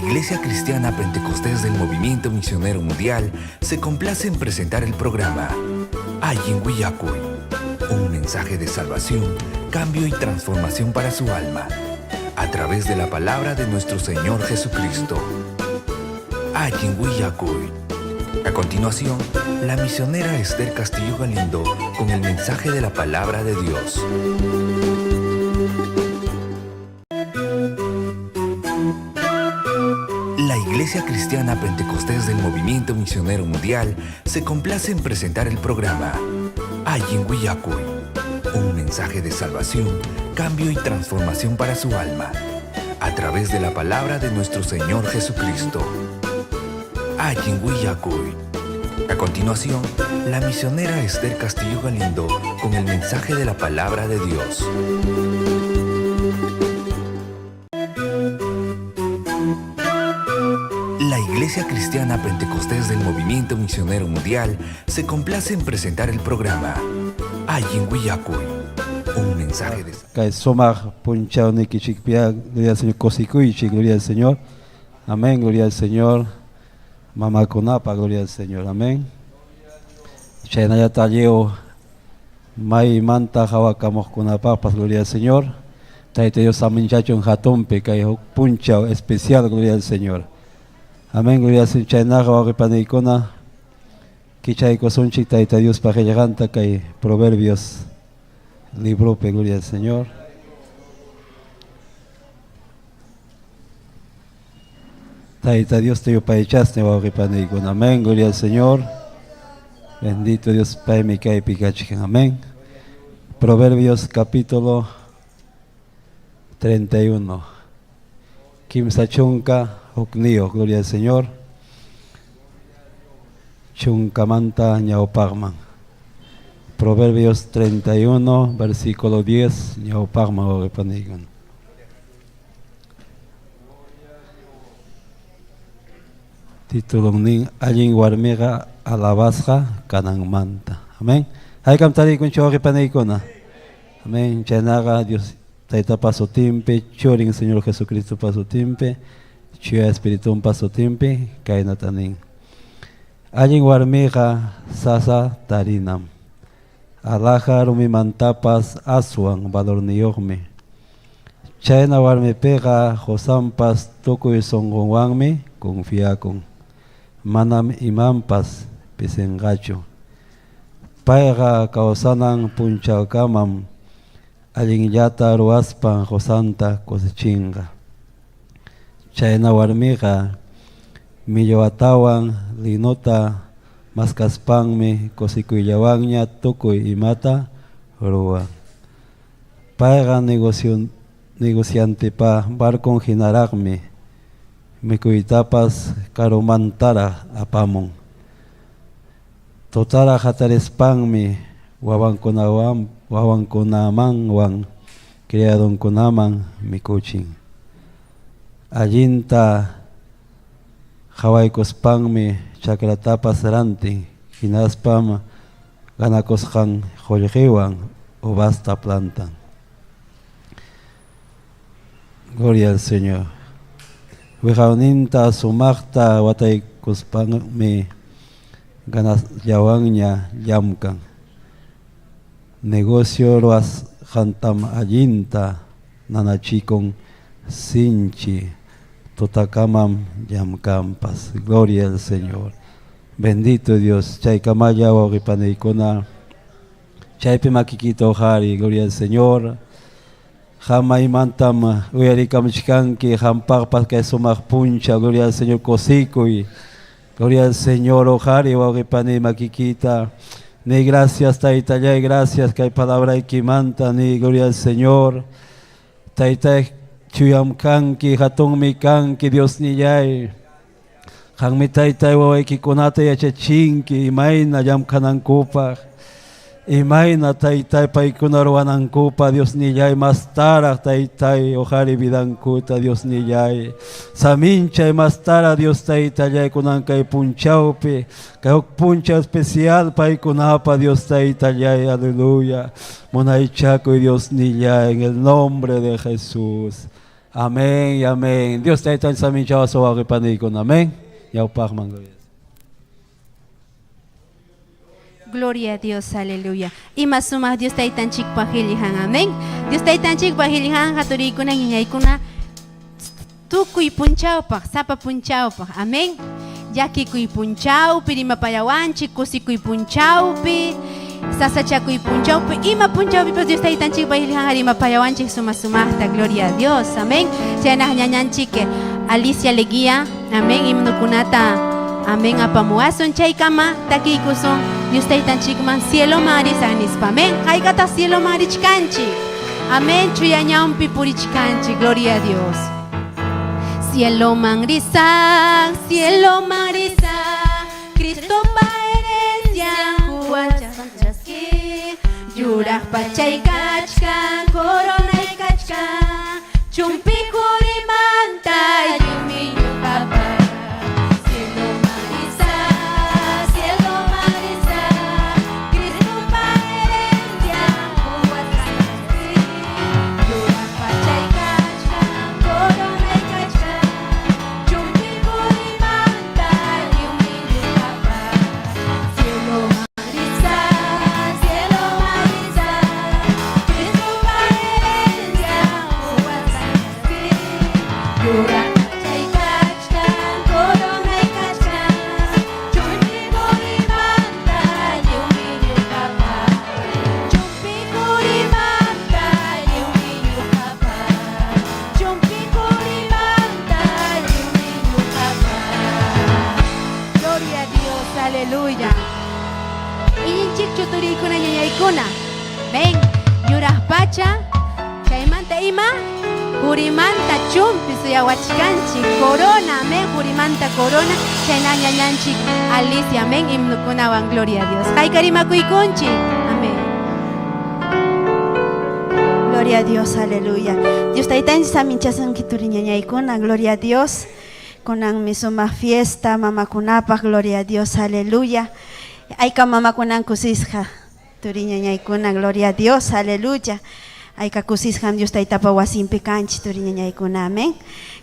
Iglesia Cristiana Pentecostés del Movimiento Misionero Mundial se complace en presentar el programa Ayin Willacuy, un mensaje de salvación, cambio y transformación para su alma, a través de la palabra de nuestro Señor Jesucristo. Ayin Willacuy. A continuación, la misionera Esther Castillo Galindo con el mensaje de la palabra de Dios. La Iglesia Cristiana Pentecostés del Movimiento Misionero Mundial se complace en presentar el programa Ayin Willacuy, un mensaje de salvación, cambio y transformación para su alma, a través de la palabra de nuestro Señor Jesucristo. Ayin Willacuy. A continuación, la misionera Esther Castillo Galindo con el mensaje de la palabra de Dios. La Iglesia Cristiana Pentecostés del Movimiento Misionero Mundial se complace en presentar el programa Ayin Willacuy, un mensaje de gloria al Señor, Cosicuychi, gloria al Señor. Amén, gloria al Señor. Mamá Conapa, gloria al Señor. Amén. Chaynaya Talleo, May Manta, Jawacamos Conapapas, gloria al Señor. Taiteyo Saminchacho en Jatompe, Cayo Puncha especial, gloria al Señor. Amén, gloria al Señor. Chaynaja, Wakipaneicona, Kichaiko Sunchi, Taita Dios Pajellaganta, Kay Proverbios, Librope, gloria al Señor. Taita Dios te yopaechaste, Wakipaneicona. Amén, gloria al Señor. Bendito Dios, Pai Mikai Pikachikan. Amén. Proverbios capítulo 31. Kimsa Chunka, Oknio, gloria al Señor. Chunka Manta, Ñaupagman. Proverbios 31, versículo 10, Ñaupagman, Wakipaneicona. Título nin Ayin Warmega Alabasja Kanangmanta. Amén. Hay camtari con chori paneicona. Amén. Chanaga Dios taita paso timpe, chorin Señor Jesucristo paso timpe, chia Espíritu paso timpe, kainatanin. Ayin Warmega Sasa Tarinam. Alaja Rumi Mantapas Aswan Valorniogme. Chayna Warme pega Josampas Toku y Songonwangme, confía con. Manam imampas pisengacho. Paiga kausanan punchaukamam. Alinyata ruaspan josanta cosechinga. Chayna warmiga. Milloatawan linota maskaspanmi cosicuyawanya tukuy imata rua. Paiga negociante pa barcon hinaragmi. Mikuitapas karumantara apamon. Totara hatarespanmi wawankunaman wan criadonkunaman mikuchin. Allinta hawaykospanmi chakratapas rantin hinaspam ganakosqan jollqiwan ubasta plantan. Gloria al Señor. Wihauninta sumakta watay kuspangmi ganas yawannya yamkan. Negocio ruas jantam allinta nanachikon sinchi totakamam yamkampas. Gloria al Señor. Bendito Dios. Chay kamaya wakipaneikona. Chaypi makikito hari. Gloria al Señor. Jamay mantam uyarikam chikanki jampagpas que sumak puncha, gloria al Señor Cosicuy, gloria al Señor Ojari, Wawipani Makikita, ni gracias Taitayay, gracias que hay palabra ikimanta, ni gloria al Señor, Taitay chuyam kanki, hatun mi kanki, Dios niyay, Hanmi Taitay wawakikunata yachachinki, imayna yam kanankupa. Imayna Taitay paykunaruanankupa Dios niyay mastara Taitay ojari vidankuta Dios niyay samincha mastara Dios Taitay kunankay punchaupi kay puncha especial paykunapa Dios Taitay aleluya munaychakuy Dios niyay en el nombre de Jesús. Amén y amén. Dios te está en Samin Chao Soa con amén. Yaupak mango. Gloria a Dios, aleluya. Y más suma Dios te tan chik pahilihan, amén. Dios te tan chik pahilihan haturi kuna niñay kuna tukuy punchao pa, sapa punchao pa, amén. Yaki kuy punchao pi rima payawan chikusi kuy punchao pi sasa chakuy punchao pi ima punchao pi pues Dios te tan chik pahilihan harima payawan chik suma ta gloria a Dios, amén. Chana nyanyan chike Alicia Leguía, amén. Imnukunata amén apamuason chaykama takikuson Dios taytan chikman cielo mari sanispa amén haykata cielo mari chkanchi amén chuyañaumpi purichkanchi gloria a Dios cielo mangrisa Cristo herencia huachaski yuraq pachay kachkan corona kachkan chumpi kurimanta yumi yukapa aleluya. Inchik chuturikuna ñañaykuna. Ven, yuraq pacha, chaymanta ima, purimanta chumpi suyawachkanchik, corona, men, purimanta corona, chayna ñañanchik Alicia, men, imnukunawan, gloria a Dios. Haykarimakuykunchik, amén. Gloria a Dios, aleluya. Dios taytan saminchasan kituri ñañaykuna, gloria a Dios. Kunan mi suma fiesta, mamakunapaq, gloria a Dios, aleluya. Ayka mamakunan kusisqa, turi ñañaykuna, gloria a Dios, aleluya. Ayka kusisqam Dios taytapa wasinpi kanchik turi ñañaykuna, amén.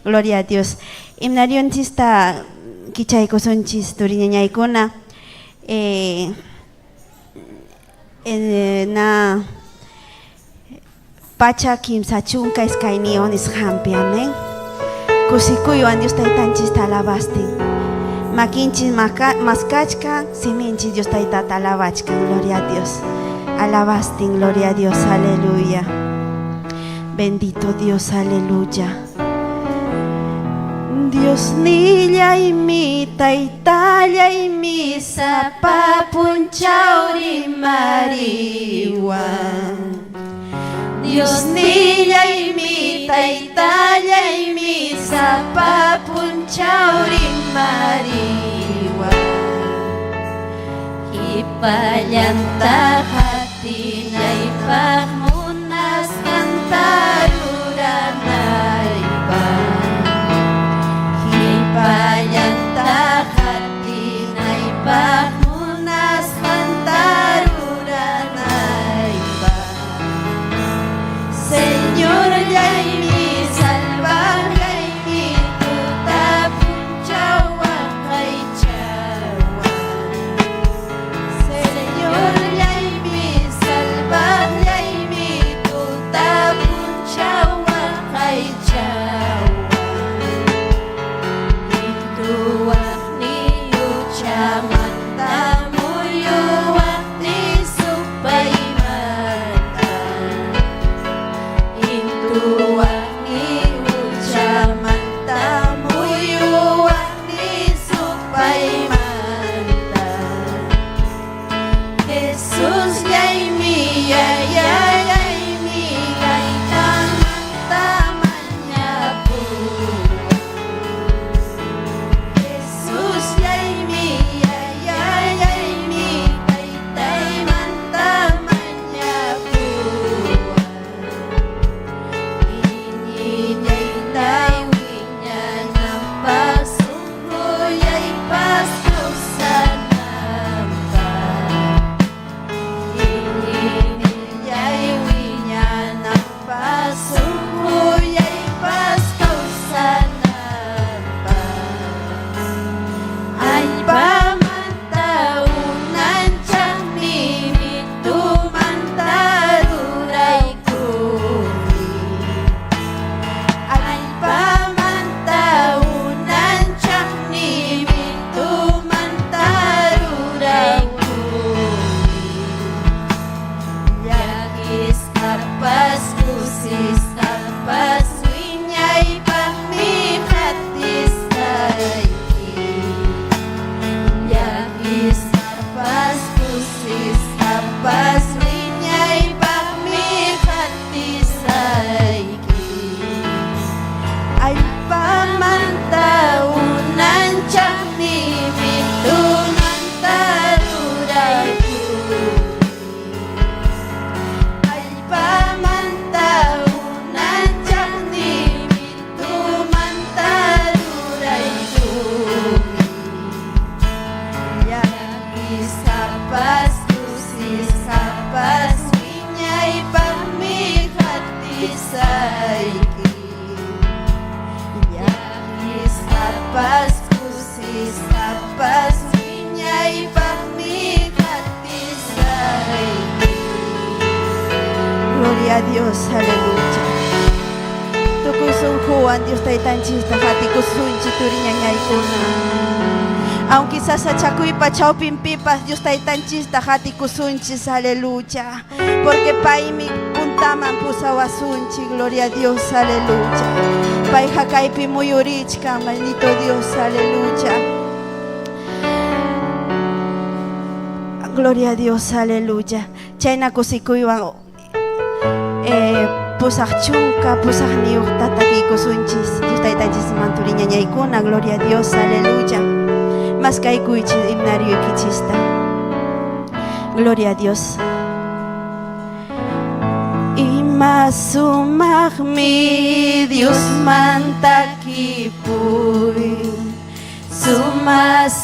Gloria a Dios. Imnarionchista kichaykusunchis turi ñañaykuna. Na pacha kimsa chunka iskaynionis hampi, amén. Kusikuywan Dios taytanchista alabastin. Makinchis maskachkan, siminchis Dios taytata alabachkan, gloria a Dios. Alabastin, gloria a Dios, aleluya. Bendito Dios, aleluya. Dios nilla y mi taytalla y mi sapapun chauri mariwan. Dios nilla y mi taytalla y mi sapapun chauri mariwa Ipallanta hatina ipagmunas cantaruranaypa Ipallanta hatina ipagmunas cantaruranaypa Señor, ya y mi salvaje y mi tutapunchawa kaichawa. Señor, ya y mi salvaje y mi tutapunchawa kaichawa. Ituwakni uchamanta muyuwakni supaimanta. Tuwakni uchamanta muyuwakni supaimanta Jesus yaimi yaimi kaitamanta manyapuwa Jesus yaimi yaimi kaitamanta manyapuwa pisayki Yakis apas kusis apas Wiñaypaq mikat pisayki Gloria a Dios, aleluya. Tukuy sunjuan Dios taytanchista hatikusunchi turiñañaykuna. Aunque sasachakuypa chawpinpipas Dios taytanchista hatikusunchis, aleluya. Porque paymi puntaman pusawasunchi, gloria a Dios, aleluya. Pay hakaypi muyurichka, maldito Dios, aleluya. Gloria a Dios, aleluya. Chayna kusikuywan pusaq chunka, pusaq niyuq tatakikusunchis. Dios taytanchis manturiñañaykuna, gloria a Dios, aleluya. Mas kaykuychis himnariuykichista. Gloria a Dios. Ima sumaqmi Dios manta kipuy,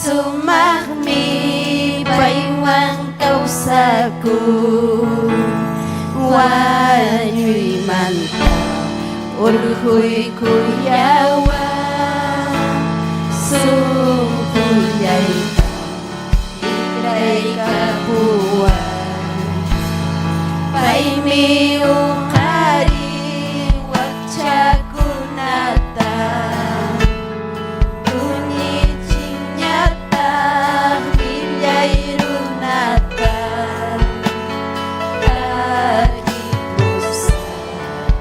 sumaqmi paywan kawsakuy. Wañuymanta urquykuyawan suquyayta ikraykapuwan paymi uqarin wakchakunata tuñichinñataq millay runata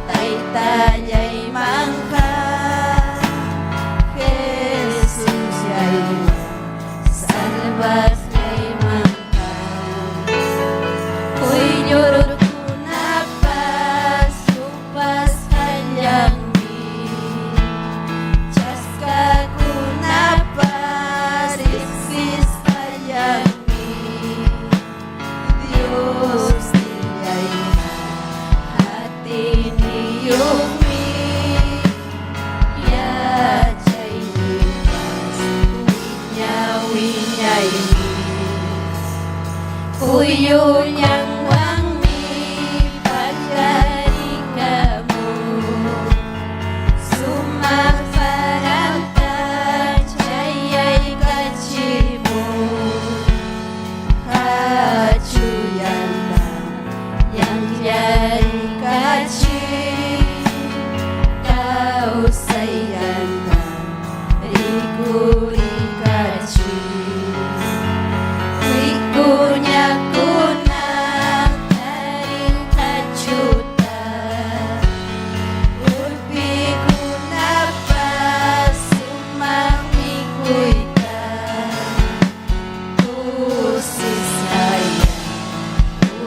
taytayaymanqa Jesus yayman salvasqaymanqa quyllurkunapas yupasqallanmi chaskakunapas riqsisqallanmi Dios tiyayman hatiniyuqmi yachaynipas wiña-wiñaymi kuyuñanwanmi pakarikamun sumaq paranta chayaykachimun hachuyanta yanllariykachin kawsayanta rikurikachin wikuñakuna tarinkachuta urpikunapas sumaq mikuyta kusisaya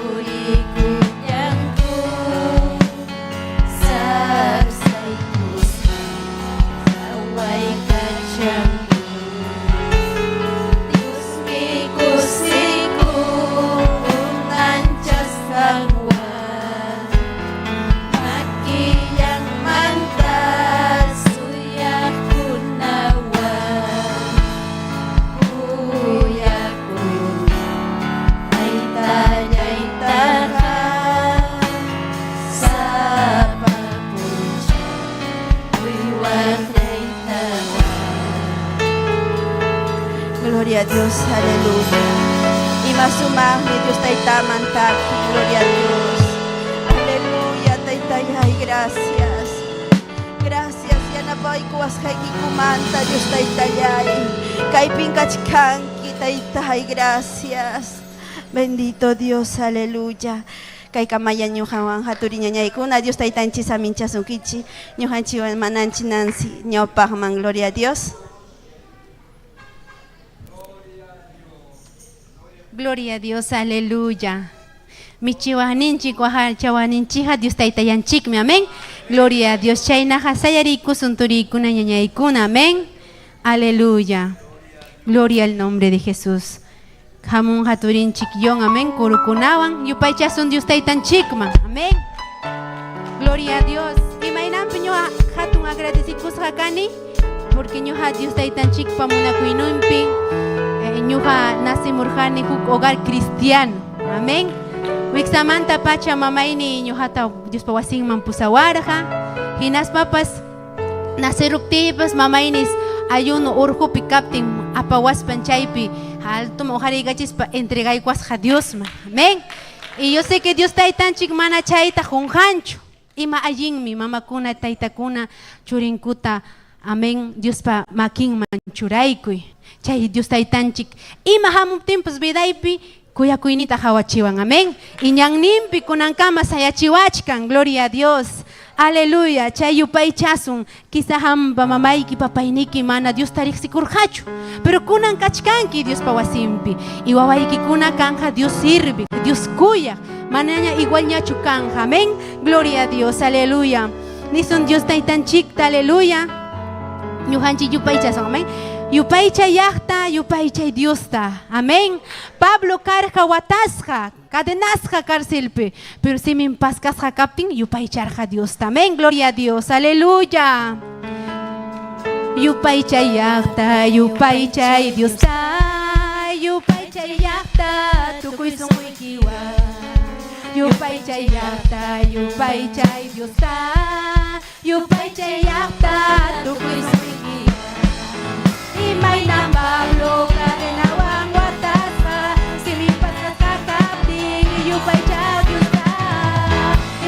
urikuñanku sarsaykusqa sawaykachanku Diosmi kusikun unanchasqanwan makillaymanta suyaqkunawan kuyakuna taytallaytaqa sapapuncha uywaqlaytaqa Gloria a Dios, aleluya. Ima sumaqmi Dios taytamantaki, gloria a Dios. Aleluya, taytayay, gracias. Gracias, yanapaykuwasqaykikumanta Dios taytayay. Kaypin kachkanki taytay, gracias. Bendito Dios, aleluya. Kay kamaya ñuqawan haturiñañaykuna Dios taytanchis aminchasunkichi ñuqanchikwan mananchi nansi ñawpaqman, gloria a Dios. Gloria a Dios, aleluya. Michiwaninchik wahachawaninchija Dios taytayanchikmi, amén. Gloria a Dios. Chaynaja sayarikusun turikuna ñañaykuna, amén. Aleluya. Gloria al nombre de Jesús. Hamun haturinchik yon, amén. Kurukunawan yupaychasun Dios taytanchikman, amén. Gloria a Dios. Imaynampi ñuqa hatun agradecikusqa kani porque ñuqa Dios taytanchik pamunakuyninpi ñuqa nasimurqani huk hogar cristiano, amén. Wiksamanta pacha mamayni ñuhata Diospa wasinman pusawarqa. Hinas papas naceruptipas mamaynis ayuno urjupi kaptin apawaspan chaypi alto mojarigachispa entregaykuasqa Diosman. Amén. Y yo sé que Dios taytanchik mana chayta junjanchu. Ima allinmi mamakuna taytakuna churinkuta. Amén. Diospa makinman churaykuy. Chay Dios taytanchik ima hamuptinpas vidaypi kuyakuynita hawachiwan. Amén. Iñanninpi kunankama sayachiwachkan. Gloria a Dios. Aleluya. Chay yupaychasun quizá hamba mamayki papayniki mana Dios tariksikurqachu. Pero kunan kachkanki Dios pawasimpi. Y wawaykikuna kanja Dios sirve, Dios kuya. Manaña igual ñachu kanja. Amén. Gloria a Dios. Aleluya. Nison Dios taytanchikta. Aleluya. Ñuhanchi yupaychasun. Amén. Yupaychay yachta, yupaychay Diosta. Amén. Pablo karja watasja, cadenasja cárcelpe. Pero si me pascasja captin, yupaycharja Diosta. Amén. Gloria a Dios. Aleluya. Yupaychay yachta, yupaychay Diosta. Yupaychay yachta, tukuy sungwikiwa. Yupaychay yachta, yupaychay Diosta. Yupaychay yachta, tukuy sungwikiwa. Imay na Pablo karenawang wataspa silipat sa kakapting yupay cha Diosta.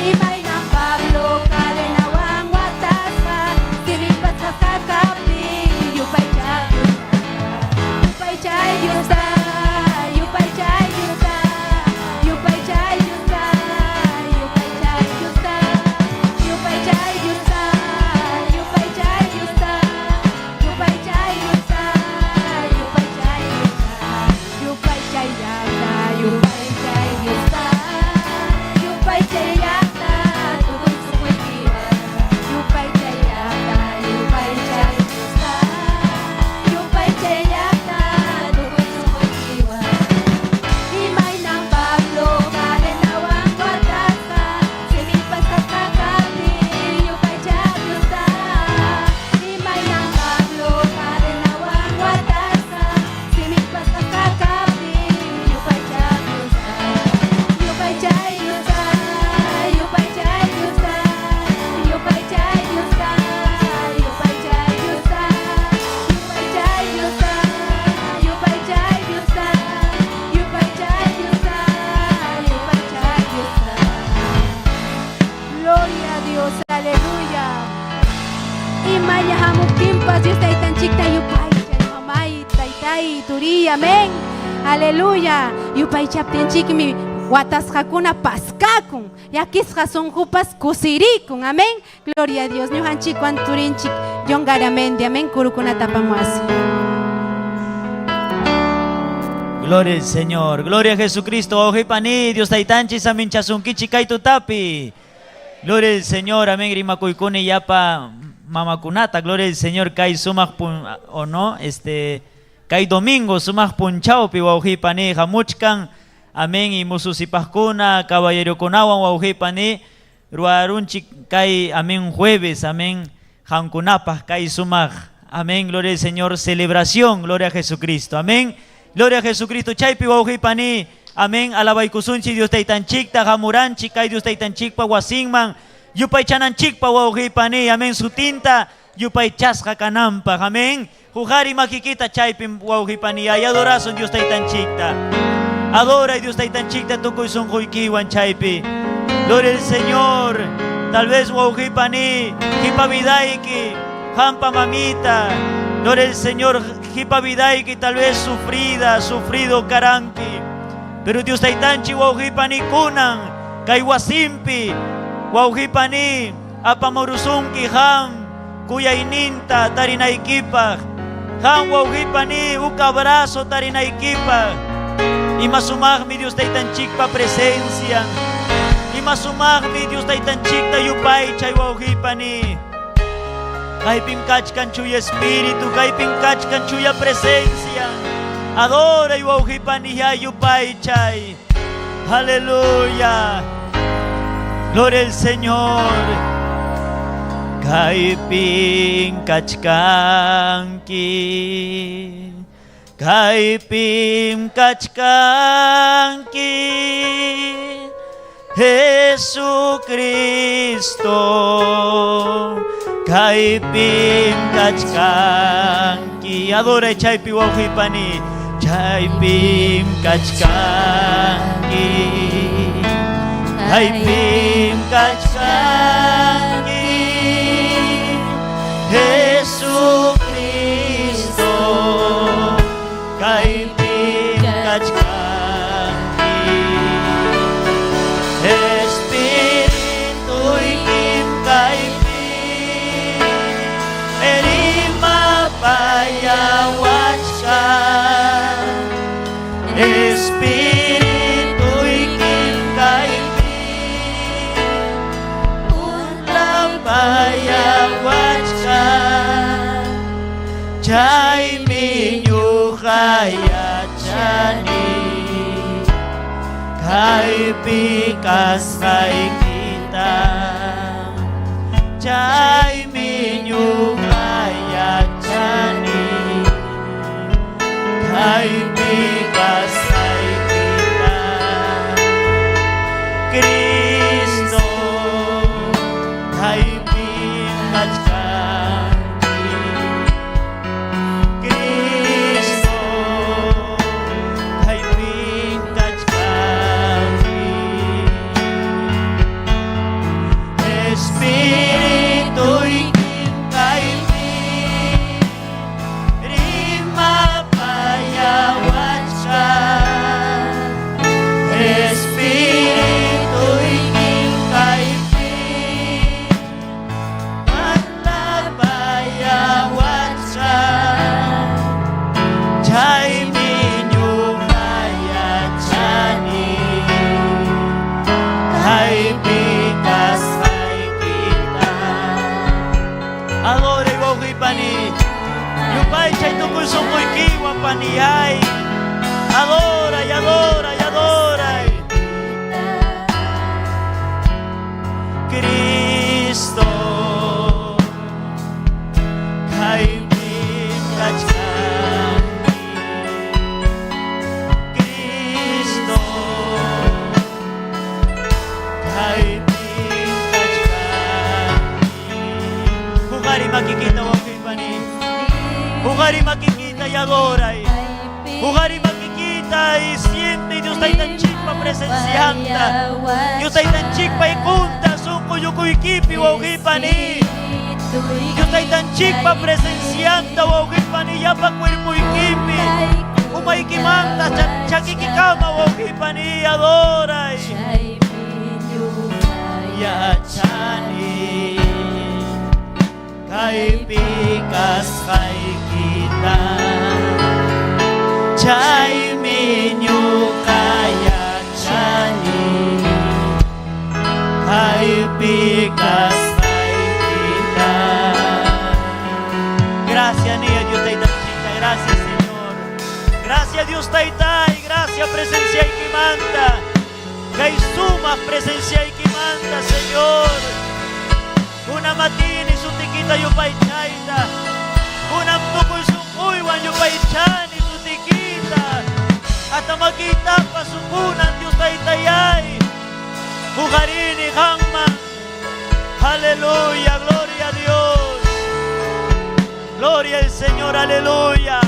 Imay na Pablo karenawang wataspa silipat sa kakapting yupay cha Diosta. Yupay cha Diosta. Yupay cha Diosta. Yupay cha Diosta. Yupay cha Diosta. Yupay cha Diosta. Yupay cha Diosta. Amén. Aleluya. Yupay chaptinchikmi watasqakuna paskakun. Yakisqa sunqupas kusirikun. Amén. Gloria a Dios. Ñuhanchikwan turinchik yongaramente. Amén. Kurukunata apamuasi. Gloria al Señor. Gloria a Jesucristo. Ojipani Dios taytanchis aminchasunkichi kay tutapi. Gloria al Señor. Amén. Rimakuykuni yapa mamakunata. Gloria al Señor. Kay sumaq o no kay domingo sumaq punchawpi wawqipani hamuchkan. Amén. Y mususipajkuna caballerokunawan wawqipani ruarunchik kay amén jueves. Amén. Hankunapaj kay sumaq. Amén. Gloria al Señor. Celebración. Gloria a Jesucristo. Amén. Gloria a Jesucristo. Chaypi wawqipani. Amén. Alabaykusunchi Dios taytanchikta hamuranchik kay Dios taytanchikpa wasinman. Yupay chananchikpa wawqipani. Amén. Sutinta yupay chasqa kananpaq. Amén. Jujari makikita chaypi wawqipani. Ay adorason Dios taytanchikta. Adora Dios taytanchikta tukuy sunquykiwan chaypi. Gloria al Señor. Tal vez wawqipani hipa vidayki hampa mamita. Gloria al Señor. Hipa vidayki tal vez sufrido karanki. Pero Dios taytanchi wawqipani kunan kay wasimpi wawqipani apamurusunki ham kuyayninta tarinaykipaq. Han wawqipani uka abrazo tarinaykipaq. Ima sumaqmi Dios taytanchikpa presencia. Ima sumaqmi Dios taytanchikta yupay chay wawqipani. Kaypim kachkan chuya espíritu, kaypim kachkan chuya presencia. Adora y wawqipani yupay chay. Aleluya. Gloria al Señor. Kaypim kachkanki. Kaypim kachkanki. Jesucristo kaypim kachkanki adora chaypi wawqipani chaypim kachkanki kaypim kachkanki Jesucristo kaypim kachkanki Espiritu ikim kaypim erima payawachkan Espiritu ikim kaypim unlam payawachkan chaymi ñuqayachani kaypi kasqay kita chaymi ñuqayachani kaypi kasqay kita Cristo kaypi kachkanki Cristo kaypi kachkanki Espiritu ikim kaypim rima payawachkan Espiritu ikim kaypim wala payawachkan chaymi ñuqayachani kaypi kasqay kita adora wawqipani yupay chay tukuy sunquykiwan paniyay adora y adora y adora Cristo kaypim kachkanki Cristo kaypim kachkanki Hugari makikita wawqipani Hugari makikita y adora Hugari makikita y siente Dios taytan chikpa presencianta Dios taytan chikpa y kunta sunquyukuykipi wawqipani Dios taytan chikpa presencianta wawqipani yapa cuerpuykipi umaykimanta chakikikama wawqipani adora yachani kaypi kasqay kita chaymi ñuqayachani kaypi kasqay kita Gracias niña Dios taytan chica gracias Señor Gracias Dios taytay gracias presencia y que manda kay sumas presencia y que manda Señor una matini su tiquita yupay chayta una tukoy sunquywan yupay chani su tiquita hasta makitapa sukunan Dios taytayay Hugarini Hanman aleluya gloria a Dios gloria al Señor aleluya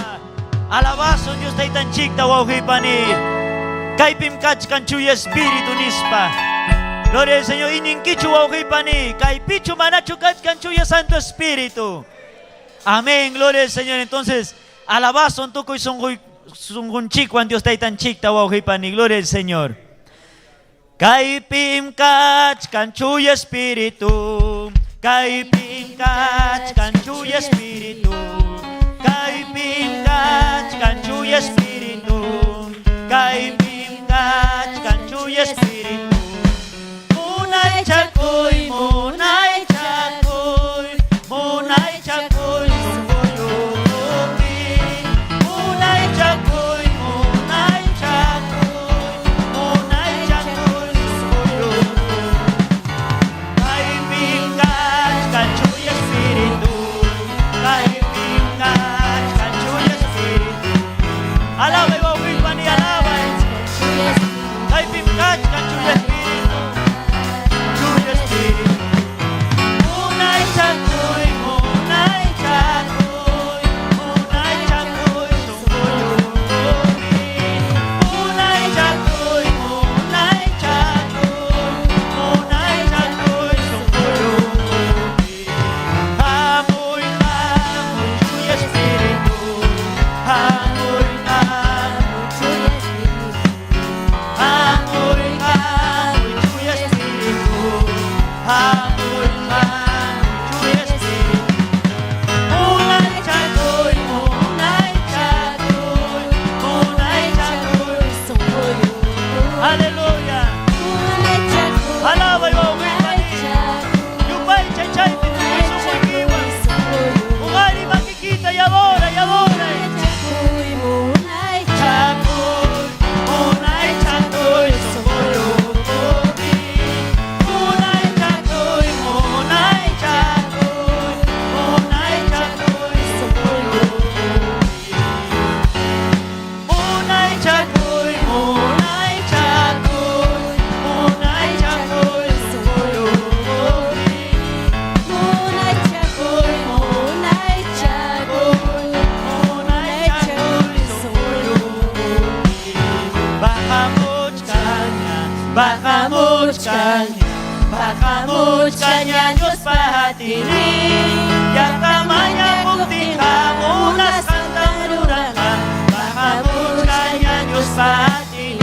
alabazo Dios taytan chikta wawqipani kaypim kachkan chuya espíritu nispa gloria al Señor ininkichu wawqipani kaypichu manachu kachkan chuya Santo Espíritu amén gloria al Señor entonces alabazo en tukuy sunqunchikwan Dios taytan chikta wawqipani gloria al Señor kaypim kachkan chuya espíritu kaypim kachkan chuya espíritu kaypim kachkan chuya espíritu kaypim kachkan chuya espíritu munay chakoy munay chakoy munay chakoy sunquyukupi munay chakoy munay chakoy munay chakoy sunquyukupi kaypim kachkan chuya espíritu kaypim kachkan chuya espíritu alaba y wawqipani alaba kaypim kachkan chuya espíritu Bakamuchkanya Diyos pahatinin, yaktamanya buktihan unas kantang rurakan. Bakamuchkanya Diyos pahatinin,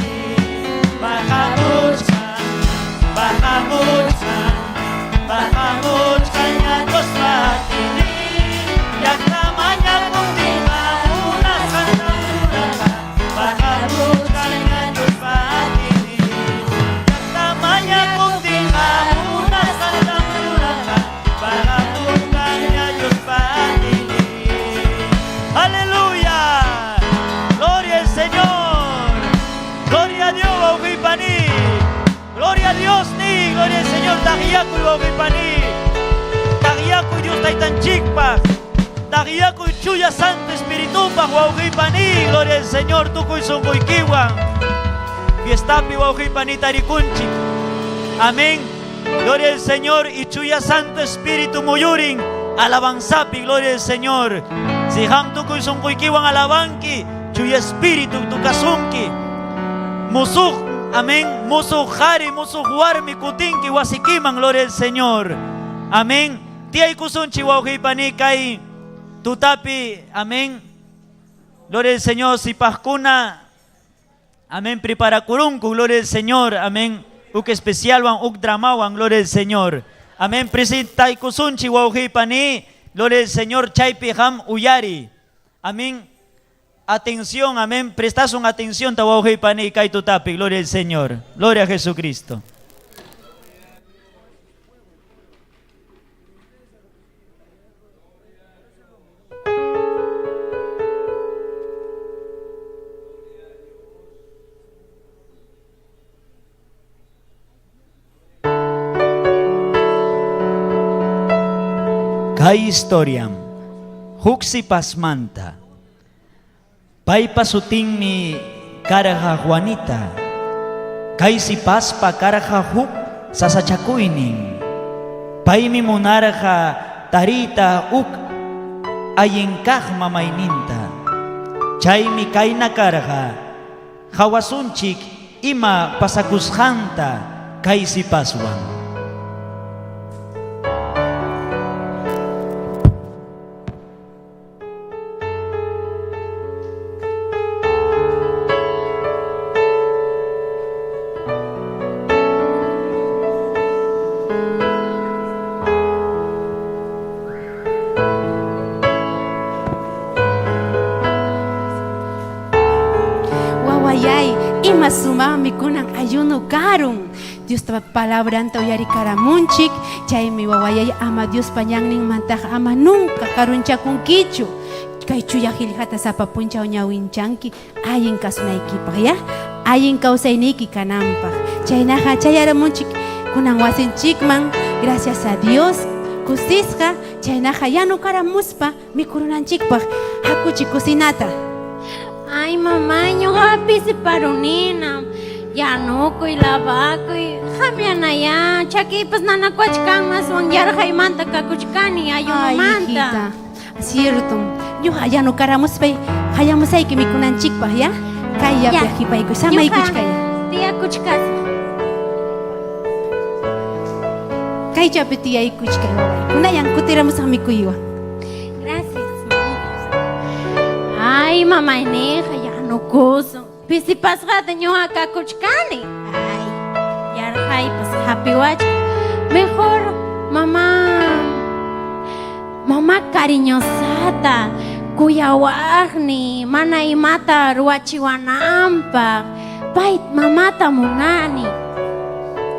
bakamuchkanya Diyos pahatinin, yaktamanya buktihan unas kantang rurakan. Bakamuchkanya Diyos pahatinin, yaktamanya buktihan unas kantang rurakan. Bakamuchkanya Diyos pahatinin. Aleluya. Gloria al Señor. Gloria a Dios, Bauquipani. Gloria a Dios ni. Gloria al Señor. Tagiyaku Bauquipani. Tagiyaku Dios Taitanchikpa. Tagiyaku Chuya Santo Espíritu Bauquipani. Gloria al Señor. Tukuy Sunguikiwan. Fiestapi Bauquipani Tarikunchik. Amén. Gloria al Señor. Y Chuya Santo Espíritu Muyurin. Alabanzapi. Gloria al Señor. Si ham tukuy Sunguikiwan alabanki. Chuya Espíritu Tukasunki. Musuk, amén. Musuk hari, musuk warmi kutinki wasikiman, gloria al Señor. Amén. Tiay kusunchi wauhipani kay tutapi, amén. Gloria al Señor. Si pascuna, amén. Prepara kurunku, gloria al Señor. Amén. Uk especial wan, uk dramawan, gloria al Señor. Amén. Presitay kusunchi wauhipani, gloria al Señor. Chaypi ham uyari. Amén. Atención, amén. Prestason atención, Tawauhei Pani Kai Tutapi. Gloria al Señor. Gloria a Jesucristo. Kai historiam. Huksi pasmanta. Pai pasutingmi karaha Juanita, kai si paspa karaha huk sasachakuinin, pai mi munaraha tarita uk ayenkah mamaininta, chay mi kaina karaha hawasunchik ima pasakushanta kai si paswan. Suma mi kunang ayuno karung Dios ta palabra anta uyari karamunchik chay mi wawayay ama Dios panyangning mantah ama nunca karuncha kunkichu kay chuya hiljata sapa puncha uñawinchanki ayin kasunaykipa ya ayin kausayniki kanampa chaynaja chayaramunchik kunang wasinchikman gracias a Dios kusisqa chaynaja yanu karamuspa mi kurunanchikpa hakuchi kusinata. Ay, mamá, ñuqa pisi parunina. Yanukuy, lavakuy, hamyanaya. Chakipas nanakuachkanmas wan yarhaymanta kakuchkani ayunumanta. Ay, hijita, cierto. Ñuqa yanukaramuspay hayamusayki mikunanchikpaq, ya? Kay yapyaqipaykuy, samaykuchkaya. Tiyakuchkas. Kay chapi tiyaykuchkay waway. Kunayan kutiramusaq mikuywan. Gracias. Ay, mamá, neja, ya no coso. Pisi pasgata ñuqa kakuchkani. Ay, yarhay, pues happy watch. Mejor, mamá cariñosata, kuyawaqni, mana imata ruwachiwanampaq. Pay, mamata munani.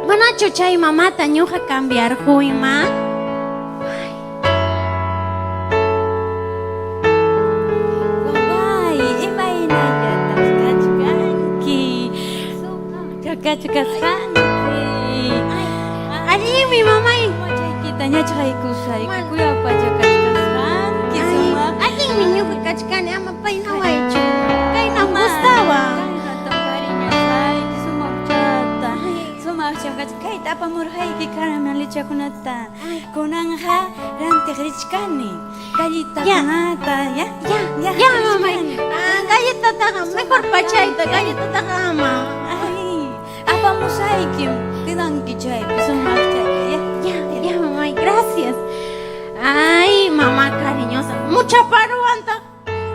Manachu chay mamata ñuqa cambiar huyma? Allí mi mamá y kitanya chay kusay kuya pa kachkasan kisuma allí mi ñuqa kachkani ama payna waychu kayna gustaba cariño say kisuma chata suma chakach kay tapamurhay ki karamel chakunata kunanja rantigrechkani gallita kunata ya mamá galleta taga mejor pachayta galleta taga ama apa musay kim tidan ki chay kisuma chay gracias. Ay, mamá cariñosa, mucha paruanta.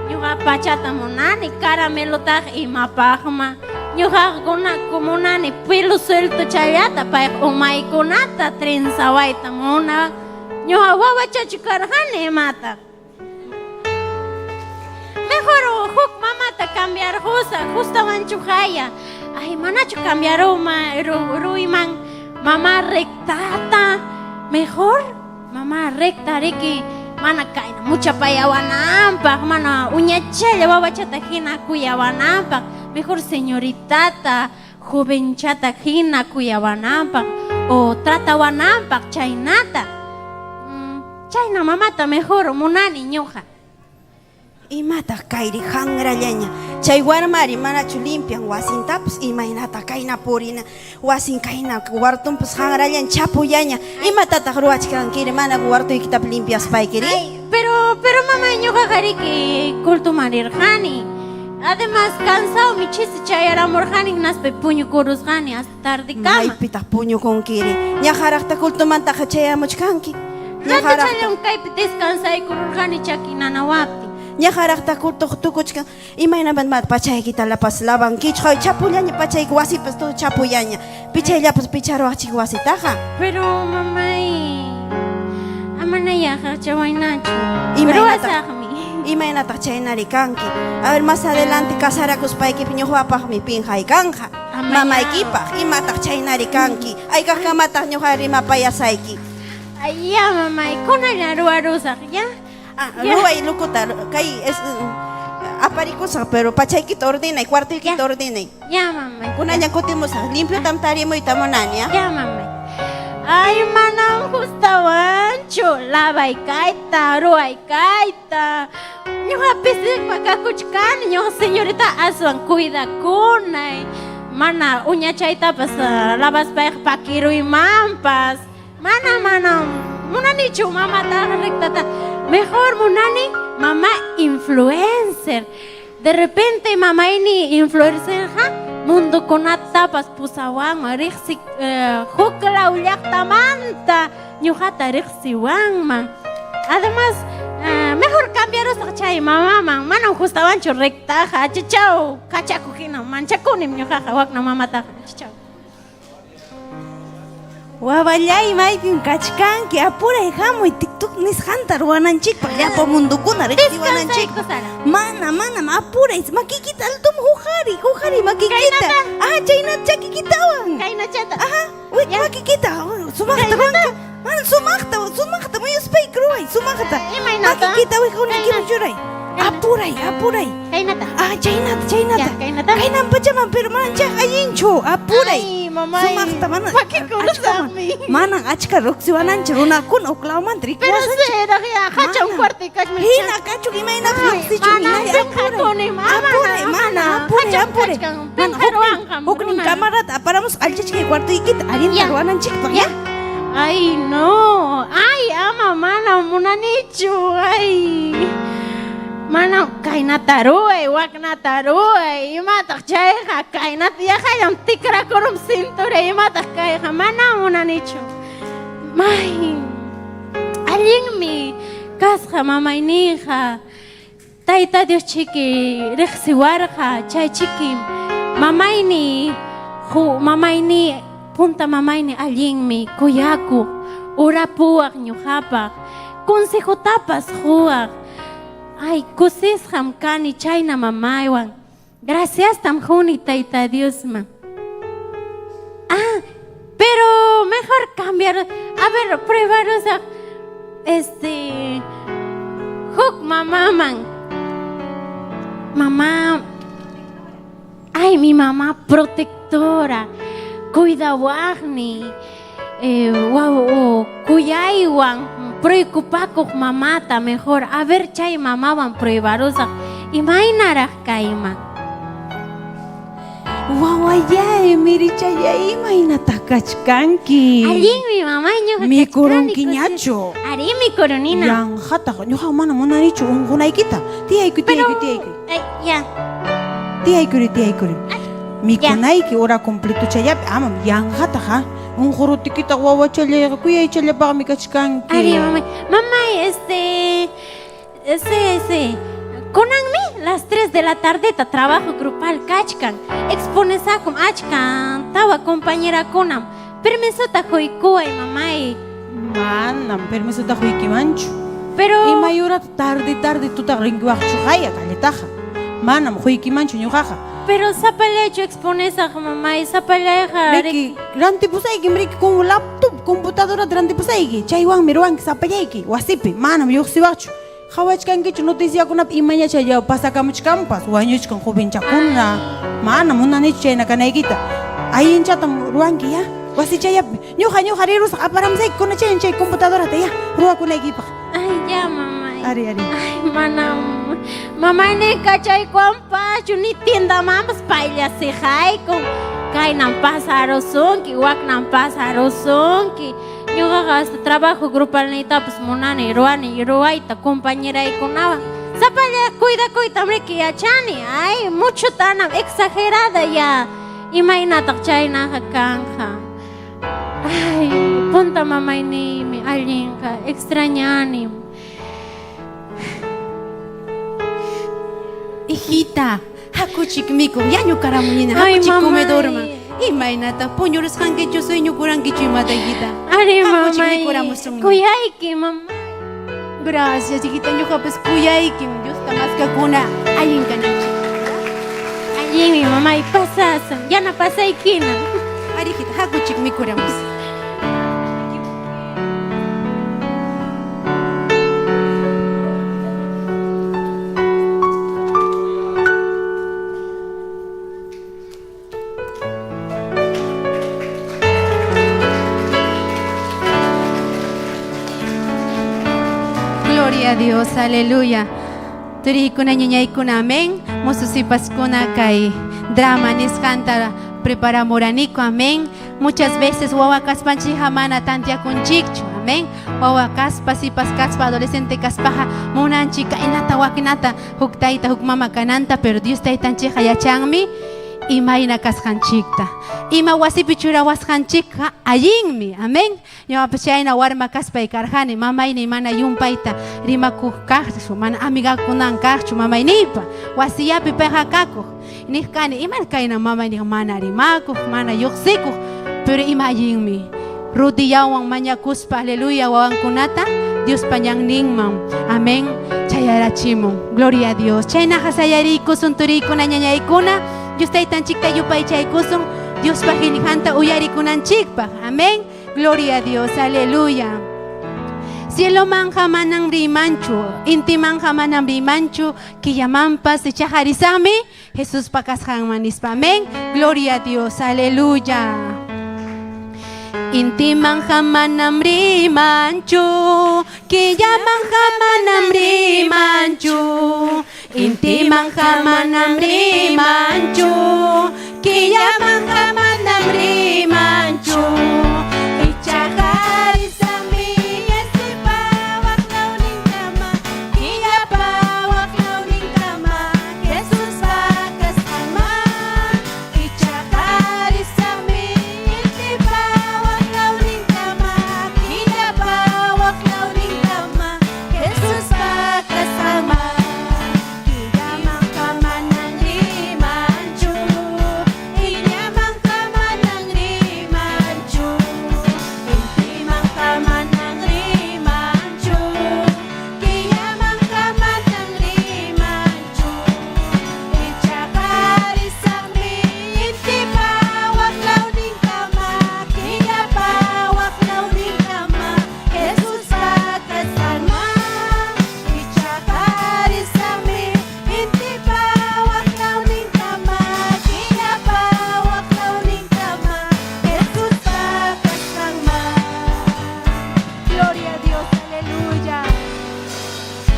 Ñuqa pachata munani, caramelo y mapajma. Ñuqa como nani, pelo suelto chayata, pa umaykunata, trenzawaita muna. Ñuqa wawa chachukarjani mata. Mejor huk mamata cambiar justa manchujaya. Ay, manachu cambiar ruiman mamá rectata. Mejor mamá recta riki mana kaina mucha payawanampak, mana uñachalla wawachata hina kuyawanampak. Mejor señoritata, jovenchata hina kuyawanampak o tratawanampak chaynata. Chayna mamata mejor munani ñuqa. Imata kairi hangrallaña chay warmari manachu limpian wasintapas imaynata kayna purina wasin kayna wartunpas hangrallaña chapullaña imatataq ruwachkankiri mana wartuykitapas limpiaspaykiri. Pero mamá ñuqa qariki kultumarirqani. Además cansado mi chisi chayaramurqani naspe puñu kurusqani hasta tarde kama. Maypitaq puñukunkiri ñajaraqta kultumantaqa chayamuchkanki. Rato chayan kaypi descansaykururqani chaki nanawapti. Ñajaraqta tukuchkan imaynaman mat pachaykita lapas lavankichu hay chapullaña pachayki wasipas todo chapullaña pichayllapas picharuwachik wasitaqa. Pero mamay amanayaqa chawaynachu. Imaynataq Ruwasaqmi. imaynataq chaynari kanki. A ver más adelante casarakuspaykipi ñuqapaqmi pinhaykanja mamaykipaq imataq chaynari kanki aykaqkamataq ñuqa rimapayasayki. Ay, ya mamay kunalla ruwarusaq ya. Ya. Ruway lukuta kay aparikusaq pero pachaykita ordinay cuartoykita Ya. ordinay Ya mamay. kunaña kutimusaq limpiotam tarimuyta munani. Ya mamay. Ay, manam gustawanchu lavay kayta, ruway kayta. Ñuqa pisikpa kakuchkani, ñuqa señorita aswan cuidakunay. Mana uñachaytapas lavaspayqa pakiruymanpas. Mana munanichu mamata rectata. Mejor munani mamá influencer. De repente mamá ini influencer mundo kunatapas pusawanman riqsi hukla ullaqtamanta ñuqata riqsiwanman. Además mejor cambiarusaq chay mamaman manam gustawanchu rectaqa achichaw kachaku hina manchakunim ñuqaqa wakna mamataqa achichaw. Wawallay maypin kachkanki apuray hamuy tiktuk nisqanta ruwananchikpaq llapa mundukuna riqsiwananchikpaq. Descansaykusara. Mana apuray makikita altum hujari makikita. Kaynata. Chaynata chakikitawan. Kaynachata. Uy, Ya. makikita sumaqta wanka. Mana sumaqta mayuspay kruway sumaqta. Imaynata. Makikita uy hawnikiman churay. Apuray. Kaynata. Chaynata. Ya, kaynata. Kaynan pachaman pero mancha ayinchu apuray. Ay, mamay. Sumaqta mana. Pakikurusaqmi. Mana achka ruqsiwananchik runakuna uklawmanta Pero rikwasanchik. será ya hacha un fuerte cachme. Hina kachuk imayna ruqsichu Mana hinalli penqakuni apuray mana apuray penqaruwanqa. huknin camarata aparamos alchachkay cuartoykita arinta Ya. ruwananchikpaq Ya. Ay, no. Ay, ama mana munanichu. Ay. Mana kainata ruay, waknata ruay. Imataq chayqa kainata yaqallam tikrakurum cintura imataq kayqa mana munanichu. May allinmi kasqa mamayniqa. Tayta Dios chiki riqsiwarqa chay chiki mamayni punta mamayni allinmi kuyaku urapuwaq ñuqapaq consejotapas huwaq. Ay, kusisqam kani chayna mamaywan. Gracias tam huni Tayta Diosman. Pero mejor cambiar. A ver, pruebarusaq huk mamaman. Mamá. Ay, mi mamá protectora. Cuidawaqni. Kuyaywan preocupakuq mamata mejor. A ver chay mamawan pruebarusaq. Imaynaraq kayman. Wawallay mirichallay imaynata kachkanki Allin mi mamá ñuqa mikurunkiñachu Ari mikurunina. yanqata ñuqa mana munanichu unqunaykita tiyaykuy Ay, ya. tiyaykurin mikunayki hora completo chayapi ama yanqataqa un jorotiquita guaguachalla kuyaychalla paqmi kachkanki. Ari mamay, kunanmi las 3 de la tardeta trabajo grupal kachkan. Exponesacum achkan tawa compañera kunam. Permisota hoykuay mamay. Manam permiso ta huykimanchu. Pero Y mayura tarde tuta rinkiwaqchu haya kalletaqa. Manam huykimanchu ñuqaqa. pero sapalecho exponesaq mamay, sapaleja. Riki rantipusayki riki con laptop computadora rantipusayki chaywanmi ruwanki sapallayki wasipi manam lluqsiwaqchu. Hawachkankichu noticiakunapa imañachalla pasakamuchkanpas wañuchkan jovenchakuna. Manam munanichu chayna kanaykita. Ayinchatam ruwanki ya. Wasichayapi ñuqa rirusaq aparamsayki kunachaywan chay computadorata ya ruwakunaykipaq. Ay, ya mamay. Ari. Ay, manam. Mamay ni kachay kwampachu ni tienda mamas paila si con kay nan pasarosunki, wak nan pasarosunki. Ñuqa hasta trabajo grupal ni tapos munani ruani ruaita compañera y kunaba. Sapalla cuida mriki yachani. Ay, mucho tanam exagerada ya. Imaynataq chaynaqa kanja. Ay, punta mamay ni mi allinqa extrañani. Hijita, hakuchik miku, ya ñukaramuñina, Ay, hakuchik mamay. comedorma. Imaynata, puñuros hankichu sueño kurankichu imata, hijita. Ari Hakuchik mamay, mikuramusunña. kuyayki mamay. Gracias, hijita, ñuqa pues kuyaykim, Dios kamaskakuna, allin kananchik. Allí mi mamá y pasasa, ya no pasa ikina. Ari, hijita, hakuchik mikuramus. Gloria a Dios, aleluya. Turikuna ñañaykuna, amén. Mususipaskuna kay drama niskanta preparamuraniku, amén. Muchas veces wawakaspanchik hamana tantiakunchikchu, amén. Wawakaspa sipas kaspa adolescente kaspaja munanchik kainata wakinata huktaita hukmama kananta, pero Dios taytanchik yachanmi imayna kasqanchikta. Ima wasipi churawasqanchikqa allinmi, amén. Ñuqapas chayna warma kaspay karqani, mamayni mana yumpayta rimakuq kaqchu, mana amigakunan kaqchu mamaynipa, wasiyapi payqa kakuq. Niqkani imal kayna mamayniqa mana rimakuq, mana lluqsikuq, pero ima allinmi. Rudiyawan mañakuspa, aleluya, wawankunata Dios pañanninman, amén. Chayarachimun, gloria a Dios. Chaynaqa sayarikusun turikuna ñañaykuna, Dios taytanchikta yupay chaykusun, Dios pajinijanta uyarikunanchikpaj, amén. Gloria a Dios, aleluya. Cielo manja manang rimanchu, inti manja manang rimanchu, killamampas chajarizami, Jesús pakasjan manispa, amén. Gloria a Dios, aleluya. Inti manja manam rimanchu, killamanja manam rimanchu, inti manja manam rimanchu, killamanja manam rimanchu. Ichajarizami ese pawak launing kama, kiyapawak launing kama, Jesus pakasama. Ichajarizami ese pawak launing kama, kiyapawak launing kama, Jesus pakasama. Kiyamang kama ng rimanchu, inyamang kama ng rimanchu, intimang kama ng rimanchu, kiyamang kama ng rimanchu. Ichakarisami, intipawak launing kama, kiyapawak launing kama, Jesus pakasama. Ichakarisami, intipawak launing kama, kiyapawak launing kama, Jesus pakasama. Gloria a Dios, aleluya.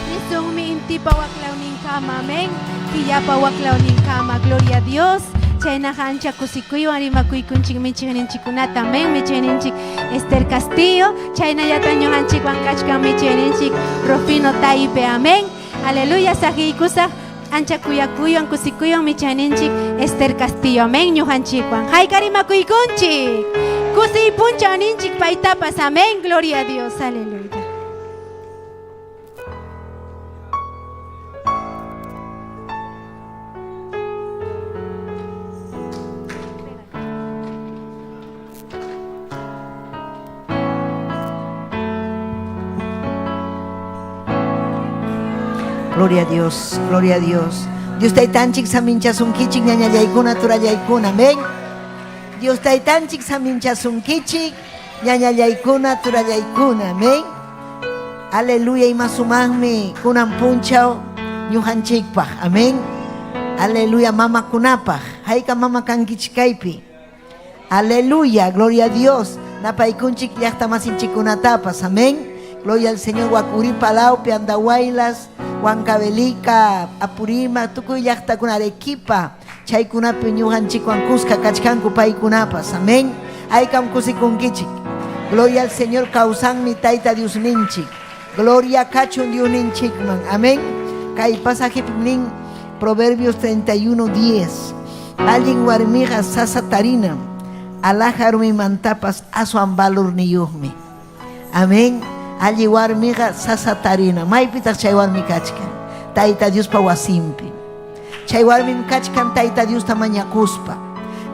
Lisong mi intipawak launing kama, amén. Kiyapawak launing kama, gloria a Dios. Chayna hancha kusikuy arimakuy kunchik michininchikunata, amén. Michininchik Esther Castillo, chayna yataño hanchik wankachkan michininchik Rufino Taipe, amén. Aleluya, sajikusa ancha kuyakuyon kusikuyon michaninchik Esther Castillo amén ñujanchikwan haykarimakuykunchik kusi punchaninchik paitapas amén gloria a Dios aleluya. Gloria a Dios, gloria a Dios. Dios taitanchik saminchasunkichik ñañallaykuna turallaykuna, amén. Dios taitanchik saminchasunkichik ñañallaykuna turallaykuna, amén. Aleluya, ima sumaqmi kunan punchaw ñujanchikpaq, amén. Aleluya, mamakunapaq, hayka mama kankichik kaypi. Aleluya, gloria a Dios. Napaykunchik llaqta masinchikunatapas, amén. Gloria al Señor, Guacuri, Palaupi, Andahuaylas, Huancavelica, Apurima, tukuy llaqtakuna Arequipa, chaykunapi ñujanchikwan Cusca kachkanku paykunapas, amén. Haykam kusikunkichik. Gloria al Señor, kawsanmi Tayta Dios ninchik. Gloria kachun Dios ninchikman, amén. Kay pasaje nin Proverbios 31:10. Allin warmiqa sasatarina, alajarmi mantapas asuan valor niyuqmi, amén. Alli warmiqa sasatarina, maypitaq chay warmi kachkan Tayta Diospa wasimpi. Chay warmim kachkan Tayta Diosta mañakuspa.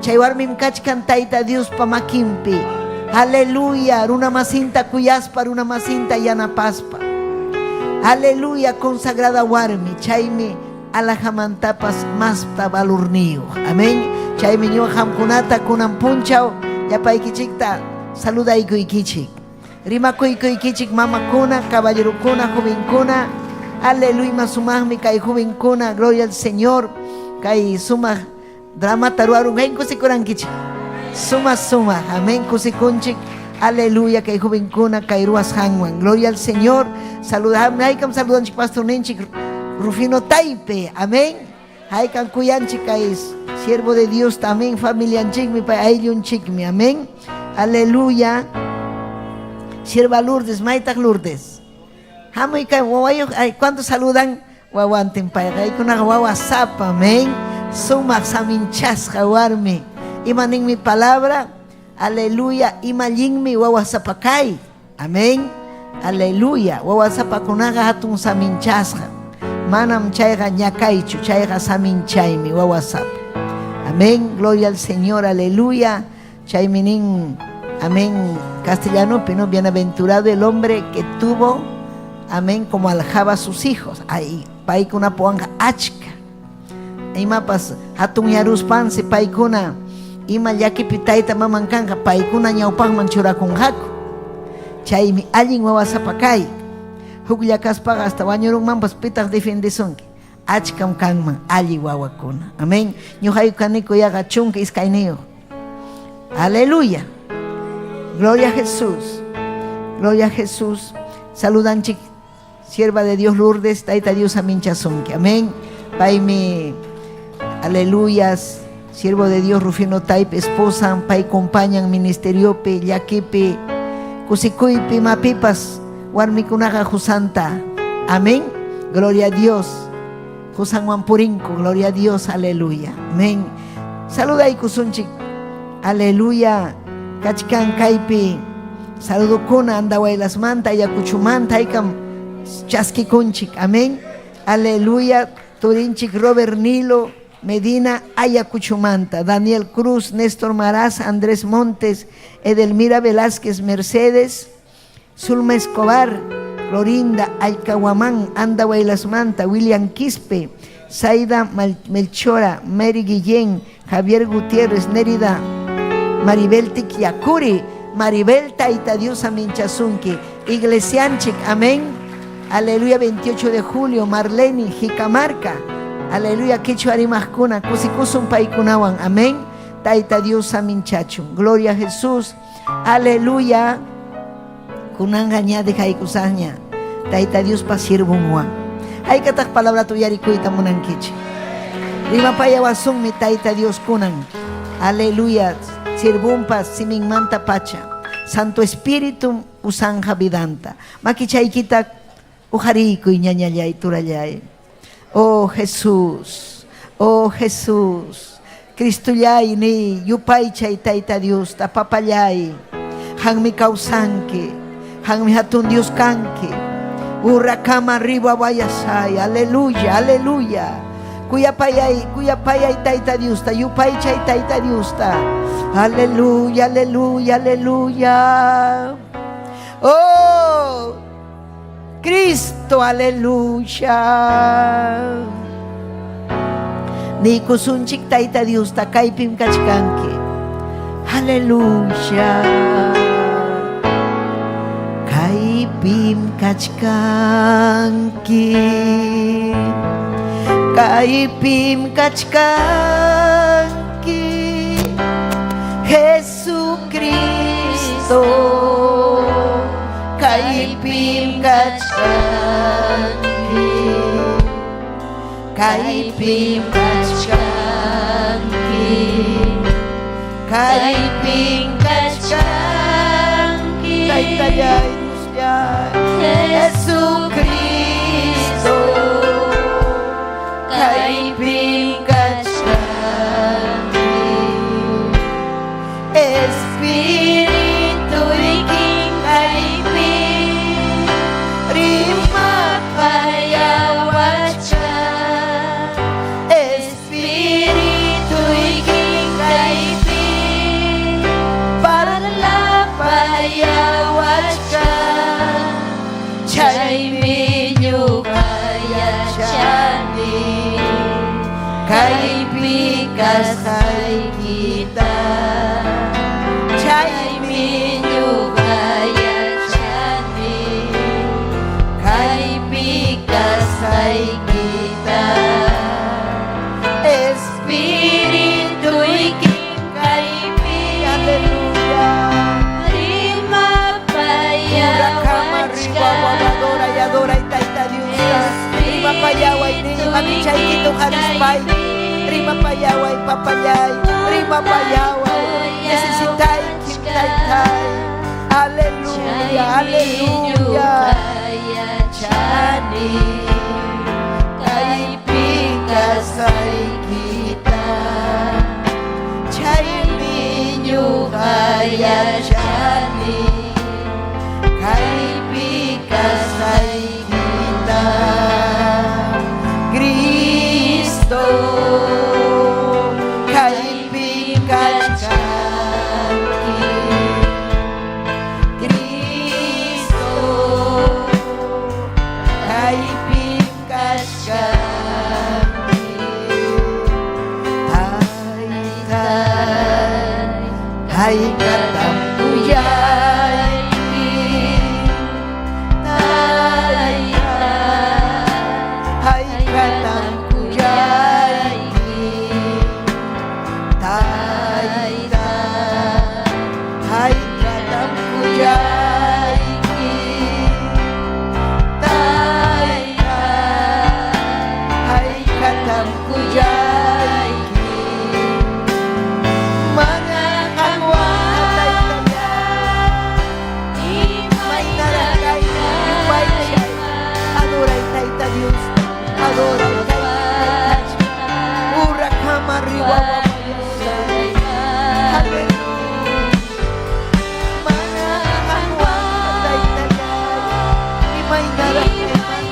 Chay warmim kachkan Tayta Diospa makinpi. Aleluya, runa masinta kuyaspa, runa masinta yanapaspa. Aleluya, consagrada warmi, chaymi alajamantapas masta valorniyo, amén. Chaymi ñuqamkunata kunan punchaw yapaykichikta saludaykuykichin. Rimakuykichik mamakuna, caballerukuna, jovenkuna. Aleluya, masumaqmi kay jovenkuna, gloria al Señor. Kay sumaq drama taruarun hayn kusikurankichik. Suma, amén, kusikunchik. Aleluya, kay jovenkuna, kay ruas hanwan. Gloria al Señor. Saludame, haykam saludanchik pastor ninchik Rufino Taipe, amén. Haykam kuyanchik kay siervo de Dios también, familianchikmi pa ayllunchikmi, amén. Aleluya. Sierva Lourdes, Maita Lourdes. Hamoy kay wawayo, ¿cuántos saludan? Wawanten pa kay kuna wawa sapa, amén. Sumak saminchas jawarme. Imaning mi palabra, aleluya. Imalin mi wawa sapakay, amén. Aleluya. Wawa sapakunaga hatun saminchas. Manam chayga ñakaychu, chayga saminchaymi wawa sap. Amén. Gloria al Señor, aleluya. Chayminin. Amén, castellano, pero bienaventurado el hombre que tuvo, amén, como aljaba a sus hijos. Ahí, paikuna poanga achka. Ahí mapas, hatun yarus panse, paikuna, ima yaki pitaita mamankanga, paikuna ñaupan manchura con jaco. Chaymi, allin wawasapakay. Hukllakaspaga hasta bañorun mampas pitas defendison. Achkam kanman, alli wawakuna. Amén. Ñuhayu kaniko yaga chunka iskaineo. Aleluya. Gloria a Jesús, gloria a Jesús. Saludan chic, sierva de Dios Lourdes, Tayta Dios aminchazonque, amén. Paime, aleluyas, siervo de Dios Rufino Taipe, esposa, pai acompañan ministeriope, yaquipe, kusikuipi, mapipas, warmikunaga jusanta, amén. Gloria a Dios, Jusan Juanpurinco, gloria a Dios, aleluya, amén. Saluda y kusunchik, aleluya. Kachkan kaipi saludo kuna andawailas manta yakuchumanta ikam chaski kunchik, amén. Aleluya. Turinchik Robert Nilo Medina Ayacuchumanta, Daniel Cruz, Néstor Maraz, Andrés Montes, Edelmira Velázquez Mercedes, Zulma Escobar, Florinda Alcahuamán, Andawailas Manta, William Quispe, Saida Melchora, Mary Guillén, Javier Gutiérrez, Nérida Maribel Tiquiacuri, Maribel Tayta Dios Aminchazunque, Iglesianchik, amén. Aleluya, 28 de julio, Marleni, Jicamarca, aleluya, Quechuarimascuna, Cusicusum Paikunawan, amén. Tayta Dios Aminchachun, gloria a Jesús, aleluya. Kunangaña de Jaicusaña, Tayta Dios Pasirbunguan. Hay que tal palabra tuya ricuita munanquiche. Rima paya wasum mi Tayta Dios kunan, aleluya. Sirvumpas simin manta pacha, Santo Espíritu usanja vidanta. Makichaykita ujariku ñañallay turallay. Oh Jesús, oh Jesús, Cristuyay ni yupay chay Tayta Dios tapapayay, hang mi kausanki, hang mi hatun Dios kanki, urakama riba wayasay, aleluya, aleluya. Kuyapayay Tayta Dios ta yupay chay Tayta Dios ta, aleluya, aleluya, aleluya. Oh Cristo, aleluya. Ni kusunchik Tayta Dios ta kaypim kachkanki, aleluya. Kaypim kachkanki, kaypim kachkanki, Jesucristo. Kaypim kachkanki, kaypim kachkanki, kaypim kachkanki, Taytayay Jesucristo. Kaypim kachkanki, Espiritu iking kaypim rima payawacha, Espiritu iking kaypim parla payawacha, chay minyo kayachani, kaypikas kay kita, chay minyo kayachani, kaypikas kay kita, Espiritu iking kaypim, aleluya. Rima payawachka, adora y Tayta Dios, rima payaway ni mamichay kito harispay, rima payaway papayay, rima payaway, necesitay kim Taytay, aleluya, aleluya. Chani, kaypikas kay kita, chay minyo kayachani, kaypikas kay kita, Cristo. Kaypim kachkanki, Cristo. Kaypim kachkanki, Taytay, haykatam kuyay, Taytay, haykatam kuyay, Taytay, haykatam kuyay, Taytay, haykatam kuyay, mga kawatay may narakay na ipay siya, adoray Tayta Dios, adoray Tayta, urakama riwa wapayasay, hallelujah. Mga kawatay may narakay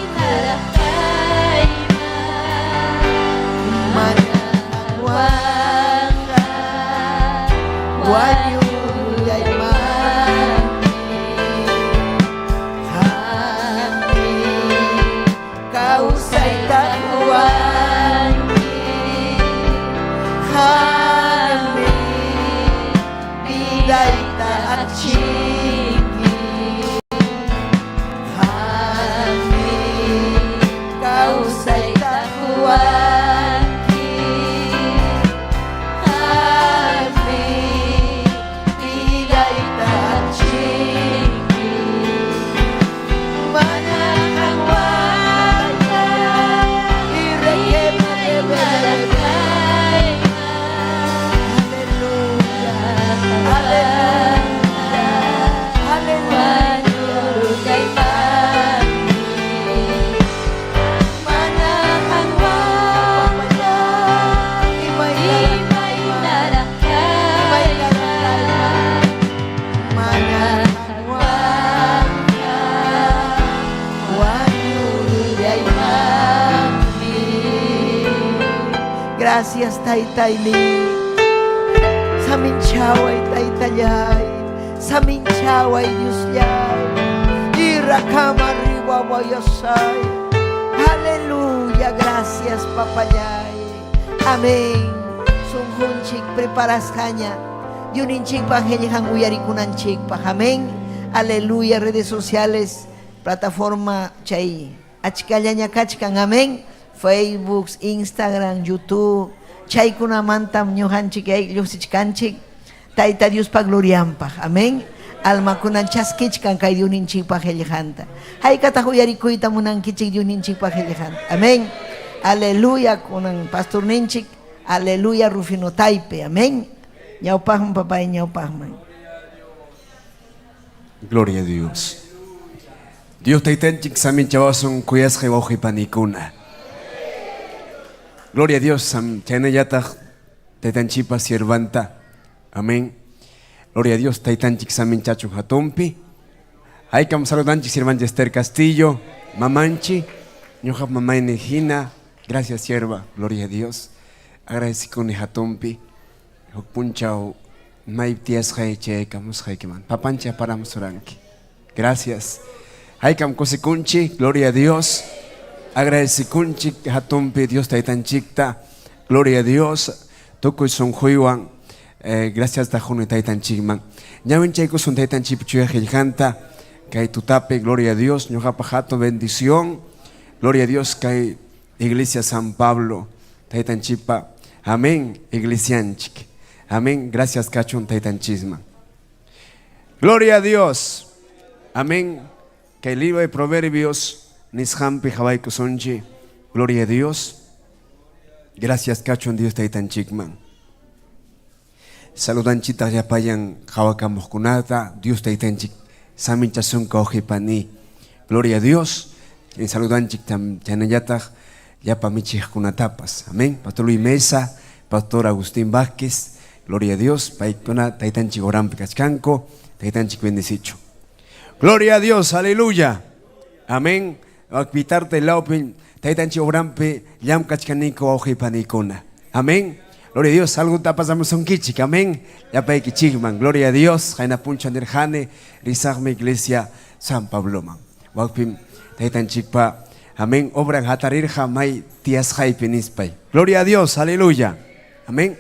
Gracias Taitaymi. Saminchaway Taitayay. Saminchaway Diusyay. Irakama riwawayasay. Aleluya. Gracias Papayay. Amén. Sunjunchik preparas caña. Yuninchik pajelihan uyarikunanchik pa. Amén. Aleluya. Redes sociales, plataforma chay. Achkallaña kachkan. Amén. Facebook, Instagram, YouTube. Chay kunamantam ñuhanchik ayllosichkanchik. Taita Dios pa gloriampa. Amén. Alma kunan chaskichkan kay yuninchik pajelihanta. Haykata uyarikuyta munankichik yuninchik pajelihanta. Amén. Aleluya kunan pastor ninchik. Aleluya Rufino Taipe. Amén. Ñaupajman papá y ñaupajman. Gloria a Dios. Dios taitanchik samin chawasun kuyas jewoji panikuna. Gloria a Dios sam chana yata taitanchipa siervanta. Amén. Gloria a Dios taitanchik samin chachun hatumpi. Haykam saludanchik siervanta Esther Castillo, mamanchi, ñoja mamá Enejina. Gracias sierva. Gloria a Dios. Agradecikuni hatumpi. Punchao maiptias jaiche kamus jaikiman. Papancha paramos oranki. Gracias. Haykam kosikunchi, gloria a Dios. Agradecikunchi hatumpi Dios taitanchikta. Gloria a Dios. Tokoy son juiwan. Gracias tajuni taitanchikman. Ñawin chayko son taitanchip chuyajilhanta. Kay tutape, gloria a Dios. Ñojapajato bendición. Gloria a Dios kay Iglesia San Pablo. Taitanchipa. Amén. Iglesianchik. Amén. Gracias, Cachun Taitanchisma. Gloria a Dios. Amén. Que el libro de Proverbios, Nishampi Hawaii Sonchi. Gloria a Dios. Gracias, Cachun Dios Taitanchikman. Saludanchita yapayan Hawakamokunata. Dios Taitanchik. Saminchasun Kaojipani. Gloria a Dios. En saludanchik tam Chanayatach. Yapamichik Kunatapas. Amén. Pastor Luis Mesa. Pastor Agustín Vázquez. Gloria a Dios. Paikona Taitanchik Orampe Kachkanko. Taitanchik bendecicho. Gloria a Dios. Aleluya. Amén. Akvitarte el open. Taitanchik Orampe. Yam Kachkaniko Oji Panikona. Amén. Gloria a Dios. Algo tapasamos un kichik. Amén. Yapaiki Chigman. Gloria a Dios. Jaina Puncha Nerjane. Rizagme Iglesia San Pablo man. Wakpim Taitanchik pa. Amén. Obran hatarirja may tias jaipinispai. Gloria a Dios. Aleluya. Amén.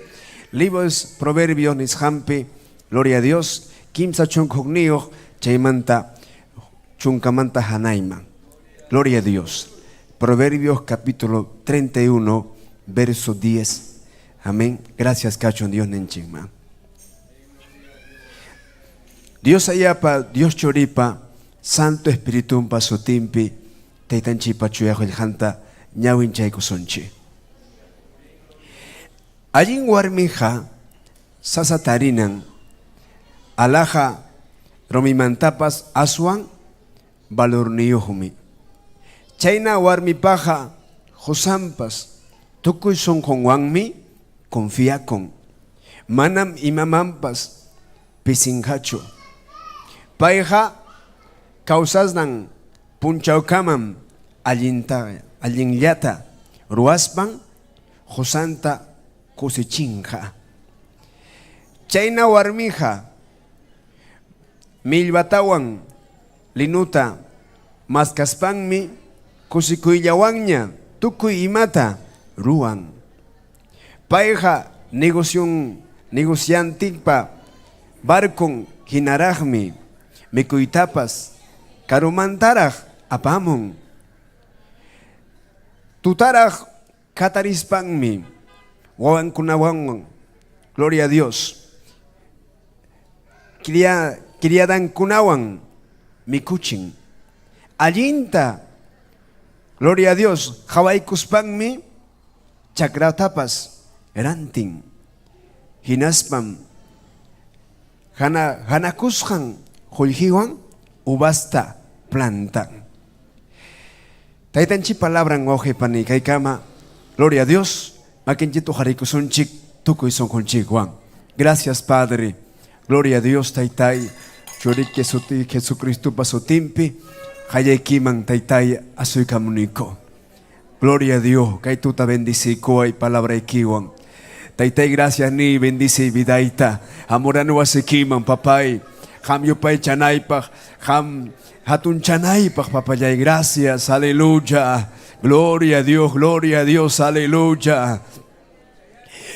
Libros Proverbios Nishampi. Gloria a Dios. Kimsa chunkognio chaymanta chunkamanta hanaiman. Gloria a Dios. Proverbios capítulo 31 verso 10. Amén. Gracias cachon Dios nenchima. Dios ayapa, Dios choripa, Santo Espíritu pasotimpi, taitanchipa chuyajo el janta, ñawin chayko sonchi. Allin warmija, sasatarinan, alaja, romimantapas aswan, valorniyuhumi. Chayna warmipaja, josampas, tukuy son con wanmi, confía con. Manam imamampas, pisinhacho. Paija, causasnan, punchaukamam, allinyata, ruaspan, josanta, kusichinja. Chayna warmija, milbatawan, linuta, maskaspanmi, kusikuyawanña, tukuy imata, ruan. Paija, negociantipa, barkon, hinarajmi, mikuytapas, karumantaraj, apamun. Tutaraj, katarispanmi, wawankunawan, gloria a Dios. Criadan kunawan, mikuchin. Allinta, gloria a Dios, hawaikuspanmi, chakratapas, rantin. Hinaspam, hanakushan, juljiwan, ubasta, plantan. Taitanchi palabra ngoje pani kaikama, gloria a Dios, makinchito harikusunchik, tukuy son Juan. Gracias Padre, gloria a Dios taitai, chorik Jesucristo pasotimpi, hayekiman taitai asuy kamuniko. Gloria a Dios. Que tú te bendicico y palabra equiwan. Taitai gracias ni bendice vidaita. Amorano asekiman papay. Ham yupay chanaypaj. Ham hatun chanaypaj papayay. Gracias. Aleluya. Gloria a Dios. Aleluya.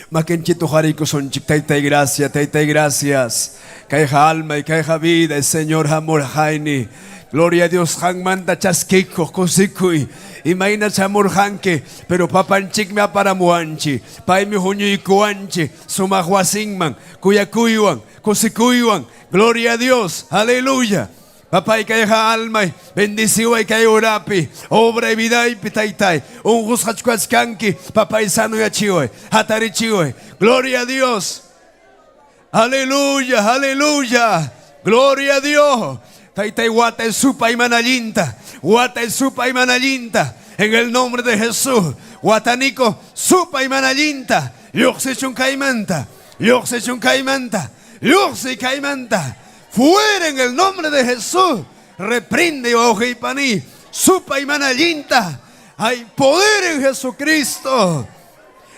Makenchito Jarico son taitai gracias. Caeja alma y caeja vida, el Señor amor jaini. Gloria a Dios, han manda chasquico, cosikui. Imagina chamor hanque, pero papanchik me aparamuanchi. Pai mi junio y cuanchi, sumahuasingman, cuyacuyuan, cosikuyuan. Gloria a Dios, aleluya. Papá y caeja alma, bendición y cae orapi, obra y vida y pitaitai, un husachquascanqui, papá y sano y achiwe, hatarichiwe. Gloria a Dios, aleluya, aleluya, gloria a Dios. Taitai guata el supa y manallinta, en el nombre de Jesús. Guatanico, supa y manallinta, yoxechun caimanta, caimanta. Fuera en el nombre de Jesús. Reprende, ojo y paní. Supa y manallinta. Hay poder en Jesucristo.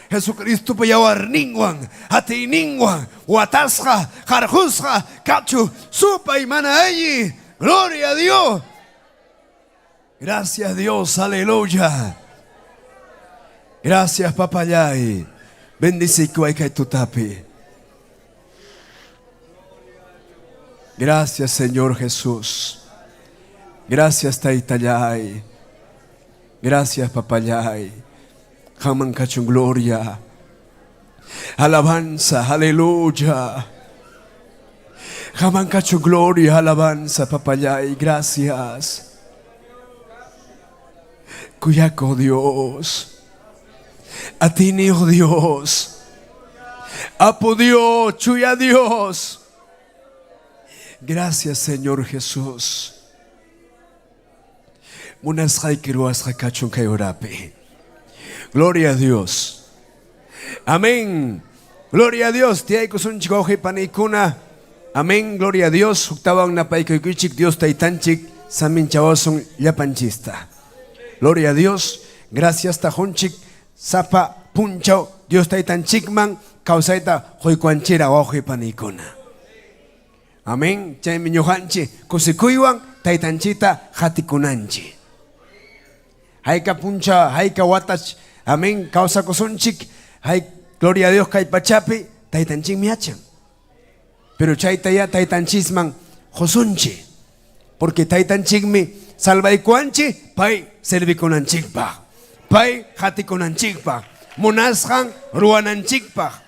Jesucristo payawar ningwan. Ati ningwan. Watasja. Jarjusja. Cachu. Supa y manayi. Gloria a Dios. Gracias Dios. Aleluya. Gracias papayay. Bendice que tu tapi. Gracias Señor Jesús. Gracias Taitayay. Gracias Papayay. Jaman cachun gloria. Alabanza, aleluya. Jaman cachun gloria, alabanza Papayay. Gracias. Cuyaco Dios. A ti ni oh Dios. Apo Dios, chuya Dios. Gracias, Señor Jesús. Gloria a Dios. Amén. Gloria a Dios. Amén. Gloria a Dios. Dios taitanchik. Samin chawason yapanchista. Gloria a Dios. Gracias tajunchik. Sapa punchao. Dios taitanchikman. Causaita hoycuanchira panikuna. Amén. Chay miñojanchi kusikuywan taitanchita hatikunanchi. Haika puncha, haika watach. Amén. Causa kosunchik. Hay gloria a Dios kay pachapi taitanchik miachan. Pero chayta ya taitanchisman josunchi. Porque taitanchikmi salvaikuanchi pay servikunanchikpa. Pay hatikunanchikpa. Monasjan ruananchikpa.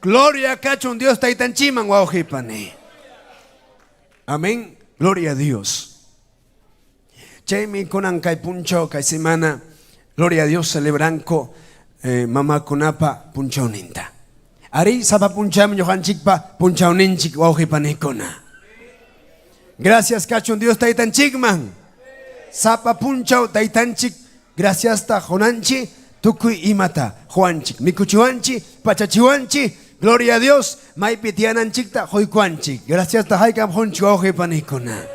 Gloria cachon Dios taitanchiman waujipani. Amén. Gloria a Dios. Chaymi kunan kay puncho kay semana. Gloria a Dios celebranco mama kunapa punchauninta. Ari sapa puncham yohanchikpa punchauninchik waujipani kuna. Gracias cachon Dios taitanchikman. Sapa punchau taitanchik. Gracias ta jonanchi tukui imata juanchik. Mikuchuanchi pachachiwanchi. Gloria a Dios, mai pitianan chikta hoycuanchi. Gracias tahaikam honchuaje panikuna.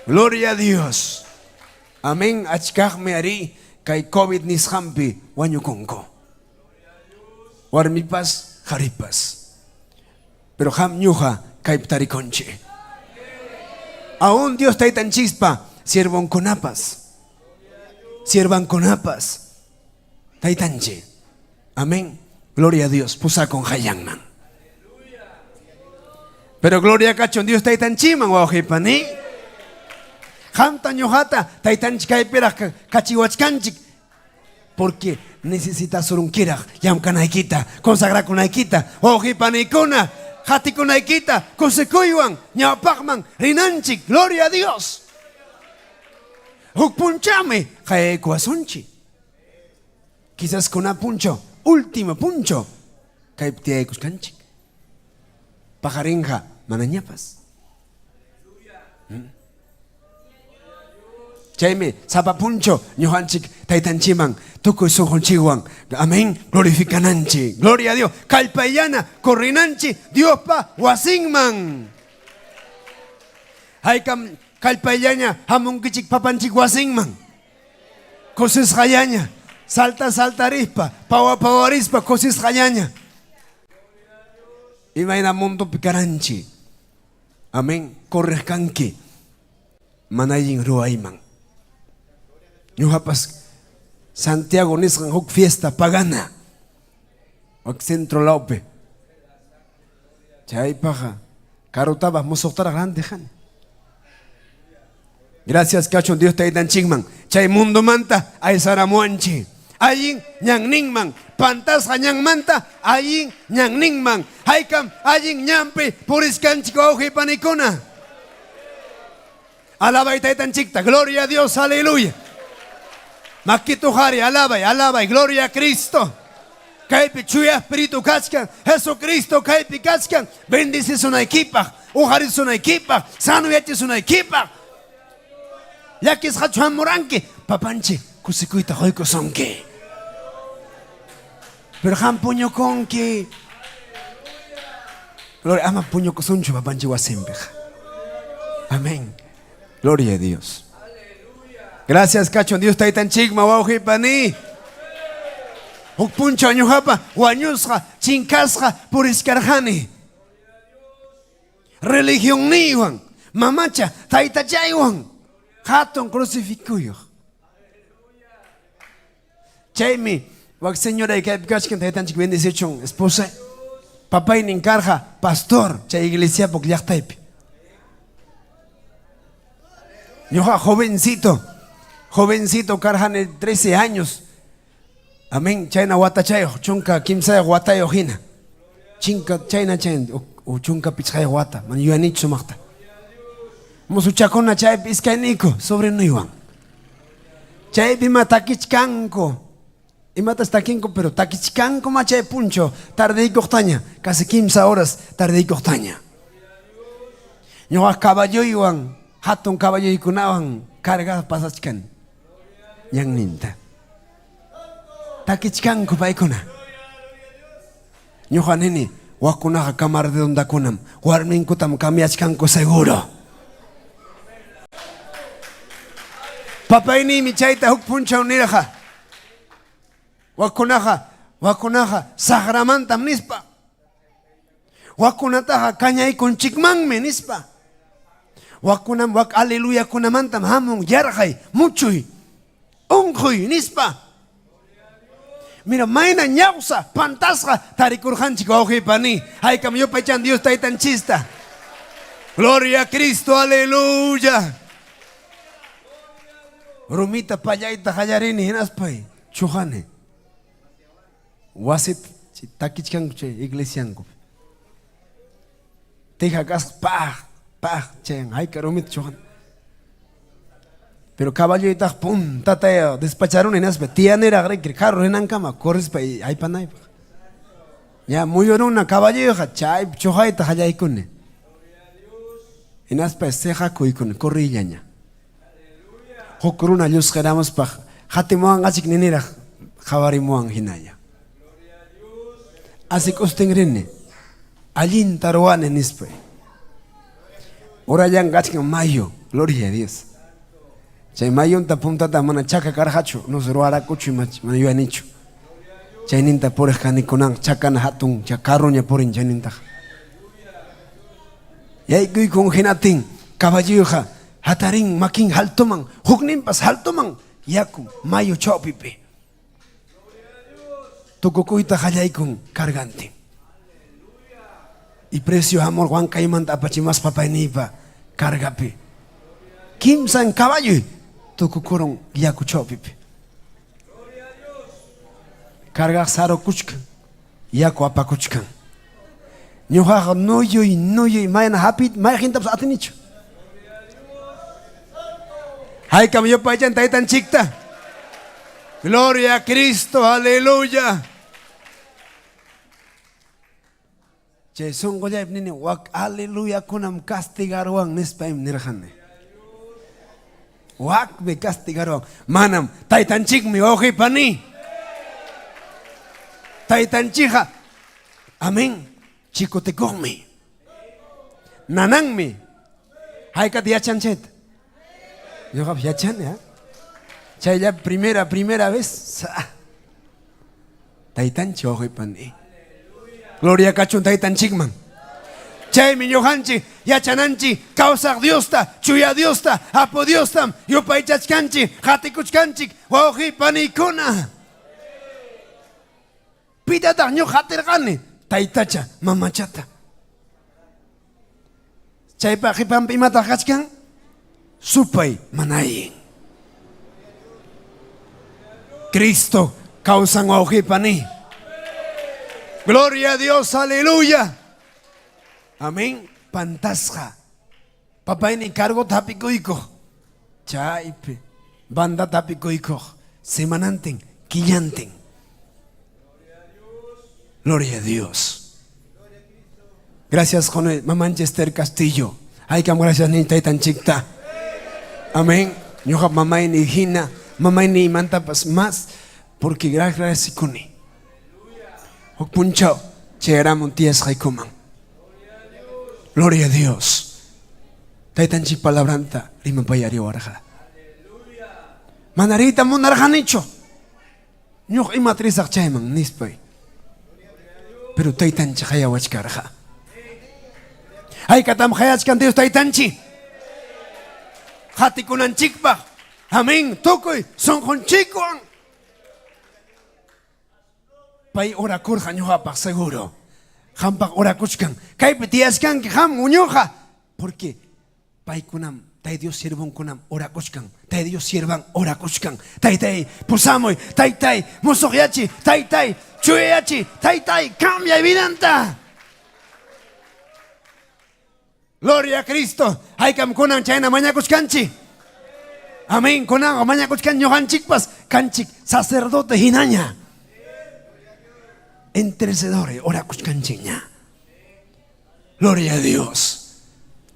Gloria a Dios. Amén. Achkajme ari kai COVID nishampi wanyukonko. Warmipas haripas. Pero ham nyuja kai ptarikonchi. Aún Dios taitan chispa siervan conapas. Taitanchi. Amén. Gloria a Dios, pusa con Hayangman. Pero gloria a cachon Dios taitan chiman wajipani. Hamta ñojata taitan chikaipera kachiwachkanchik. Porque necesita surunquira, yamkanaikita, consagra kunaikita, wajipanikuna, hatikunaikita, kosekuywan, ñapakman, rinanchik, gloria a Dios. Hukpunchame, jaekuasunchi. Quizás con una puncho. Último puncho. Kaiptia kuskanchik. Pajarinja manañapas. Chayme sapa puncho ñuhanchik taitanchiman tukuy sujonchiwan. Amén. Glorificananchi. Gloria a Dios. Kalpayana corrinanchi Dios pa wasinman. Haykam kalpayana hamunkichik papanchik wasinman. cosis hayaña. Salta saltarispa, pawarispa, cosis hayaña. Y vaina mundo picaranchi. Amén. Correscanqui. Manayin ruayman. Ñujapas Santiago nisqan huk fiesta pagana. Ok centro laupe. Chay paja. Carotaba mosoktara grande jan. Gracias cachon Dios te dan chingman. Chay mundo manta ay saramuanchi. Ayin ñang ningman. Pantas ñang manta ayin ñang ningman. Haykam ayin ñampi puriscanchico auge panicona. Alaba y taitan chicta. Gloria a Dios, aleluya. Maquito Jari, alaba y gloria a Cristo. Kaipi chuya espíritu cascan. Jesucristo kaipi cascan. Bendices una equipa. Ujari es una equipa. Sano es una equipa. Ya que es hachuan moranque. Papanche, kusikuita hoiko sonke. Pero han puño con que. Gloria, ama puño cosoncho papanche wasembeja. Amén. Gloria a Dios. Gracias, cacho. Dios está ahí tan chigma, wauhipani. Uk puncho ñujapa, wañusja, chinkasja, puriscarjani. Religión niwan, mamacha, taita chaywan. Hatton crucificuyo. Chaymi, wak señora y que kachkan taita chik bendición esposa. Papá y ninkarja, pastor, chay iglesia pok yachtaipi. Ñuja jovencito carjane 13 años. Amén. Chayna watachayo, chunka kimsaya watayo hina. Chinka chayna chayn o chunka pichaya wata. Man yuanich sumakta. Musuchakona chay piskainiko sobre nuyuan. Chay bima takichkanko. Imatas takinko pero takichkanko ma chay puncho. Tarde y cortaña. Casi 15 horas tarde y cortaña. Ñuja caballo yuan. Hatun caballo y kunawan carga pasachkan. Yang ninta. Takichkan kupaikuna. Ñuja nini wakunaja kamar de onda kunam. Warmin kutam kamiachkan ko seguro. Papaini mi chaita huk puncha uniraja. Wakunaja sagramantam nispa. Wakunataja kañay con chikmanme nispa. Wakunam wak aleluya kunamantam hamun yarjay muchuy unjuy nispa. Mira maina ñausa pantasja tarikurjanchiko aujipani. Ay kam yo pachan Dios taitan chista. Gloria a Cristo, aleluya. Rumita payaita hayarini hinaspay chujane. Wasit takichkan che iglesianko. Teja gas chen, ay caromit chujan. Pero caballo y taj pum, tateo, despacharon en aspe, tianera grekir, carro en ancama, corres pa ay panay. Ya muy oruna caballo y chay, chuhay tajay kune. En aspe seja kuikun, corrillaña. Hokruna luz geramos pa, hatimuan asik ninera, javarimuan hinaya. Asik ustengrene, allin taruan en ispe. Ora yang gachkan mayo, gloria a Dios. Chay mayo ta punta ta mana chaka karhacho, nos roara kuchu mana yo anicho. Chay ninta por kanikunan chakan hatun, chakarroña porin chaninta. Yay kuy con hinatin, caballoja, hatarin makin haltoman, huknimpas haltoman, yakum mayo chopipe. Tukukuita hallaykun cargante. Y precio amor Juan Caimanta apachimas papainipa cargapi. Kimsan caballo tukukuron yakuchopipi. Carga saro kuchkan yaku apakuchkan. Ñujaja noyo y mayana hapit mayajinta pues atinicho. Hay cambio payan taitan chicta. Gloria a Cristo, aleluya. Che son goya nini wak aleluya kunam castigaruan nispaim nirjane. Wak be castigaruan. Manam taitan chik mi oji pani. Taitan chija. Amén. Chico te come. Nanang mi. Hay que dia chanchet. Yo hab ya chan ya. Chaylla primera vez. Taytanchi wawqipani. Gloria kachun taytanchikman. Chaymi ñuqanchik yachananchik kawsaq Diosta, chuya Diosta, apo Diostam yupaychachkanchik, hatikuchkanchik wawqipanikuna. Pitataq ñuqa hatirqani taytacha mamachata. Chaypa qipanpi imataq kachkan supay manayin. Cristo causan wawqipani. Gloria a Dios, aleluya. Amén. Pantasja. Papá ni cargo tapikoiko. Chaipe. Banda tapikoiko. Semananten. Quillanten. Gloria a Dios. Gracias, Jone. Mamá Manchester Castillo. Ay, que gracias, ni tan chicta. Amén. Yo mamá ni hina. Mamá ni manta pas más. Porque gracias, Kuni. Punchao. Cheram tías Jaikoman. Gloria a Dios. Taitan chik palabranta. Rima payari warja. Manarita monarjanicho. Nyok imatrisak chayman nispay. Pero taitan chaya wachkarja. Ay katam hayachkan Dios taitanchi. Hatikunan chikpa. Amén. Tukoy son con chikuan. Pay ora kurja ñuqapaq seguro. Hampak ora kuchkan. Kaypi tiyaskanki ham uñuqa. Porque paykunam tay Dios sirvan kunam ora kuchkan. Tay Dios sirvan ora kuchkan. Tay pusamoy. Tay musuqyachi. Tay chuyachi. Tay cambia evidenta. Gloria a Cristo. Haykam kunan chayna maña kuchkanchi. Amén. Kunan maña kuchkan ñuqanchikpas kanchik sacerdote hinaña. Intercedores, ora kuchkanchiña. Gloria a Dios.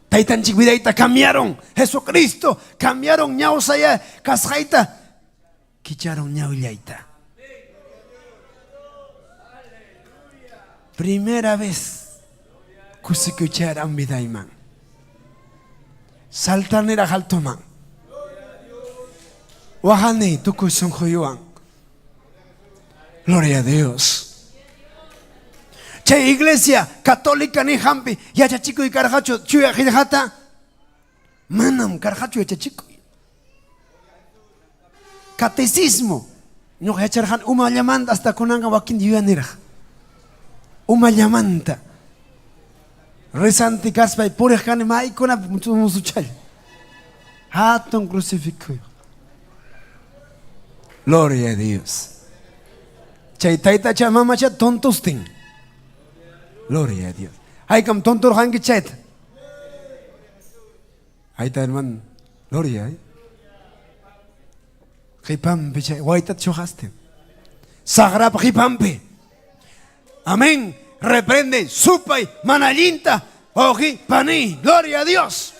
Taitanchik vidaita cambiaron. Jesucristo cambiaron ñausaya kasjaita. Kicharon ñaullaita. Primera vez kusikucharan vidaiman. Saltanera haltoman. Wahane tukusun joyuan. Gloria a Dios. Che iglesia católica ni hampi yachachiku y carjacho chuya hijata manam carjacho yachachiku catecismo no yacharjan uma llamanda hasta kunanga wakin yuanira uma llamanta rezanti kaspa y purejani maikuna musuchal hatun crucifijo. Gloria a Dios. Chay taita chamama cha tontustin. Gloria a Dios. Hay kam tontor hangi chet. Hay ta hermano. Gloria. Hipampi chay. Waitat chohaste. Sagrap hipampi. Amén. Reprende supay manalinta. Oji pani. Gloria a Dios.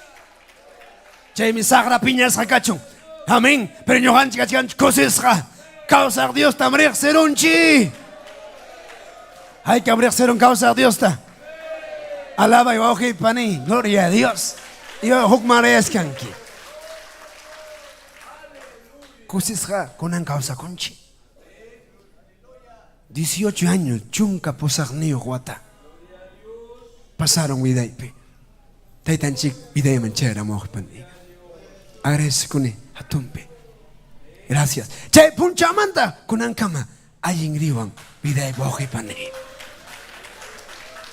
Chay mi sagra piñas hakachon. Amén. Pero ñohanchi kachanch kosesja. Causa Dios tamrech serunchi. Hay que abrirse un causa a Dios. Alaba y bajo y paní. Gloria a Dios. Y yo hukmare eskanki. Kusisja con un causa conchi. 18 años chunka posagniyo guata. Pasaron vidaipe. Taitanchik vidai manchera mohpani. Agradece con hatumpe. Gracias. Che punchamanta con un cama. Hay ingriban vidai bajo y paní.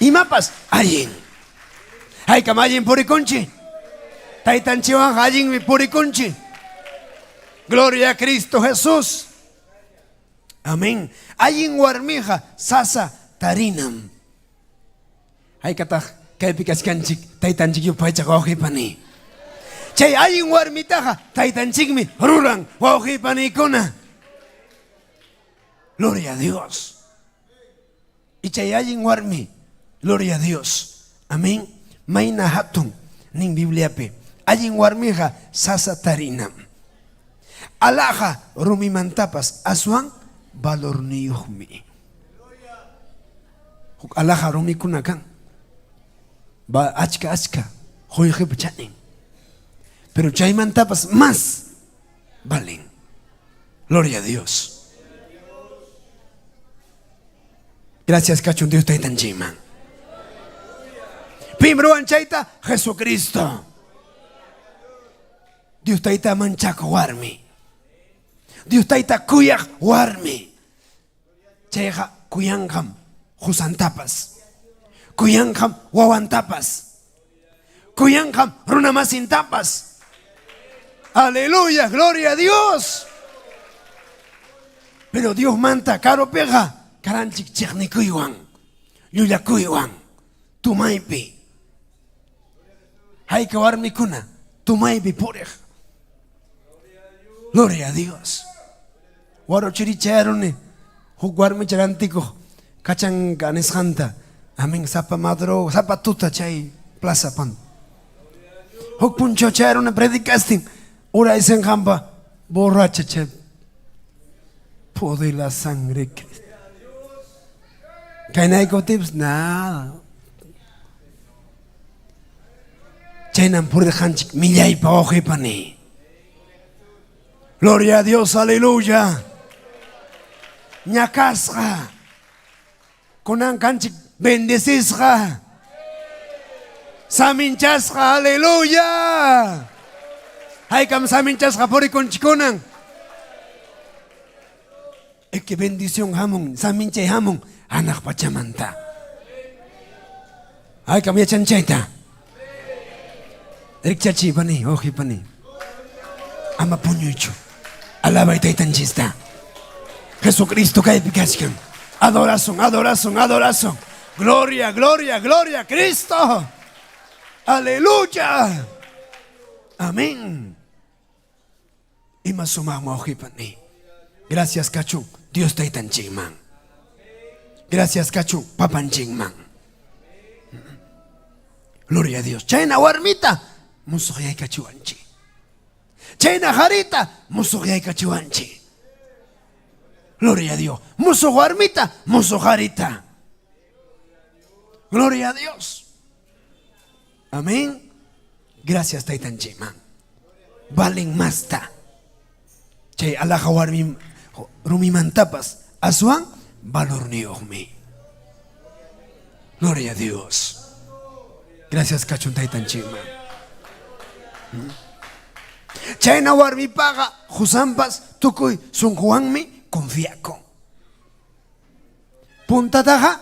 Y mapas, ayin. Hay kamayin puriconchi. Taitan chiwan ayin puriconchi. Gloria a Cristo Jesús. Amén. Ayin warmija sasa tarinam. Hay katah kay pikas kanchik. Taitan chik yupaycha wauhi pani. Chay ayin warmitaja. Taitan chikmi ruran wauhi pani kuna. Gloria a Dios. Y chay ayin warmi. Gloria a Dios. Amén. Maina hatun. Ning Biblia pe. Ayin warmija sasa tarinam. Alaja rumi mantapas. Aswan valor niyuhmi. Alaja rumi kunakan. Ba achka. Hoyje pachanin. Pero chay mantapas más valen. Gloria a Dios. Gracias, cachun Dios te tan chima. Primero anchaita Jesucristo. Dios te manchaco warmi. Dios te kuyak warmi. Cheja kuyangham husantapas. Kuyangham wawantapas. Kuyangham runamasintapas. Aleluya, gloria a Dios. Pero Dios manta caro pega. Karanchik chiknikuywan. Llullakuywan. Tumaypi. Hay que warmi kuna. Tumaypi purej. Gloria a Dios. Waro chiricharon. Jugarme charantico. Kachan ganesjanta. Amén. Zapa madro. Zapa tuta chay. Plaza pan. Huk puncho charon predicasting. Ora esen jamba. Borracha chay. Poder la sangre de Cristo. ¿Caen tips? Nada. Chainan por de hanchik. Millay pa oje pani. Gloria a Dios, aleluya. Ñacasja. Conan canchik bendecisja. Saminchasja, aleluya. Hay cam saminchasja por y conchiconan. Es que bendición hamon, saminche hamon, anak pachamanta. Hay cam ya chanchaita. Rikchachi pani, oji pani. Ama puñucho. Alaba y taitanchista. Jesucristo cae picascan. Adoración, adoración, adoración. Gloria, gloria, gloria a Cristo. Aleluya. Amén. Y más sumamos ojipani. Gracias, Cachu. Dios te tan chingman. Gracias, Cachu. Papan chingman. Gloria a Dios. Chaina warmita. Musoyay cachuanchi. Chaina jarita. Musoyay cachuanchi. Gloria a Dios. Muso warmita. Muso jarita. Gloria a Dios. Amén. Gracias, Taitan Chiman. Valen masta. Chay alaja warmi rumi mantapas. Asuan valor niogmi. Gloria a Dios. Gracias, Cachun Taitan Chiman. Chay na warmi paga. Jusampas tukuy sun juanmi confiaco. Punta taja.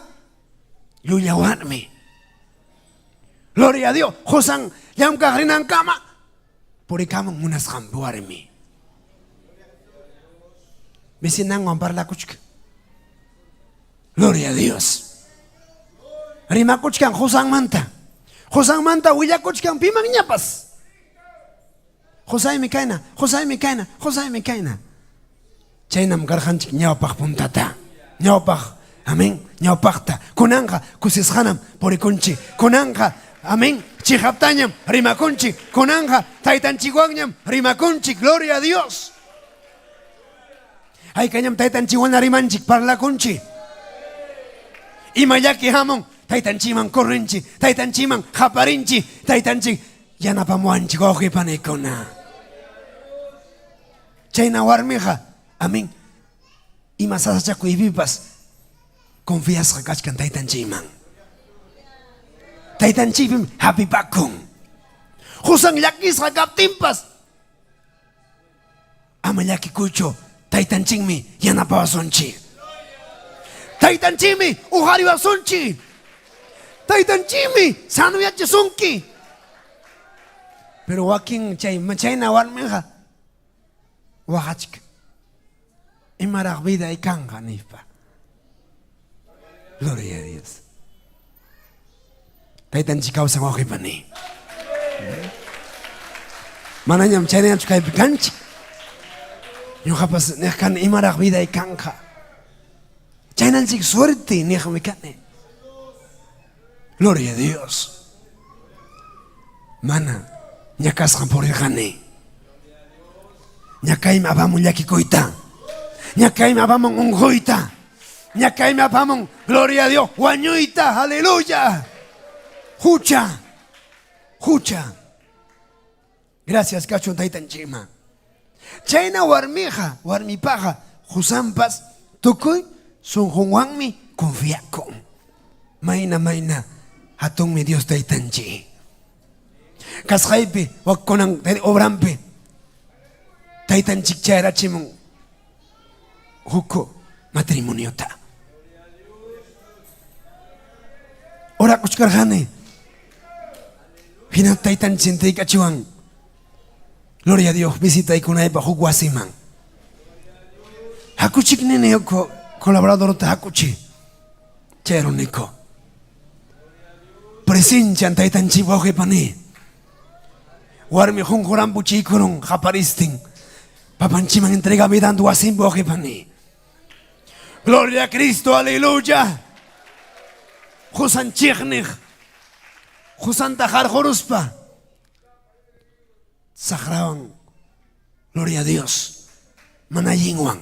Yuyawarmi. Gloria a Dios. Josan, yam kagrinan kama. Por ikama munas jambuarmi. Vecinan wampar la kuchka. Gloria a Dios. Rima kuchkan Josan manta. Josan manta huya kuchkan pima ñapas. Josay mi kaina, Josay mi kaina, Josay mi kaina. Chaynam garjanchik ñawpaq puntata. Ñawpaq. Amén. Ñawpaqta. Kunanja kusishanam porikunchi. Kunanja. Amén. Chihaptañam, rimakunchi, kunanja, taitanchihuañam, rimakunchi, gloria a Dios. Ay cañam taitanchihuana rimanchik, parlakunchi. Y mayaki hamon, taitanchiman corrinchi, taitanchiman japarinchi, taitanchi, yanapamuanchi, goji panicona. Chayna warmija, amén. Y masasachaku y vipas, confías kachkan taitanchiman. Taitan chipim happy bakung. Husang yakis hagap timpas. Amayaki kucho. Taitan chingmi yanapawasonchi. Taitan chimi uhariwasonchi. Taitan chimi sanuyachisunki. Pero wakin chay machayna warmeja. Wahachka. Imarag vida ikanga nipa. Gloria a Dios. Taitan chikaw sa mga kipani. Mananyam chayna yan chukay pikanchi. Yung kapas nekhan imarak vida ikangka. Chayna chik suerte nekhan mikane. Gloria a Dios. Mana, nyakas kan por ilhane. Nyakay mabamong yakikoita. Nyakay mabamong unghoita. Nyakay mabamong gloria a Dios. Wanyuita, aleluya. Jucha, jucha. Gracias, Cacho Taitan Chima. Chayna warmipaja, Jusampas, tukuy, sunjunwanmi, confiaco. Mayna, hatunmi Dios taytanchi. Kasjaypi, wakkonan obrampi, taytanchik chayrachimun, huko matrimoniota. Ora kuchkarjane, hina taytanchik taykachiwan. Gloria a Dios, visita y kunaipa hukwasiman. Hakuchik nene yoko colaborador ta hakuchi. Chero niko. Presinchan taitanchi boje pani. Warmi junjuran buchi kurung haparistin. Papanchiman entrega vida dando asim boje pani. Gloria a Cristo, aleluya. Jusan chichnich. Jusan tajar joruspa. Sagraban, gloria a Dios, manayinwan.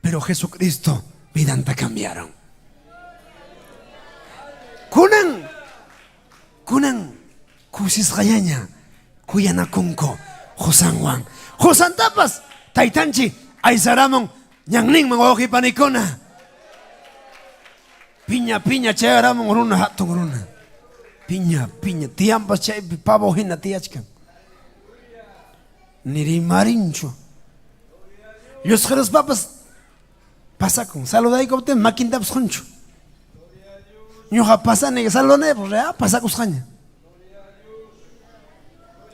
Pero Jesucristo, vidanta cambiaron. Kunan, kusis gayaña, kuyana kunko, Josanwan. Josan tapas, taitanchi, aizaramon, ñangning mangoji panikona. Piña, chegaramon uruna, hatun uruna. Piña, tiampas chay pavo hina tiachkan. Niri marincho. Los jeros papas pasakon, saludai kopten makindaps honcho. Ñoja pasane salone, pues ya pasacos jaña.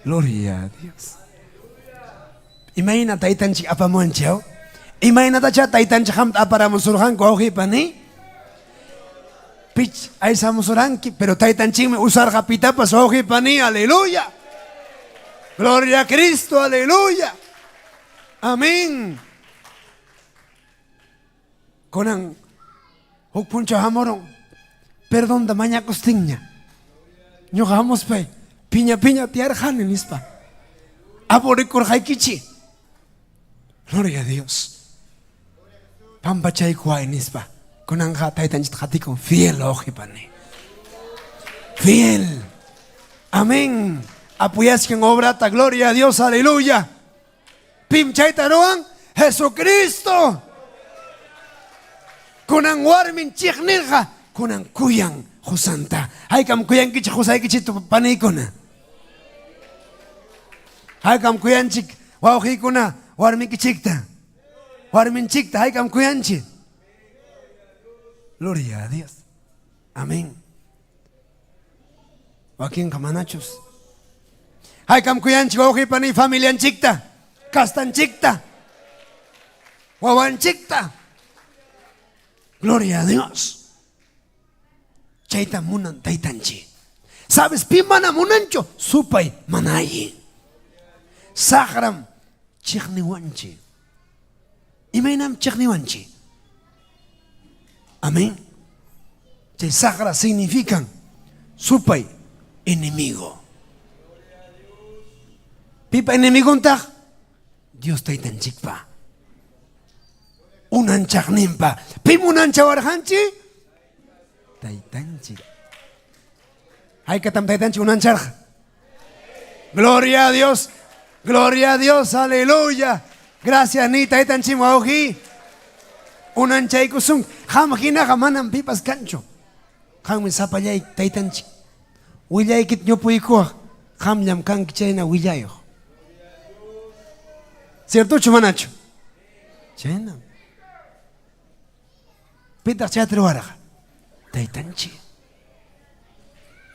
Gloria a Dios. Imagina taitanchi apamonchao. Imagina tacha taitanchi ham aparamos surjan coji pani. Pich, ahí estamos orando, pero taitanchín me usar japita para oji pani, aleluya. Gloria a Cristo, aleluya. Amén. Conan, puncha jamoron, perdón da maña costiña. Yo jamos pe, piña, tiar janen ispa. Abore korjaikichi. Gloria a Dios. Pamba chay kuay nispa. Con anja taitanchit hatiko fiel ojipani. Fiel. Amén. Apoyas quien obra ta gloria a Dios, aleluya. Pim chaitaroan Jesucristo. Con warmin chichnirja, con kuyan josanta. Hay kam kuyan kichi josai kichi tu panikona. Hay kam kuyan chik wauhikuna warmin kichikta. Warmin chikta hay kam kuyan chik. Gloria a Dios. Amén. Joaquín Camanachos. Hay kam kuyan chik pani familia chikta. Kastan chikta. Wawan chikta. Gloria a Dios. Chaita munan taitanchi. ¿Sabes? Pimana munancho. Supay manayi. Sahram chichniwanchi. Imainam chichniwanchi. Amén. Que sagra significan supay enemigo. Pipa enemigo untag Dios taitan chikpa. Unan chaknimpa. Pim unan chawarhanchi taitan chik. Hay que tam taitan chik unan charj. Gloria a Dios. Gloria a Dios. Aleluya. Gracias ni taitan chik wauji. Unan chay kusung ham hina hamanan pipas kancho. Ham sapayay taitanchi. Willay kit nyo puiko. Ham llam kan kichayna willayo. ¿Cierto chumanacho? Chayna. Pita chatro waraja. Taitanchi.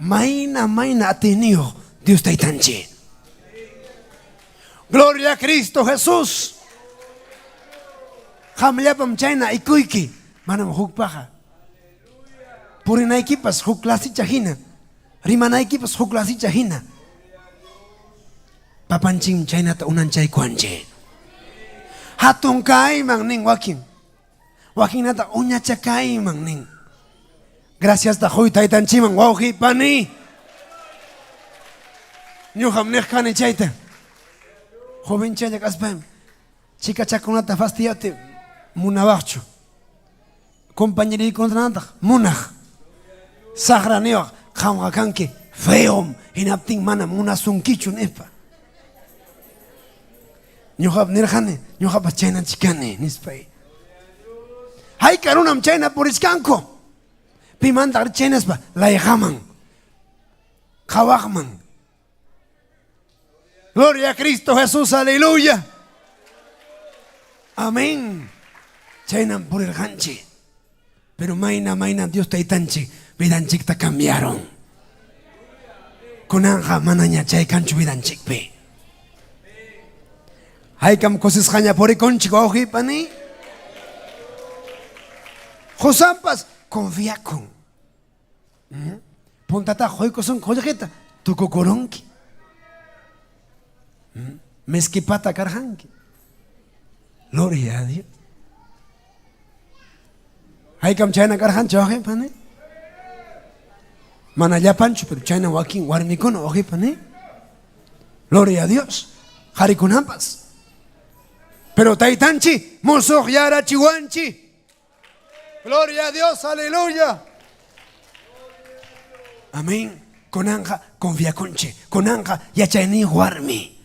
Maina atenio Dios taitanchi. Gloria a Cristo Jesús. Hamlepam China ikuiki manam huk paja. Purina equipas huk klasi chahina. Rimana equipas huk klasi chahina. Papanchim China ta unan chay kuanche. Hatun kai mang ning wakin. Wakin nata unya chakai mang ning. Gracias ta hoy taitan chimang wauhi pani. Nyu hamnech kane chaita. Joven chaya kaspam. Chica chakunata fastidiate. Munabacho. Compañero y contranata. Munaj. Sahra neo. Hamgakanke. Feom. Inapting mana munasunkichun epa. ñuqap nirqani ñuqapas chaynachi kani nispay. Hayka runam chayna puriskanku. Pimanta chaynaspa layqaman, qhawaqman. Gloria a Cristo Jesús, aleluya. Amén. Chaynam purirqanchi. Pero mayna Dios taytanchik vidanchikta cambiaron. Kunanja manaña chaykanchu vidanchikpi. Haykam kusisqaña purikunchik wawqipani. Josampas confiakun. Puntata hoykusun qollqita tukukurunki. Meskipata karhanki. Gloria a Dios. Haykam chayna karhanchi wawqipani. Mana llapanchu pero chayna wakin warmikuna wawqipani. Gloria a Dios. Qharikunanpas. Pero taytanchi musuq yarachiwanchi. Gloria a Dios, aleluya. Amén. Konanja confiakunchi. Konanja yachayni warmi.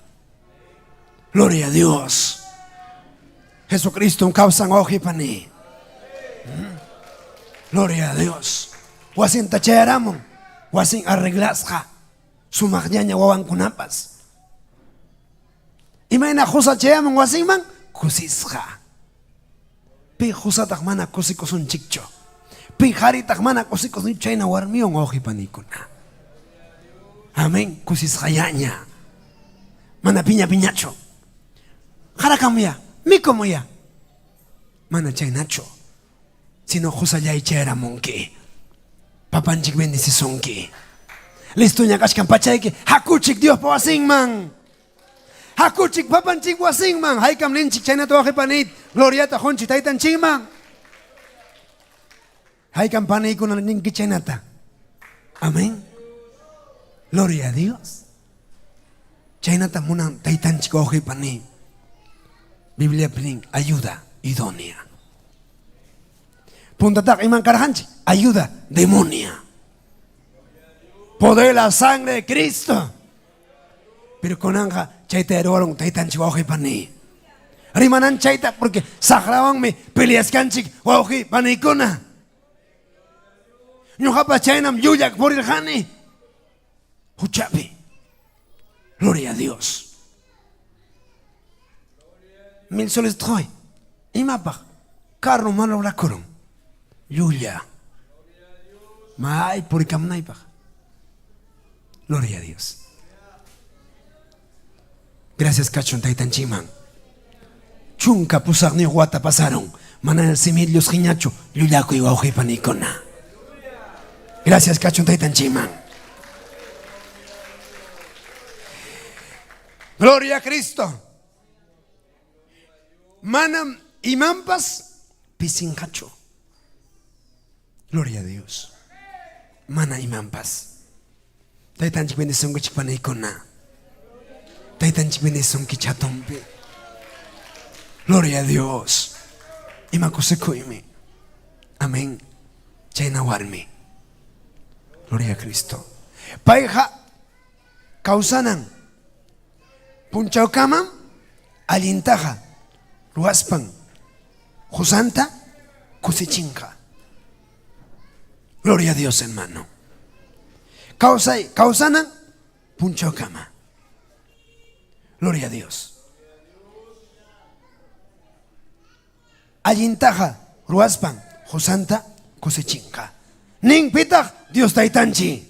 Gloria a Dios. Jesucristo un causan wawqipani. Gloria a Dios. Wasin tachayaramon. Wasin arreglasqa. Sumaqñaña wawankunapas. Imayna husachayaman wasinman kusisqa. Pi husataq mana kusikusunchikchu. Pi haritaq mana kusikusunchikchu chayna warmiwan wawqipanikuna. Amén. Kusisqayaña. Mana piñachu. Harakamuya, mikumuya. Mana chaynachu. Sino husallay chayaramunki. Papanchik bendicisunki. Listuña kashkan pachayki hakuchik Dios pa wasinman. Hakuchik papanchik wasinman. Haykam ninchik chaynata wawqipanit. Gloriata honchik taytanchikman. Haykam panaykuna ninki chaynata. Amén. Gloria a Dios. Chaynata munan taytanchik wawqipani. Biblia prin ayuda idónea. Puntataq iman karhanchik ayuda demonia. Poder la sangre de Cristo. Pero konanja chayta eroron taytanchik wawqipani. Rimanan chayta porque sagrawanmi peleaskanchik wawqipanikuna. Ñuqapas chaynam yuyak purirqani. Huchapi. Gloria a Dios. 1000 soles troy. Imapaq carro malawrakurun. Yuya. May purikamnaypaq. Gloria a Dios. Gracias kachun taytanchikman. Chunka pusaqni wata pasaron. Mana simillos hiñachu llullakuy wawqipanikuna. Gracias kachun taytanchikman. Gloria a Cristo. Manam imampas pisinhachu. Gloria a Dios. Mana imampas. Taytanchik bendicionki chikpanaykuna. Taytanchik bendicionki chatumpi. Gloria a Dios. Imakusekuymi. Amén. Chayna warmi. Gloria a Cristo. Payqa kawsanan punchawkaman allintaqa ruwaspan husanta kusichinqa. Gloria a Dios, hermano. Kawsanan punchawkama. Gloria a Dios. Allintaqa ruwaspan husanta kusichinqa. Nin pitaq Dios taytanchi.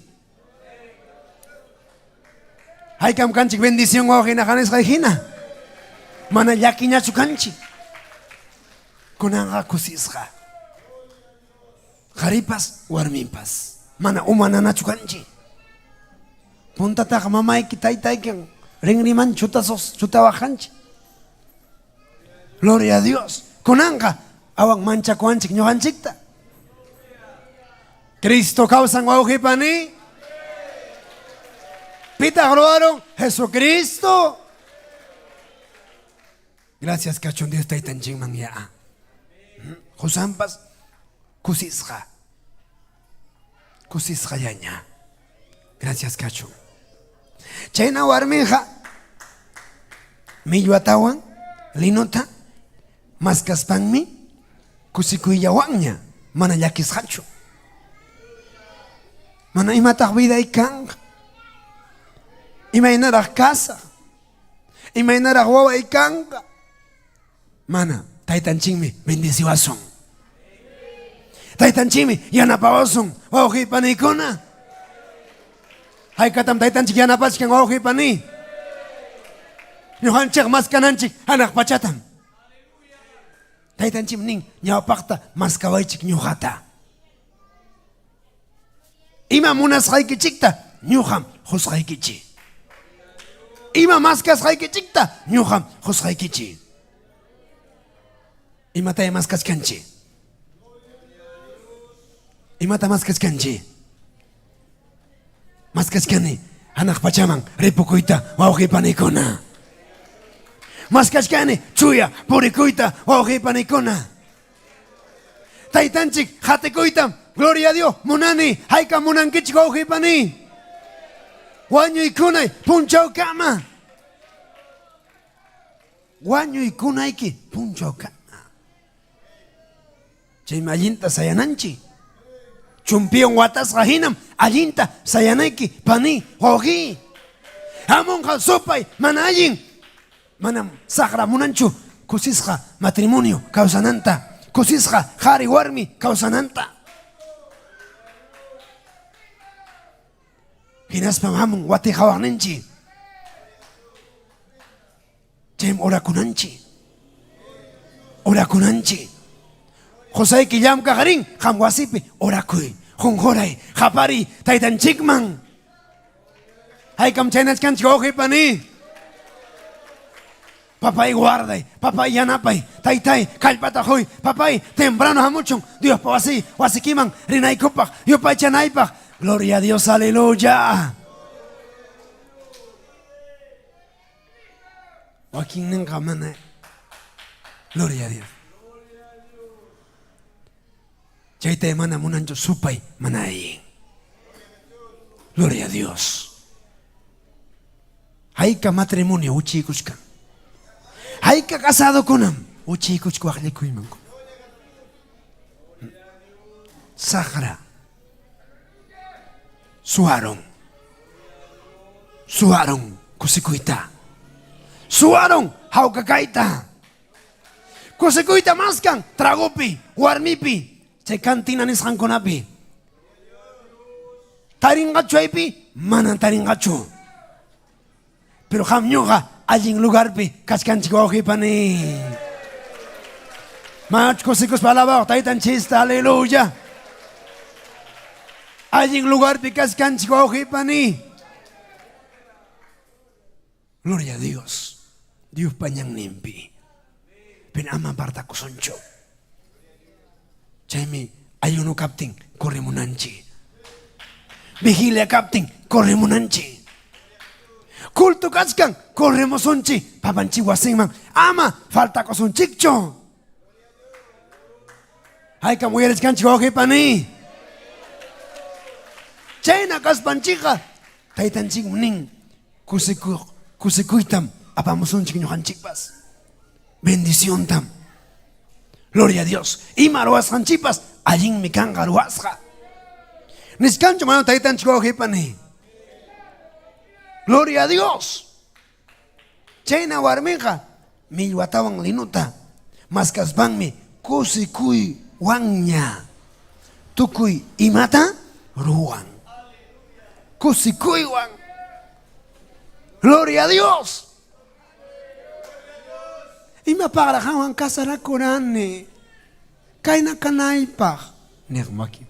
Haykam kanchik bendición wawqina qanisqa hina. Mana llakiñachu kanchik. Kunanqa kusisqa. Qharipas warminpas. Mana umananachu kanchik. Puntataqa mamayki taytayki rinriman chutawaqanchik. Gloria a Dios. Kunanqa awan manchakuanchik ñuqanchikta. Cristo causan wawqipani. Pita robaron Jesucristo. Gracias kachun Dios taytanchikman ya. Husampas kusisqa. Kusisqa yaña. Gracias kachun. Chayna warminqa millwatawan linota maskaspanmi kusikuyllawanña mana llakisqachu. Mana imataq vida kanqa, imaynaraq kasaq, imaynaraq waway kanqa. Mana taytanchikmi bendiciwasun, taytanchikmi yanapawasun wawqiypanikuna. Haykatam taytanchik yanapachkan wawqiypani. Ñuqanchik maskananchik hanaq pachatam. Taytanchik nin ñawpaqta maskawaychik ñuqata. Ima munasqaykichikta ñuqam husqaykichi. Ima maskasqaykichikta ñuqam husqaykichi. Imatay maskaskanchi. Imata maskaskanchi. Maskaskani hanaq pachaman ripukuyta wawqiypanikuna. Maskashkani chuya purikuyta wawqiypanikuna. Taytanchik hatikuytam gloria a Dios munani hayka munankichik wawqiypani. Wañuykunay punchawkama. Wañuykunayki punchawkama. Chaymi allinta sayananchik. Chumpiwan watasqa hinam allinta sayanayki pani wawqi. Hamunqa supay mana allin manam saqra munanchu kusisqa matrimonio kawsananta, kusisqa qhari warmi kawsananta. Hinaspam hamun watiqawaqninchi. Chaymi orakunanchi. Orakunanchi. Qusayki llamka qarin qam wasipi orakuy, qunquray, qapari taytanchikman. Haykam chaynachkanchik wawqiypani. Papay guarday, papay yanapay, taytay kallpata huy, papay temprano hamuchun, Dios pa wasikiman rinaykupaq, yupay chanaypaq. Gloria a Dios, aleluya. Wakin ninqa mana. Gloria a Dios. Chaytay mana munanchu supay mana allin. Gloria a Dios. Hayka matrimonio uchikushka. Hayka casado kunam uchikuchku waqllikuyman. Saqra suwaron kusikuyta, suwaron hawkakayta, kusikuyta maskan tragopi warmipi chay cantina nisqankunapi. Tarinqachu aypi mana tarinqachu, pero qam ñuqa allin lugarpi kachkanchik wawqiypani. Mach kusikuspa alabawaq taytanchista, aleluya. Allin lugarpi kachkanchik wawqiypani. Gloria a Dios. Dios pañan nimpi. Pero ama partakusunchu. Chaymi ayuno kaptin korrimunanchi. Vigilia kaptin korrimunanchi. Culto kachkan korrimusunchi papanchik wasinman ama faltakusunchikchu. Hayka muyarishkanchik wawqiypani. Chayna kaspanchikqa taytanchik nin kusikuytam apamusunchik ñuqanchikpas. Bendición tam. Gloria a Dios. Ima ruwasqanchikpas allinmi kanqa ruwasqa. Niskanchu mana taytanchik wawqiypani. Gloria a Dios. Chayna warmiqa millwatawan linuta maskaspanmi kusikuywanña tukuy imata ruwan. Kusikuywan. Gloria a Dios. Ima pagrajawan kasarakurani. Kayna kanaypaq. Niqmaki.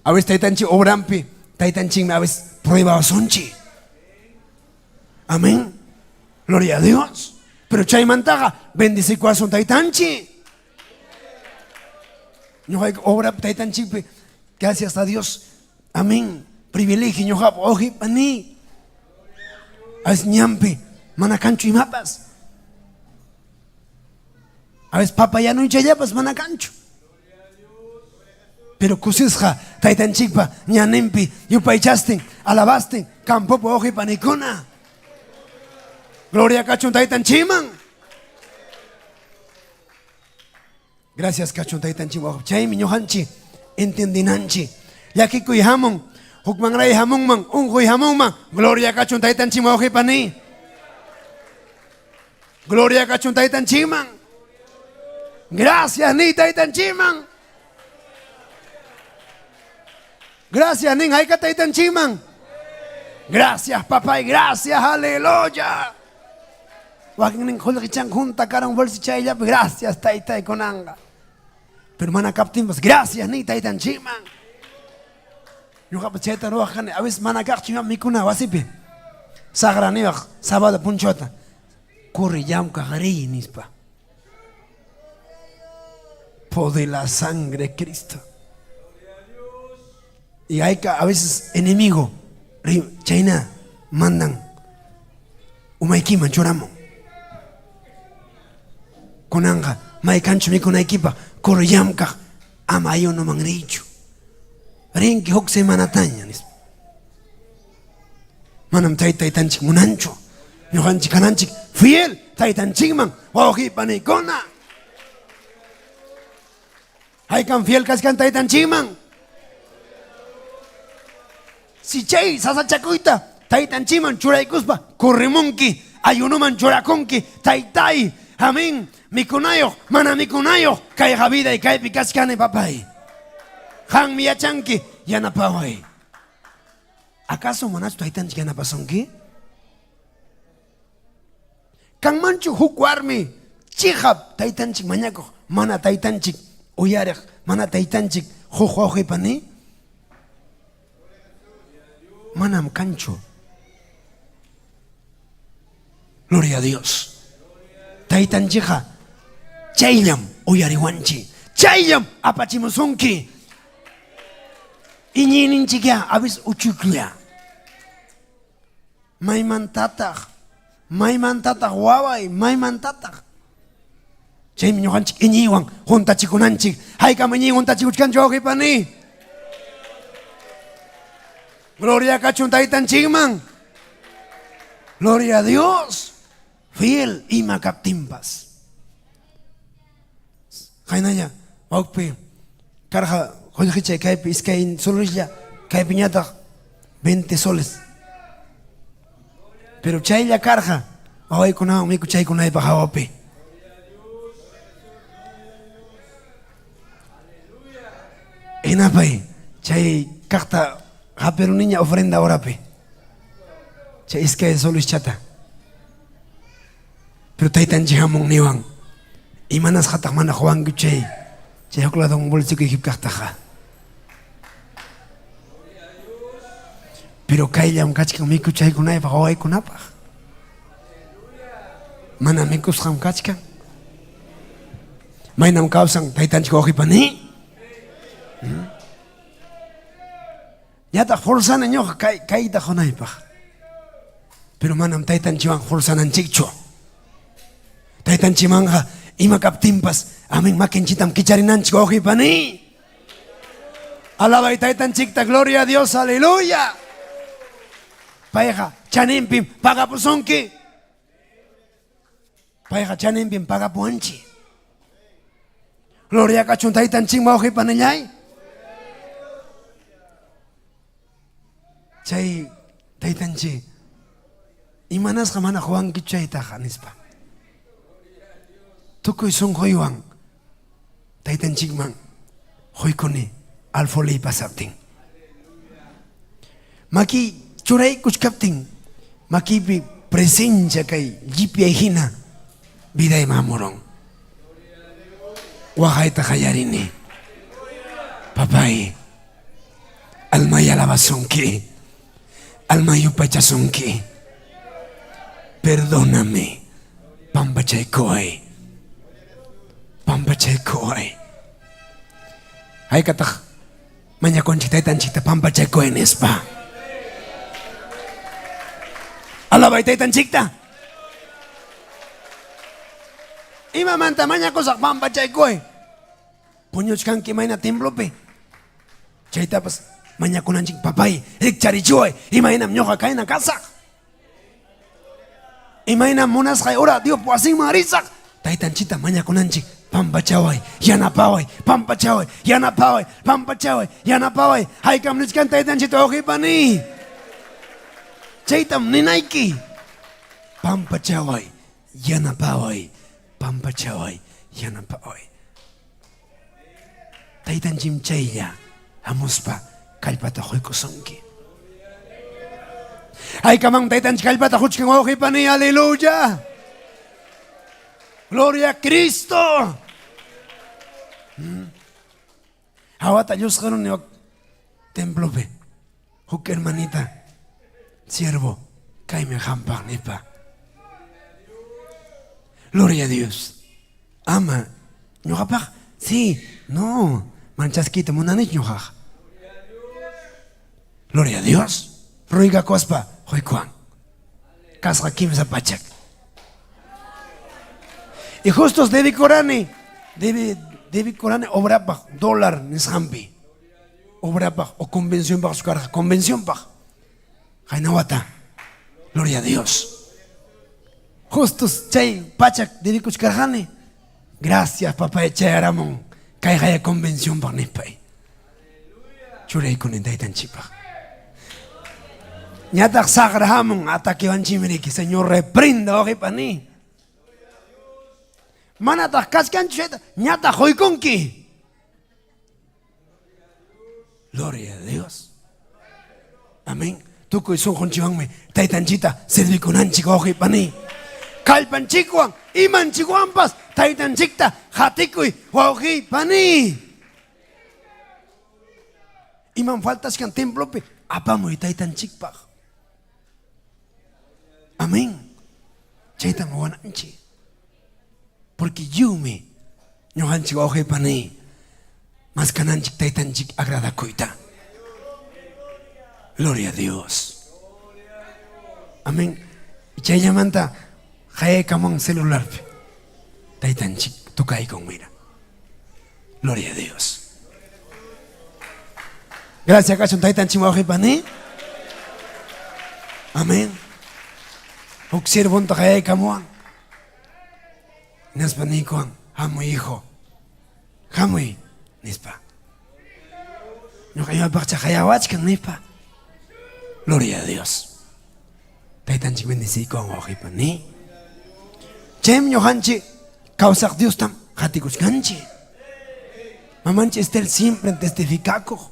A veces taytanchik obrampi, taytanchikmi a veces pruebawasunchi. Amén. Gloria a Dios. Pero chaymantaqa bendicikuasun taytanchik. Ñuqayku obra taytanchikpi, gracias a Dios. Amén. Privilegio ñuqapa wawqiypani. A veces ñampi mana kanchu imapas. A veces papa ya no hinchallapas mana kanchu. Pero kusisqa taytanchikpa ñaninpi yupaychastin alabastin kampupa wawqiypanikuna. Gloria kachun taytan chiman. Gracias kachun taytan chiman. Chay miñohanchi entendinanchi. Yaki kuy hamon. Hukman ray hamon man. Unhuy hamon man. Gloria kachun taytan chiman ojipani. Gloria kachun taytan chiman. Gracias ni taytan chiman. Gracias nin hayka taytan chiman. Gracias papá y gracias, aleluya. Wakin nin hulkichan junta karan bolsi chaylla. Gracias taytay konanga. Pero mana kaptin pues gracias ni taytan chiman. Yo hapa chayta no bajane. A veces mana kaptin mikuna wasipi. Sagra ni baj sábado punchota. Corre yam kagari nispa. Por de la sangre de Cristo. Y hay a veces enemigo. China mandan. Umaikima choramo. Konanga. Maikancho mi con equipa. Corre yam kag. Amayo no mangricho. Renki hokse manataña nispa. Manam taytan chik munancho. Yohanchik kananchik fiel taytan chikman waoji panikona. Hay kan fiel kaskan taytan chikman. Si chay sasachakuita taytan chikman churaykuspa kurrimunki ayunuman churakunki taytay. Amén. Mikunayo mana mikunayo kay vida y kay pikaskane papay. Han miyachanki yanapaway. ¿Acaso manas taytan chik yanapasonki? Kan manchu hukwarmi chihab taytanchik mañako mana taytanchik uyarek mana taytanchik hukwaujipani manam kancho. Gloria a Dios. Taytanchija chayllam uyariwanchi chayllam apachimusunki iñininchikya abis uchuklia maymantataq Maimantataq waway, maimantataq. Chay miñuqanchik iñiwan juntachikunanchik. Haykama iñi juntachikuchkanchu ojipani. Gloria kachun taytanchikman. Gloria a Dios. Fiel ima kaptimpas. Haynaya, wawpi karja hollqichay kaypi iskay solislla kaypi ñataq 20 soles. Pero chaylla karja away kunawan miku chay kunaypa hawapi. Hinapay chay kaqta haperu niña ofrenda orapi. Chay iskay solis chata. Pero taytanchik hamon niwan. Imanas hataq mana huwanku chay hukladon bolsiku hipkaqtaqa. Pero kayllam kachkan miku chaykunaypaq wawaykunapaq. Mana mikusqam kachkan. Maynam kawsan taytanchik wawqipani. Yataq forzana ñuqa kayta hunaypaq. Pero manam taytanchiwan forzananchikchu. Taytanchimanja ima kaptinpas amin makinchitam kicharinanchik wawqipani. Alabay taytanchikta, gloria a Dios, aleluya. Payqa chanimpim pagapusunki. Payqa chanimpim pagapuanchi. Gloria kachun taytanchikman wawqipanillay. Chay taytanchik imanasqa mana huwankichu chaytaqa nispa. Tukuy sunquywan taytanchikman huykuni alfoley pasaptin. Maki churay kuchkaptin makipi presencia kay llipyay hina viday mamuron. Waqayta qallarini. Papay, almay alabasunki, almay upachasunki. Perdóname, pampachaykuay, pampachaykuay. Haykataq mañakunchik taytanchikta pampachaykuay nispa. Alabay taytanchikta. Imamanta mañakusaq pampachaykuy. Puñuchkanki mayna templopi. Chaytapas mañakunanchik papay rikcharichuay. Imaynam ñuqa kayna kasaq. Imayna munasqay ora Dios wasinman arisaq taytanchita mañakunanchik pampachaway yanapaway pampachaway yanapaway pampachaway yanapaway haykam niskan taytanchita wawqipani chaytam ninayki pampachaway yanapaway pampachaway yanapaway taytanchim chaylla hamuspa kallpata quykusunki haykaman taytanchik kallpata huchkan wawqipani aleluya gloria a Cristo hawata llusqaruni wak templope huk hermanita siervo kaymi hampaq nipa gloria a Dios ama ñuqapaq sí no manchaskita munanich ñuqaq gloria a Dios ruiga cospa hoykuan kasqa kimsa pachak y justos debe corane obrapaq dólar nisqanpi obrapaq o convención paq sukarqa convención paq haynawata gloria a Dios justos chay pachak debe kuchkarqani gracias papá chayaramun kay haya convención paq nispay churaykuni taytanchipaq ñataq saqrahamun ataquiwanchimiriki señor reprenda waqipani manataq kaskanchu chayta ñataq quykunki gloria a Dios amén tukuy sunqunchikwanmi taytanchita servikunanchik wawqipani kallpanchikwan imanchikwanpas taytanchikta hatikuy wawqipani iman faltashkan templopi apamuy taytanchikpaq amén chaytam wananchik porque yume ñuqanchik wawqipani mas kananchik taytanchik agradakuyta gloria a Dios amén chayllamanta hayaykamun celularpi taytanchik tukaykun mira gloria a Dios gracias kachun taytanchik wawqipani amén huk sirvunta hayaykamuwan nispa nikuan hamuy hijo hamuy nispa ñuqa imapaqcha hayawachkan nispa gloria a Dios taytanchik bendicikuan wawqipani chaymi ñuqanchik kawsaq Diostam qatikuchkanchik mamanchik Estel siempre testificakuq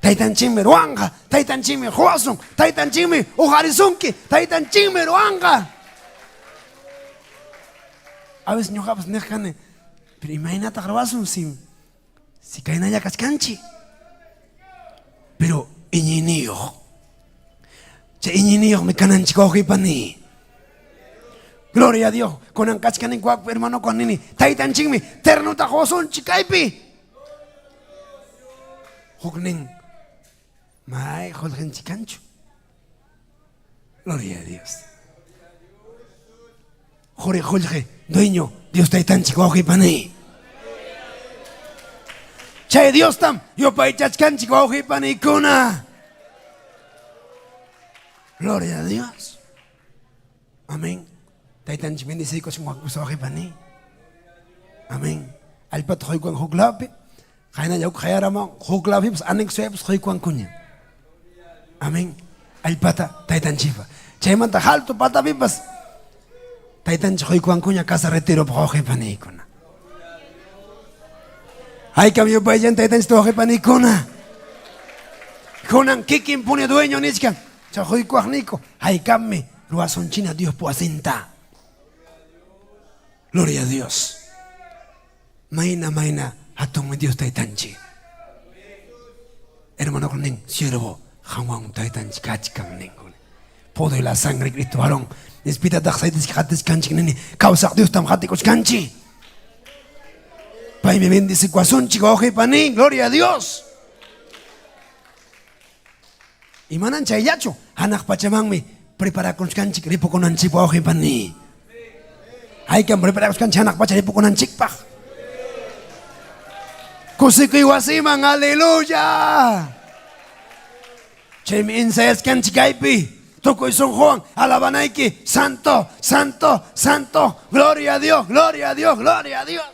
taytanchikmi ruwanqa taytanchikmi huwasun taytanchikmi ujarisunki taytanchikmi ruwanqa a veces ñuqapas niqkani pero imaynataq ruwasun si kaynalla kachkanchik pero iñiniyuq chay iñiniyuqmi kananchik wawqipani gloria a Dios kunan kachkanin wawqi hermano nini taytanchikmi ternutaq huwasunchik kaypi huknin may qolqinchik kanchu gloria a Dios Jorge, dueño, Dios taytanchik wawqipani chay Dios tam yupay chachkanchik wawqipanikuna gloria a Dios amén taytanchik bendicikuchun wawqipani amén allpata quykuan huk lawpi qaynalla huk qayaraman huk lawpipas anexoyapas quykuankuña amén allpata taytanchikpa chaymanta haltu patapipas taytanchik quykuankuña casa retiro wawqipanikuna haykam yupayllaña taytanchikta wawqipanikuna kunan kikin puni dueño niskan chay quykuaqniku haykammi ruwasunchina Dios puasinta gloria a Dios mayna hatunmi Dios taytanchik hermano kunin siervo qamwan taytanchik kachkan ninkuni poder y la sangre de Cristo varón Espíritu saytis hatis kanchik nini causa Dios tam hatikos kanchi Pai me bendice corazón chico wawqipani gloria a Dios imanan chayllachu hanaq pachamanmi preparakuskanchik ripukunanchik wawqipani haykan preparakuskanchik hanaq pacha ripukunanchikpaq kusikuy wasiman aleluya chaymi ensayaskanchik kaypi Tukuy San Juan, alabanaiki, santo, santo, santo, gloria a Dios, gloria a Dios, gloria a Dios.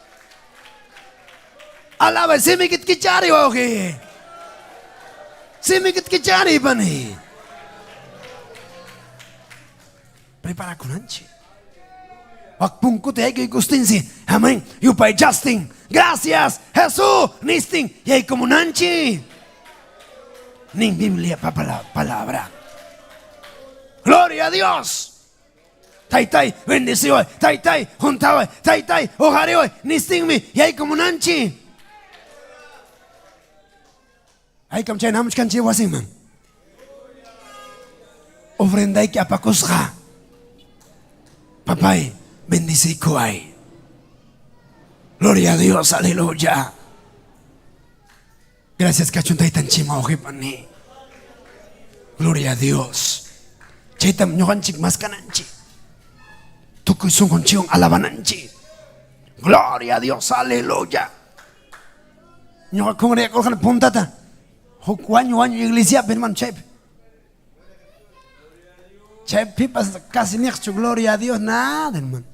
Alaba, simikit kichari oji. Simikit kichari bani. Prepara kunanchi. Wakpungkut ya gustinsi. Amén. Yupay Justin. Gracias, Jesús. Nistin. Y como nanchi. Nin Biblia palabra. Gloria a Dios. Tai, bendición. Tai, juntado. Tai, ojareo. Nistin mi. Y hay como nanchi. Hay como chay namuch kanchi wasiman. Ofrenda y que apacosja. Papay, bendicico hay. Gloria a Dios, aleluya. Gracias, cachuntay tan chima ojipani. Gloria a Dios. Chaitam ñohanchik más cananchi. Tukuy sungonchion alabananchi. Gloria a Dios, aleluya. Ñoha congregar colgan puntata. Año iglesia, hermano, chep. Chep, pipas casi ni hecho gloria a Dios, nada, hermano.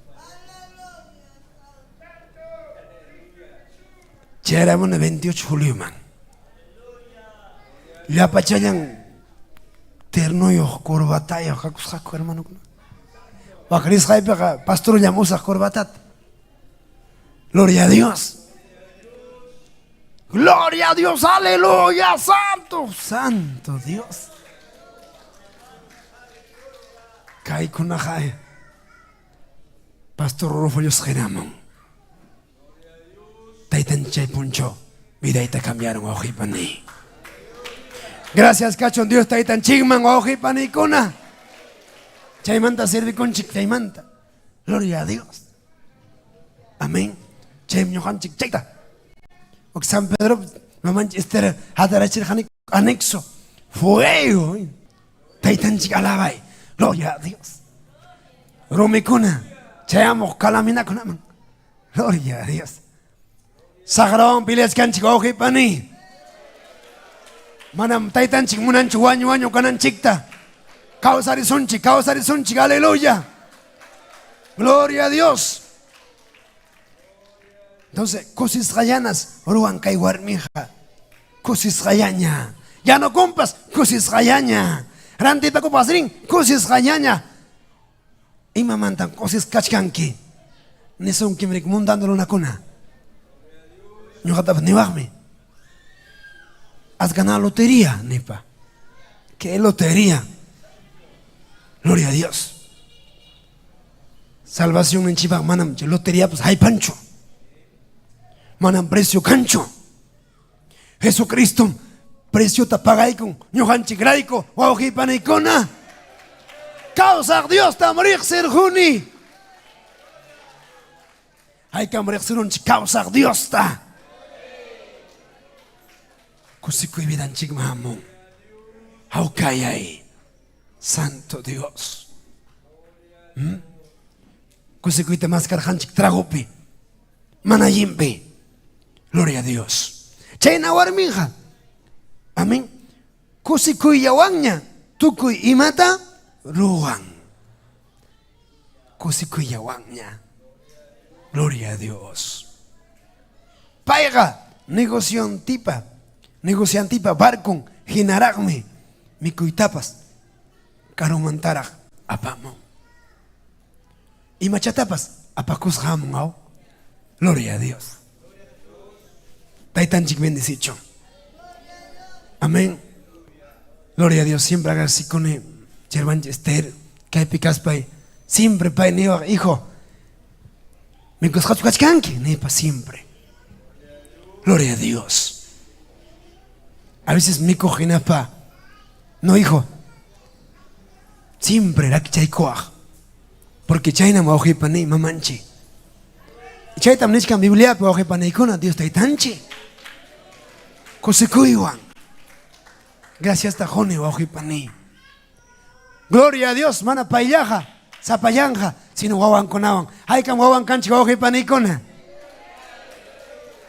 Éramos el 28 de julio, man. Ya pachayan terno y corbata y jaco, hermano. Bacris jaipa, pastor llamó a corbatat. Gloria a Dios. Gloria a Dios, aleluya, santo, santo Dios. Kai kunajai. Pastor Rufo Yos Geramon. Taitan chay puncho. Vida y te cambiaron ojipani. Gracias, cachon Dios, taitan chigman ojipani kuna. Chaymanta sirve con chic chaymanta. Gloria a Dios. Amén. Chay mñohan chic chaita. San Pedro, no manches, hadarachir anexo. Fuego. Taitan chic alabay. Gloria a Dios. Rumikuna. Chayamos calamina kunaman. Gloria a Dios. Sagrón piles canchico ojipani. Manam taitan chic munanchu waño kanan chicta. Causari sunchi, aleluya. Gloria a Dios. Entonces, cosis rayanas, oruan kaiwar mija. Cosis rayaña. Ya no compas, cosis rayaña. Rantita copasrin, cosis rayaña. Y mamantan, cosis kachkanki. Ni son kimrik mundándole una cuna. No hataf ni wahmi. Has ganado lotería, nipa. ¿Qué lotería? Gloria a Dios. Salvación en Chiva, manam, lotería, pues hay pancho. Manam precio cancho. Jesucristo, precio tapagaikon, ñohanchi graiko, wauji panikona. Causa Dios ta morir ser juni. Hay que morir ser un causa Dios ta. Kusiko ibidan chigmamon. Haukayay. Santo Dios. Kusiko ite maskar hanchik tragopi. Manayimpi. Gloria a Dios. Chayna warminja. Amén. Kusikuy yawanña. Tukuy imata ruwan. Kusikuy yawanña. Gloria a Dios. Paiga. Negociantipa barkon. Hinaragme. Mikuitapas. Karumantarag. Apamo. Y machatapas. Apakus hamon. Gloria a Dios. Taitan chik bendecicho. Amén. Gloria a Dios. Siempre haga así con el Chervan Esther. Que hay picas pay. Siempre pay niwa hijo. Me coscachkanki. Nepa siempre. Gloria a Dios. A veces me cogina pa. No hijo. Siempre la que chay coaj. Porque chayna ma ojipani mamanchi. Chay tam nishkan Biblia pa ojipani ikona Dios taitanchi. Kosekuywan. Gracias ta jone ojipani. Gloria a Dios, mana paillaja, zapayanja, sino wawan konawan. Hay kam wawan kanchi ojipani ikona.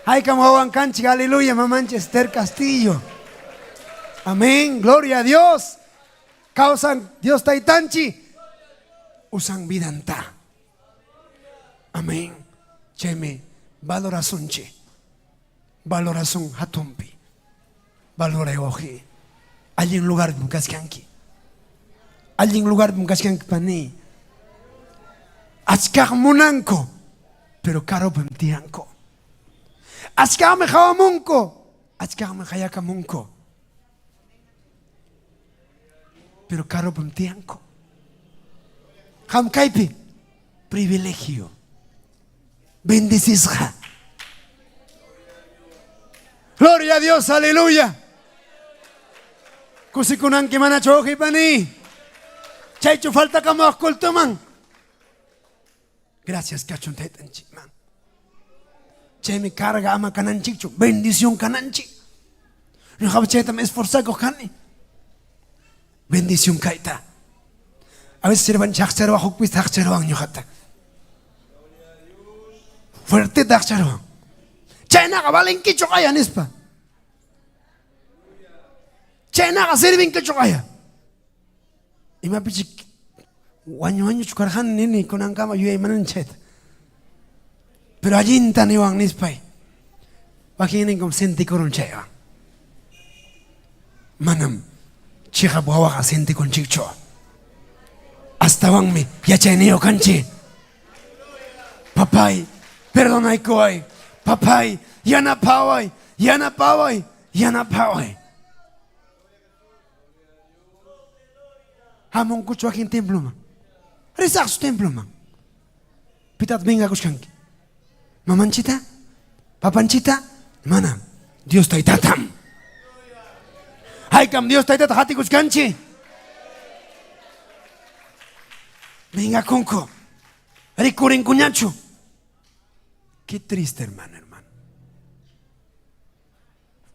Hay kam wawan kanchi, aleluya, mamanchi Esther Castillo. Amén, gloria a Dios. causan Dios taitanchi usan vidanta. Amén. Cheme valorasunchi. Valorasun hatumpi. Valora oji. Alguien lugar mukaskanki. Alguien lugar mukaskanki pani. Achkak munanko. Pero caro pemtianko. Achkak me jawamunko. Achkak me jayakamunko. Pero caro pemtianko. Ham kaipi. Privilegio. Bendicisja. Gloria a Dios, aleluya. Kusikunan ki mana choki pani. Chaichu falta kamo akultuman. Gracias kachun tetanchi man. Chemi carga ama kananchichu. Bendición kananchi. No habcheta me esforzago kani. Bendición kaita. A veces sirvan chachero hukpis chachero ang nyuhata. Fuerte chachero. China kabalen kicho kaya nispa. China ka sirvin kicho kaya. Ima pichik wanyo chukarhan nini kunang kama yue manan chet. Pero allí intani wang nispai. Bakinin kom senti koron chaya. Manam chiha bawa ka senti kon chicho. Hasta wang mi ya cheneo kanchi. Papai, perdonai koi. Papai, yana pawai, yana pawai, yana pawai. Hamon kucho aquí en templo man. Rezak su templo man. Pitat venga kushkanki. Mamanchita, papanchita, mana, Dios taitatam. Haikam Dios taitata hati kushkanchi. Venga konko. Rikurin kuñachu. Qué triste, hermano.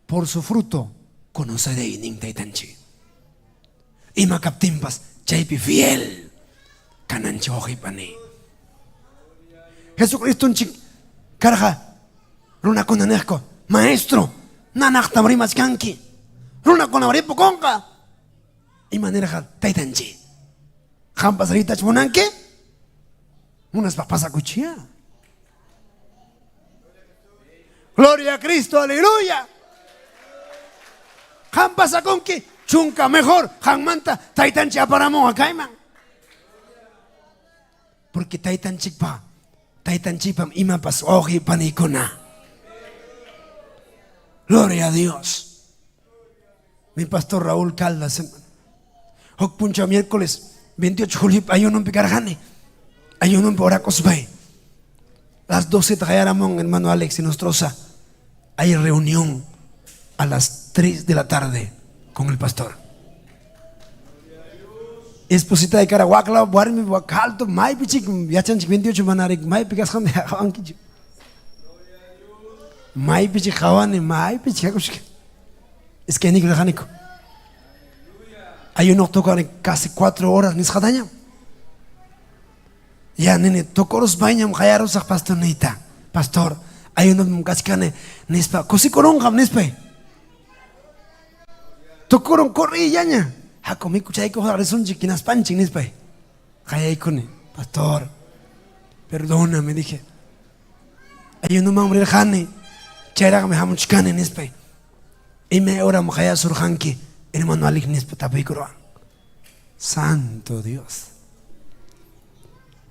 Por su fruto conoceré nin taitanchi. Ima kaptimpas chaipi fiel. Kananchi ojipani. Jesucristo un chik carga. Runa konanerko. Maestro. Nanakta marimas kanki. Runa konabaripo konka. Ima nerja taitanchi. Jampas ritach monanke. Unas papas a cuchilla. Gloria a Cristo, aleluya. Han pasa con que chunca mejor, han manta, taitan chaparamo a caiman. Porque taitan chipa, taitan chipam imapas oji panicona. Gloria a Dios. Mi pastor Raúl Caldas, Hoc puncho miércoles 28 de julio, ayuno en Picarjane, ayuno en Poracos Bay. Las 12 trajeron hermano Alex y Nostrosa. Hay reunión a las 3 de la tarde con el pastor. Esposita de Caraguacla, Guarmi, Guacalto, Mai Pichik, Yachanch 28 Manarik, Mai Picas Ham de Havanki. Mai Pichik Havan y Mai Pichik. Es que ni Grajanico. Hay uno toca casi 4 horas, ni Jadaña. Ya, nene, tocó los baños, Jayaros a pastornita. Pastor, hay uno cascane, Nispa, Cosicoronga, Nispa. Tocoron corri y yaña. Hakomi kuchaiko razón chiquinas panchi, Nispa. Jayaikone, pastor, perdóname, dije. Hay uno mambre jane, Cheraga me hamuchcane, Nispa. Y me ora Mujaya Surjanki, hermano Alik Nispa, Tapicoroa. Santo Dios.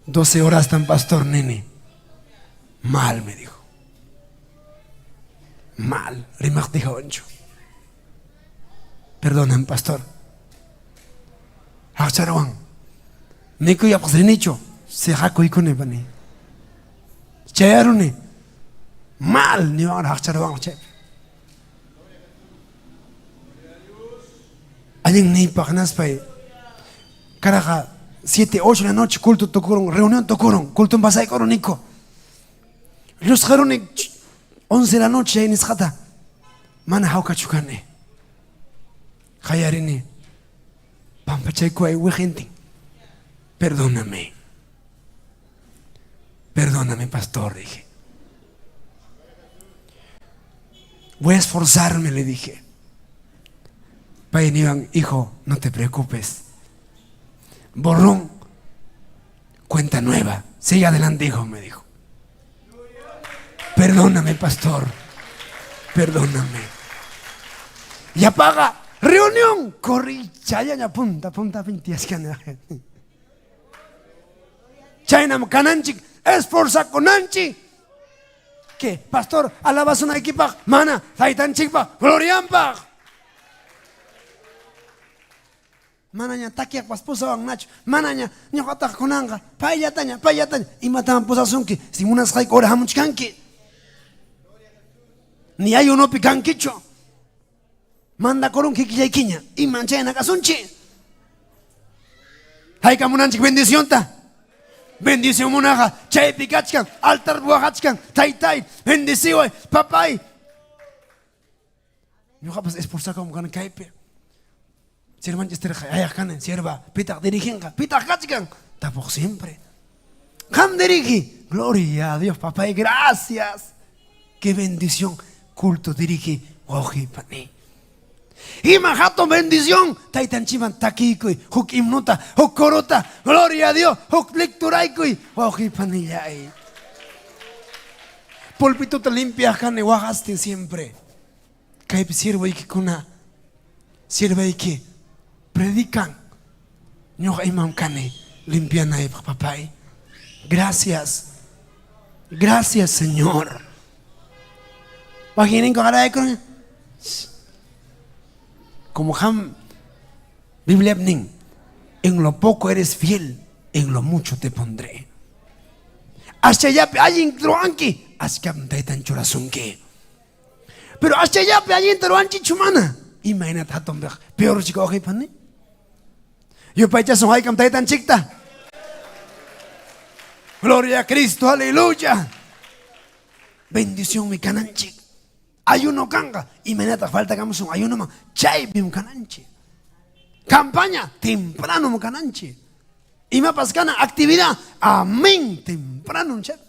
12 horas tan pastor, nene. Mal, me dijo. Mal. Rimak dijo ancho. Perdóname, pastor. Hacharawan. Nico ya pasrinicho. Se jaco y con bani. Chayarune. Mal. Ni van hacharawan. Alguien ni pagnas pay. Caraja. 7, 8 de la noche, culto tocaron, reunión tocaron, culto en Basay Coronico. Los jarones 11 de la noche en Isjata. Mana hauka chukane. Hayarini. Pampachayko ay gente. Perdóname. Perdóname, pastor, dije. Voy a esforzarme, le dije. Painivan, hijo, no te preocupes. borrón, cuenta nueva. Sigue adelante, hijo, me dijo. Perdóname, pastor. Perdóname. Y apaga. Reunión. Corrí. Chaya, punta, pintias que Chayna cananchi. Esforza conanchi. ¿Qué? Pastor, alabas una equipa. Mana, taitan chipa. Gloriampa. Mananya takia pas pusa ang nacho. Mananya nyokata konanga. Payatanya. Y matan pusa sunki. Si munas kai kora hamuchkanki. Ni hay uno picanquicho. Manda corun kikiyaikiña. Y manchena kasunchi. Hay kamunanchik bendición ta. Bendición munaja. Chay pikachkan. Altar buahachkan. Tai. Bendición. Papay. Nyoka pas esforza como kan kaipe. Sirvan ester ayakan sirva. Pitak dirigenga. Pitak kachkan. Tapok siempre. Ham dirigi. Gloria a Dios, papay. Gracias. Qué bendición. Culto dirige oji pani. Y majato bendición. Taitan chiman takikui. Huk imnuta. Huk korota. Gloria a Dios. Huk lecturaikui. Oji pani yai. Pulpito te limpia kane wajaste siempre. Kaip sirvo iki kuna. Sirve iki. Predican. Nyoka imam kane. Limpian ay papay. Gracias. Gracias, Señor. Como Ham Biblia en lo poco eres fiel, en lo mucho te pondré. Hasta ya hay introanki, hasta tan churasunki. Pero hasta ya hay introanki chumana. Imagínate a tomber peor chico oje pani. Yo pa son hay tan chicta. Gloria a Cristo, aleluya. Bendición mi cananchi. Ayuno canga. Inmediata falta que hagamos un ayuno más. Chay bim cananchi. Campaña temprano mo cananchi. Y me pascana actividad. Amén. Temprano chef.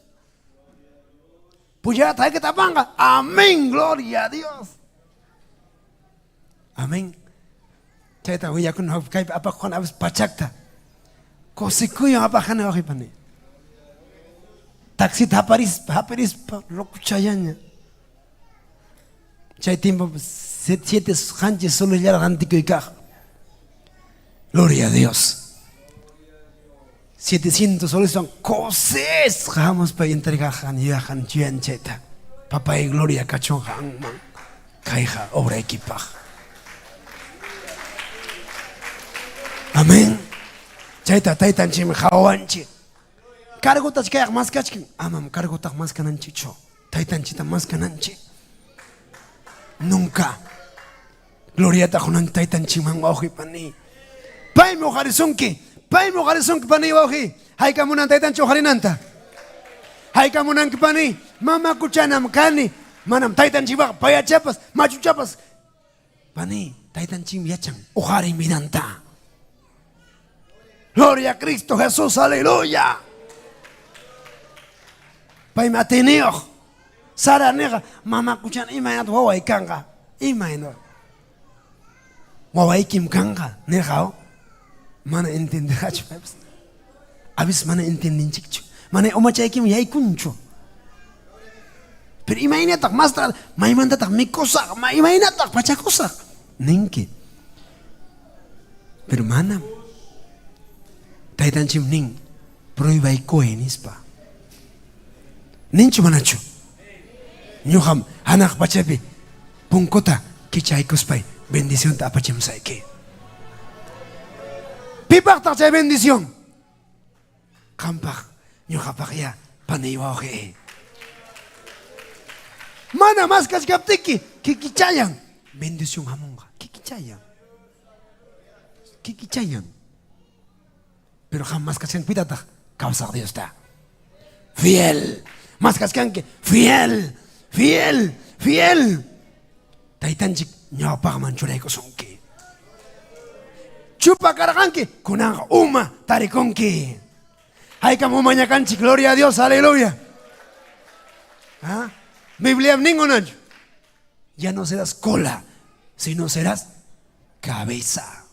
Pues ya trae que tapanga. Amén. Gloria a Dios. Amén. Chay ta huya con apa con abs pachakta. Kosikuyo apa kana wakipani. Taxi haparis rokuchayaña. Chay tiempo 7 hanches solo ya la antico y caja. Gloria a Dios. 700 soles son cosas. Jamás para entregar han cheta. Papá y gloria cachón han man. Caija obra equipaje. Amén. Chaita taitan chim hawanchi. Cargo tas kayak mas kachkin. Amam cargo tak mas kananchi cho. Taitan chita mas kananchi. Nunca. Gloria ta junan taitan chimang oji pani. Pai mo harizonki pani oji. Hay kamunan taitan cho harinanta. Hay kamunan pani. Mama kuchanam kani. Manam taitan chiba paya chapas, machu chapas. Pani taitan chim yachang. Ojari minanta. Gloria a Cristo Jesús, aleluya. Pai mateneo. Sara nega, mama kuchan imainat wawai kanga. Imainat. Wawai kim kanga. Negao. Mana entenderá chupes. Abis mana entendin chikchu. Mana omachay kim yay kuncho. Pero imaginatak mas tra, maimandatak mikosak, imaginatak pachakosak. Ninki. Pero manam. Taitan chim ning. Proibay koenispa. Ninchu manachu. Nyuham anak pachapi pungkota kichay kuspay bendición ta apachim saiki. Pipak tak chay bendición. Kampak nyuhapak ya paniwahe. Mana mas kaskaptiki kikichayang bendición hamunga kikichayang. Pero jamás kaskan pitata causa Dios ta. Fiel. Mas kaskan que fiel. Taitanchik nyapak manchuray ko songki. Chupa karakanki kunang uma tarikonki. Hay kamo mañakanchik, gloria a Dios, aleluya. ¿Ah? Biblia ninguno. Ya no serás cola, sino serás cabeza.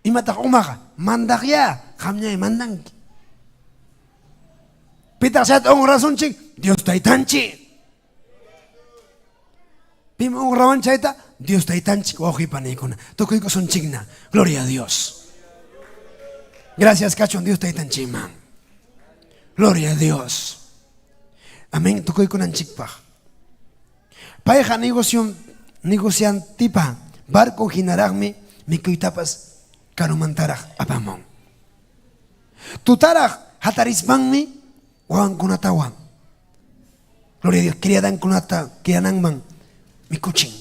Imata umaga mandakya kamnya mandanki. Pita sat razón chik Dios taitanchi. Pima rawan chaita Dios taitanchi oji panikuna. Tokoy ko son chigna. Gloria a Dios. Gracias cachon Dios taitanchi man. Gloria a Dios. Amén. Tokoy ko nan chikpa. Pareja negocian tipa barco ginaragme mikuitapas karumantarag apamon. Tutarag hatarismangmi wan kunatawan. Gloria a Dios. Kriadan kunata kianangman mikuching.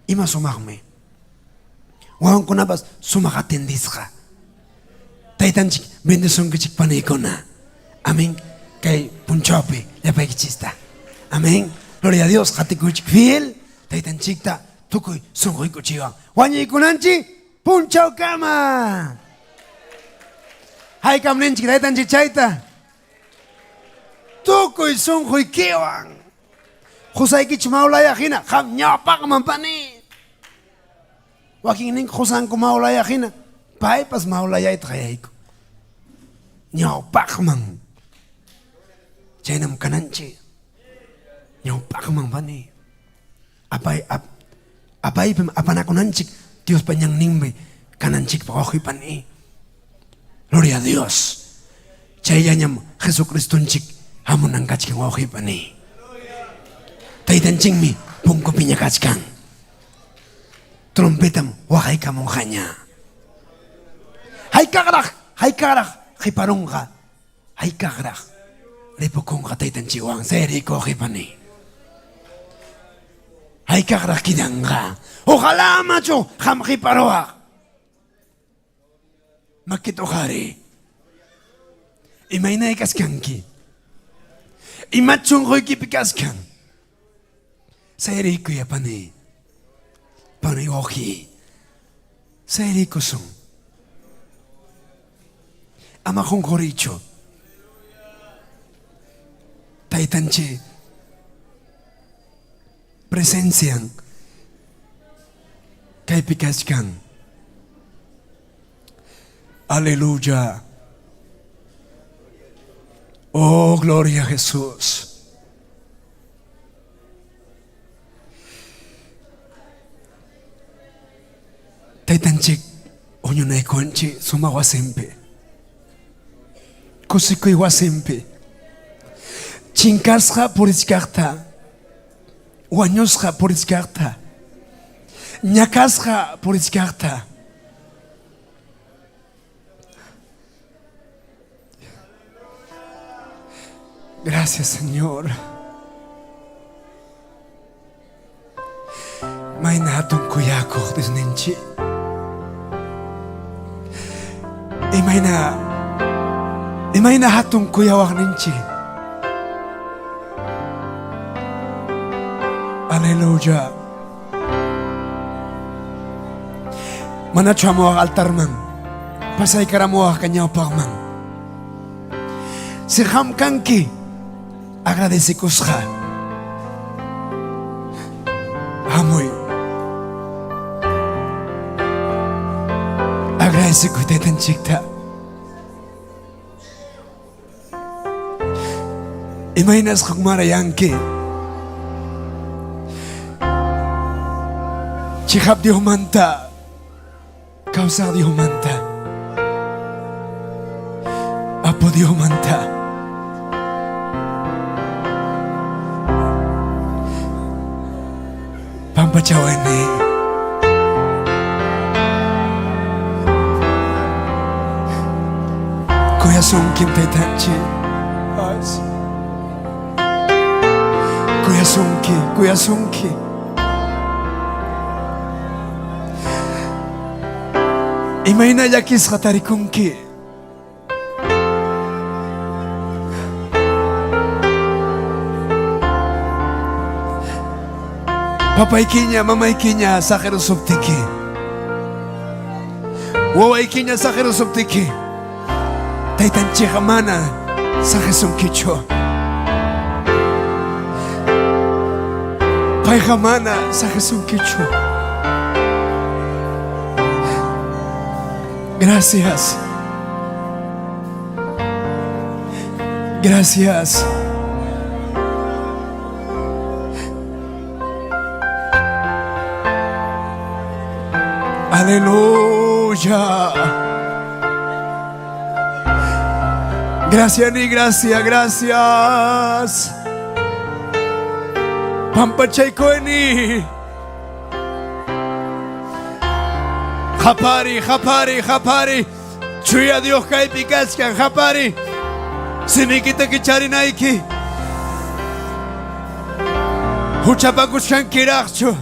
Ima sumagme. Wan kunapas sumagatendisga. Taitanchik bendición kichik panikona. Amén. Kay punchope yapay kichista. Amén. Gloria a Dios. Hatikuchik fiel. Taitanchikta tukuy sungoy kuchiwan. Wanyi kunanchi punchau kama. Hay kamnenchik taitanchik chaita. Tukuy sungoy kiwan. Khusay kich maulaya hina kham nyapak mampani. Waking ning khusan ko maulaya hina. Pai pas maulaya itrayko. Nyapak man. Chaynam kananchi. Nyapak mampani. Apay apanakunanchik Dios panyang ningme kananchik pakoy pani. Gloria a Dios. Chayanyam Jesucristonchik hamunang kachking okoy pani. Taitanching mi pungko pinya kachkang. Trompetam wakay kamonghanya. Hay kagrak hiparongka. Hay kagrak ripokongka taitanchiwang seri ko hipani. Hay kagrak kidanga. Ojalá macho ham hiparoa. Makitohari. Imainay kaskanki. Imachong hoy kipikaskan. Seri ko yapani. Panayoki. Seri ko sung. Ama kong koricho. Taitanchi. Presencian. Kay pikaskan. Aleluya. Oh, gloria a Jesús. Taitanchik onyo na ikonchi sumawasempe. Kusiko iwasempe. Chinkasja por iskarta. Wanyosja por iskarta. Nyakasja por iskarta. Gracias, Señor. May natong kuyako desnenchi. Imay na hatong kuyawak ninchi. Aleluya. Manacho mo ang altar man. Pasay kara mo ang kanyaw pagman. Si hamkanki. Agradece kusha. Amoy. Agradece ko taitanchikta. Imainas kagmarayanki. Chihap di humanta. Kausa di humanta. Apo di humanta. Pampachaw ini. Kuya sungkim taitanchi. Kuya sungki. Imay na yakis katarikunki. Papaykinya, mamaykinya sa kerusuptiki. Wawaykinya sa kerusuptiki. Taitanchi kamana sa kesungkicho. Paikamana sa kesungkicho. Gracias. Gracias. Aleluya. Gracias ni gracias, gracias. Pampachaikoeni. Japari, japari, japari. Chuya Dios kai pikaskan, japari. Sinikita kichari naiki. Huchapakushan kirachu.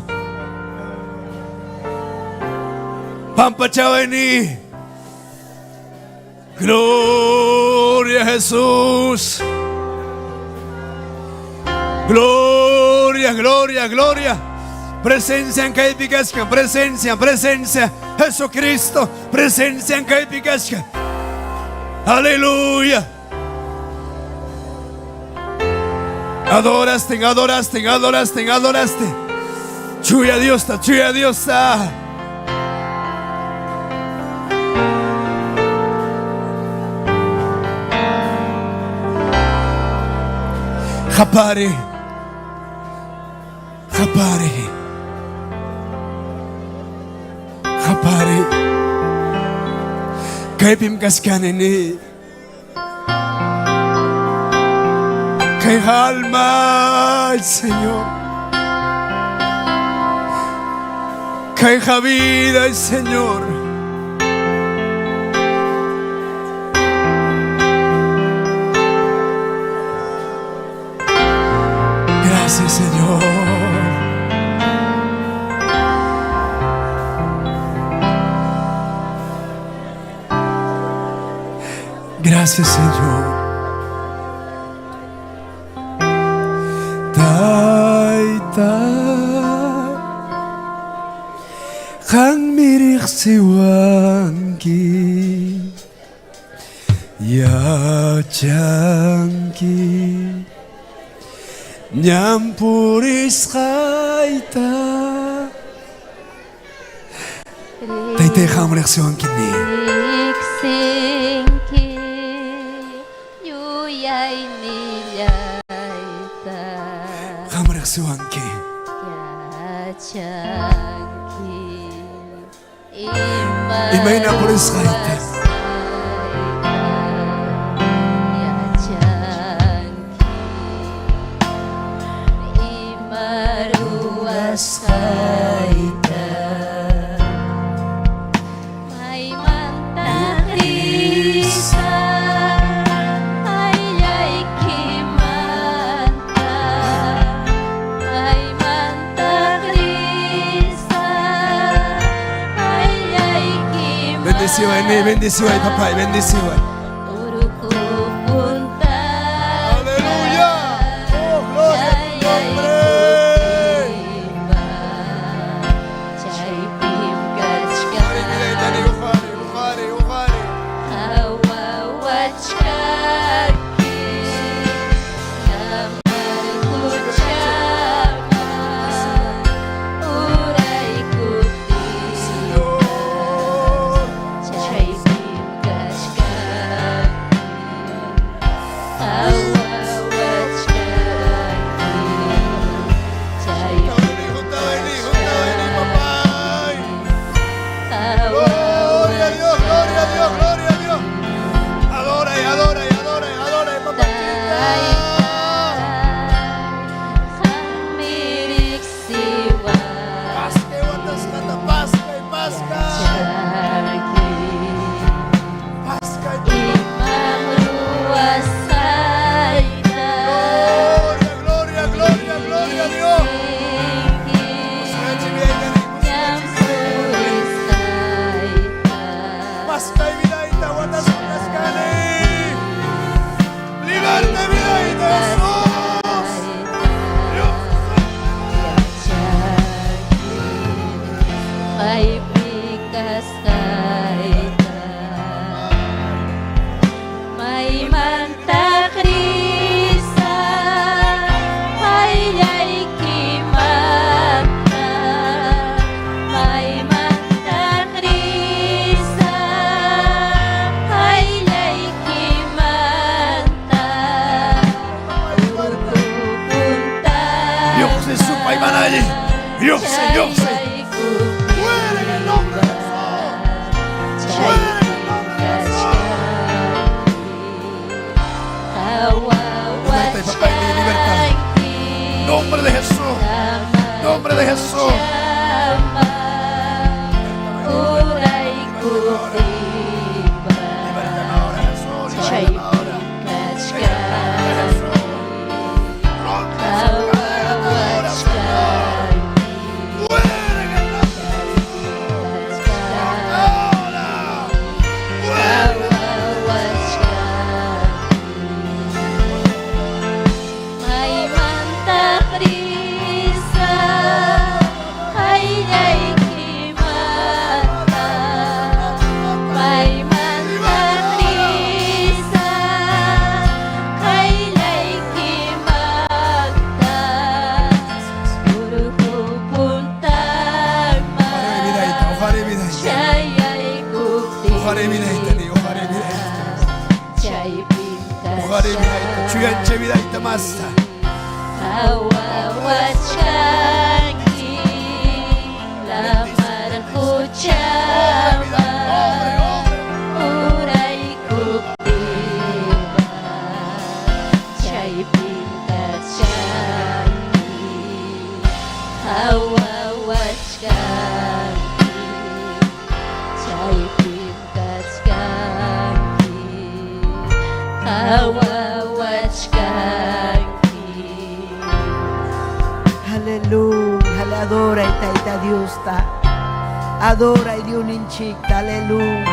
Pampachaweni. Gloria a Jesús. Gloria, gloria, gloria. Presencia en Caipicasca, presencia, presencia. Jesucristo, presencia en Caipicasca. Aleluya. Adoraste, adoraste, adoraste, adoraste. Chuya Dios, chuya Dios. Japari, japari, japari. Kaipim kaskanini, kay alma, Señor, kay vida, Señor. Gracias, Señor. Gracias, Señor. Taita Kang mirich siwanki Ya chanki Nyampuris kaita Taitay kang reaksyon kini Iksinki Yuyay nilayta Kang reaksyon ki Yachanki Imay na puris kaita Kaita may manta risa ay kimanta may manta risa ay kimanta Bendiciway ni, bendiciway papay, bendiciway. allí. Yo sé. Fuera en el nombre de Jesús. Fuera en el nombre de Jesús. Libertad, papá, y libertad. Nombre de Jesús. Nombre de Jesús. Chuyance vida ita masa. Aleluya, le adora y taita Dios ta. Adora y Dios ninchita, aleluya.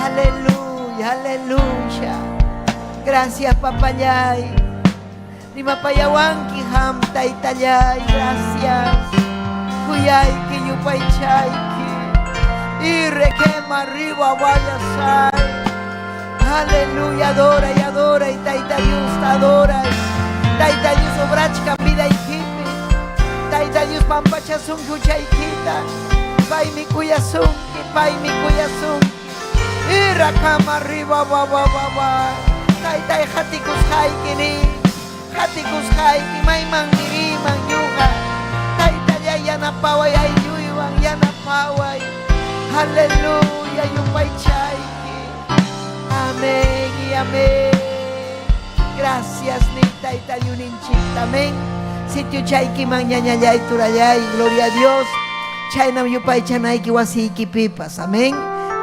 Aleluya, aleluya. Gracias papayay. Rima payawanki ham taita yay, gracias. Kuyay que yupay chayki. Y requema arriba vaya sal. Aleluya, adora y taita Dios ta adora. Taita Dios obrachka vida y kipi. Taita Dios pampachazun kuchaykita. Pai mi kuyazun, pai mi kuyazun. Y rakama arriba wa. Taita hatikus haykini. Hatikus hayki maiman miriman yuga. Taita ya yanapaway ay yuywan yanapaway. Aleluya yupay chayki. Amén y amén. Gracias ni taita yuninchita, amén. Sitio chayki mañana turayay, gloria a Dios. Chaynam yupay chanayki wasiki pipas, amén.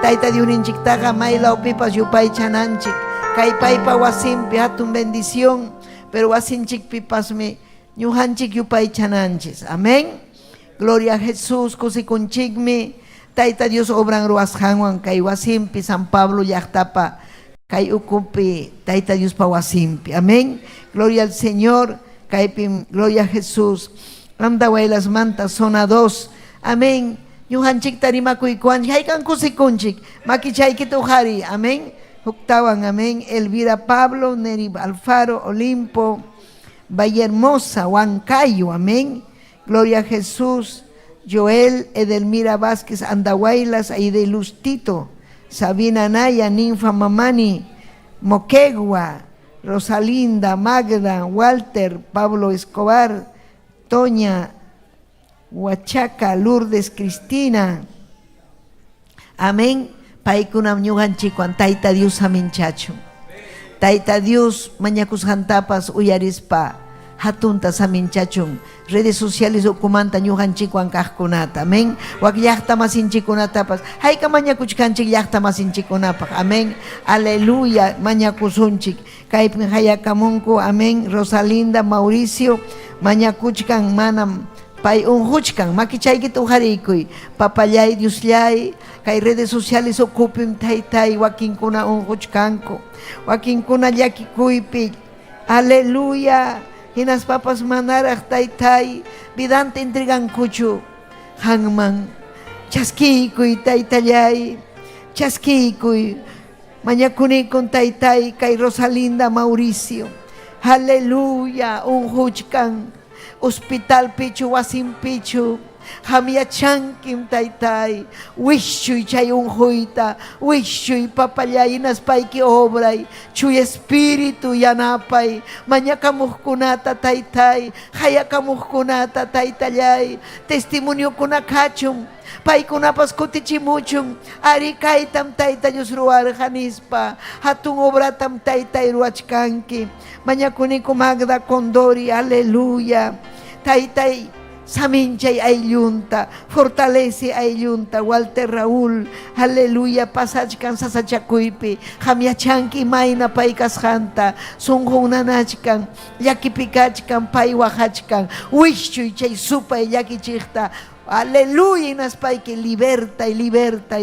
Taita yuninchiktaga maylaw pipas yupay chananchik. Kay paypa wasimpi hatun bendición, pero wasinchik pipas me ñuhanchik yupay chananchis, amén. Gloria a Jesús, kusikunchikmi. Taita Dios obran ruasjanwan kay wasimpi San Pablo llaqtapa. Kay ukupi taita Dios pa wasimpi. Amén. Gloria al Señor. Kaypim, gloria a Jesús. Anda las mantas, zona 2. Amén. Ñuhanchik tarimakuykwan. Haykan kusikunchik. Makichayki tuhari. Amén. Huktawan. Amén. Elvira Pablo, Neri Alfaro, Olimpo, Vallehermosa, Huancayo. Amén. Gloria a Jesús. Joel, Edelmira Vázquez, Andahuaylas, Aide Lustito, Sabina Naya, Ninfa Mamani, Moquegua, Rosalinda, Magda, Walter, Pablo Escobar, Toña, Huachaca, Lourdes, Cristina. Amén. Paikunam ñuganchikuan Taita Dios aminchachu. Taita Dios mañakus hantapas uyarispa hatunta saminchachun. Redes sociales okumanta ñuganchikuan kajkunata. Amén. Wak llaqta masinchikunatapas hayka mañakuchkanchik llaqta masinchikunapaq. Amén. Aleluya mañakusunchik. Kaypin hayakamunku. Amén. Rosalinda, Mauricio mañakuchkan manam pay unhuchkan makichaykita ujariykuy papallay Diosllay. Kay redes sociales okupim taytay wakinkuna unhuchkanku wakinkuna llakikuypi. Aleluya. Hinas papas manaraq taytay vidanta entregankuchu hanman chaskiykuy taytallay chaskiykuy mañakunikun taytay kay Rosalinda, Mauricio. Aleluya unhuchkan hospital pichu wasin pichu Hamiachankim taytay, wishuy chay unjuyta, wishuy papallay naspayki obray, chuy espíritu yanapay, mañakamuhkunata taytay, hayakamuhkunata taytallay, testimonio kunakachum, paykunapas kutichimuchun, ari kaytam tayta Dios ruwarjanispa, hatun obratam taytay ruwachkanki, mañakuniku Magda Condori, aleluya, taytay Saminchay ayllunta, fortalece ayllunta, Walter Raúl, aleluya, pasachkan sasachakuypi, hamiachanki mayna paykashanta, sunqunanachkan, llakipikachkan, pay wajachkan, wischuy chay supay llakichikta, aleluya, inaspayki liberta y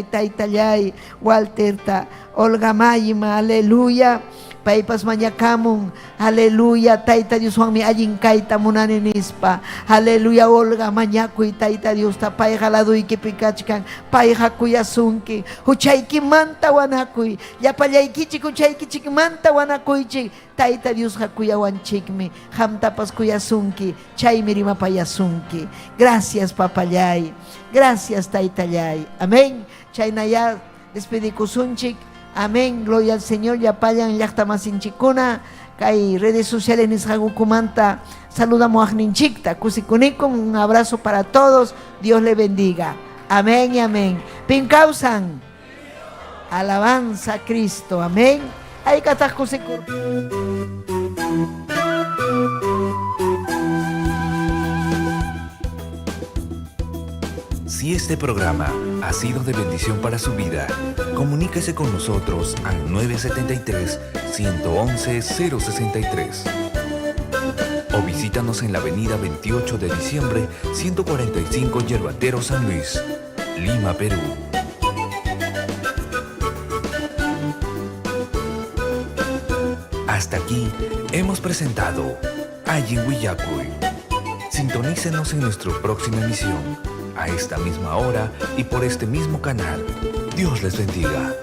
taytallay, Walterta, Olga Mayma, aleluya, paypas mañakamun, aleluya, tayta Dios wanmi allin kayta munani nispa, aleluya, Olga mañakuy tayta Dios ta payqa laduykipi kachkan, payqa kuyasunki, huchaykimanta wanakuy, llapallaykichik huchaykichikmanta wanakuychik, tayta Diosqa kuyawanchikmi, hamtapas kuyasunki, chaymi rimapayasunki. Gracias papallay, gracias taytallay, amén. Chaynaya despedikusunchik. Amén, gloria al Señor, ya payan llaqtamasinchikuna, kay redes sociales nisqakukumanta, saludamos a Ninchikta, kusikunikun, un abrazo para todos, Dios le bendiga. Amén y amén. Pincausan, alabanza a Cristo, amén. Ay kataq kusikun. Si este programa ha sido de bendición para su vida, comuníquese con nosotros al 973-111-063 o visítanos en la avenida 28 de diciembre, 145 Yerbatero, San Luis, Lima, Perú. Hasta aquí hemos presentado Ayin Willacuy. Sintonícenos en nuestra próxima emisión, a esta misma hora y por este mismo canal. Dios les bendiga.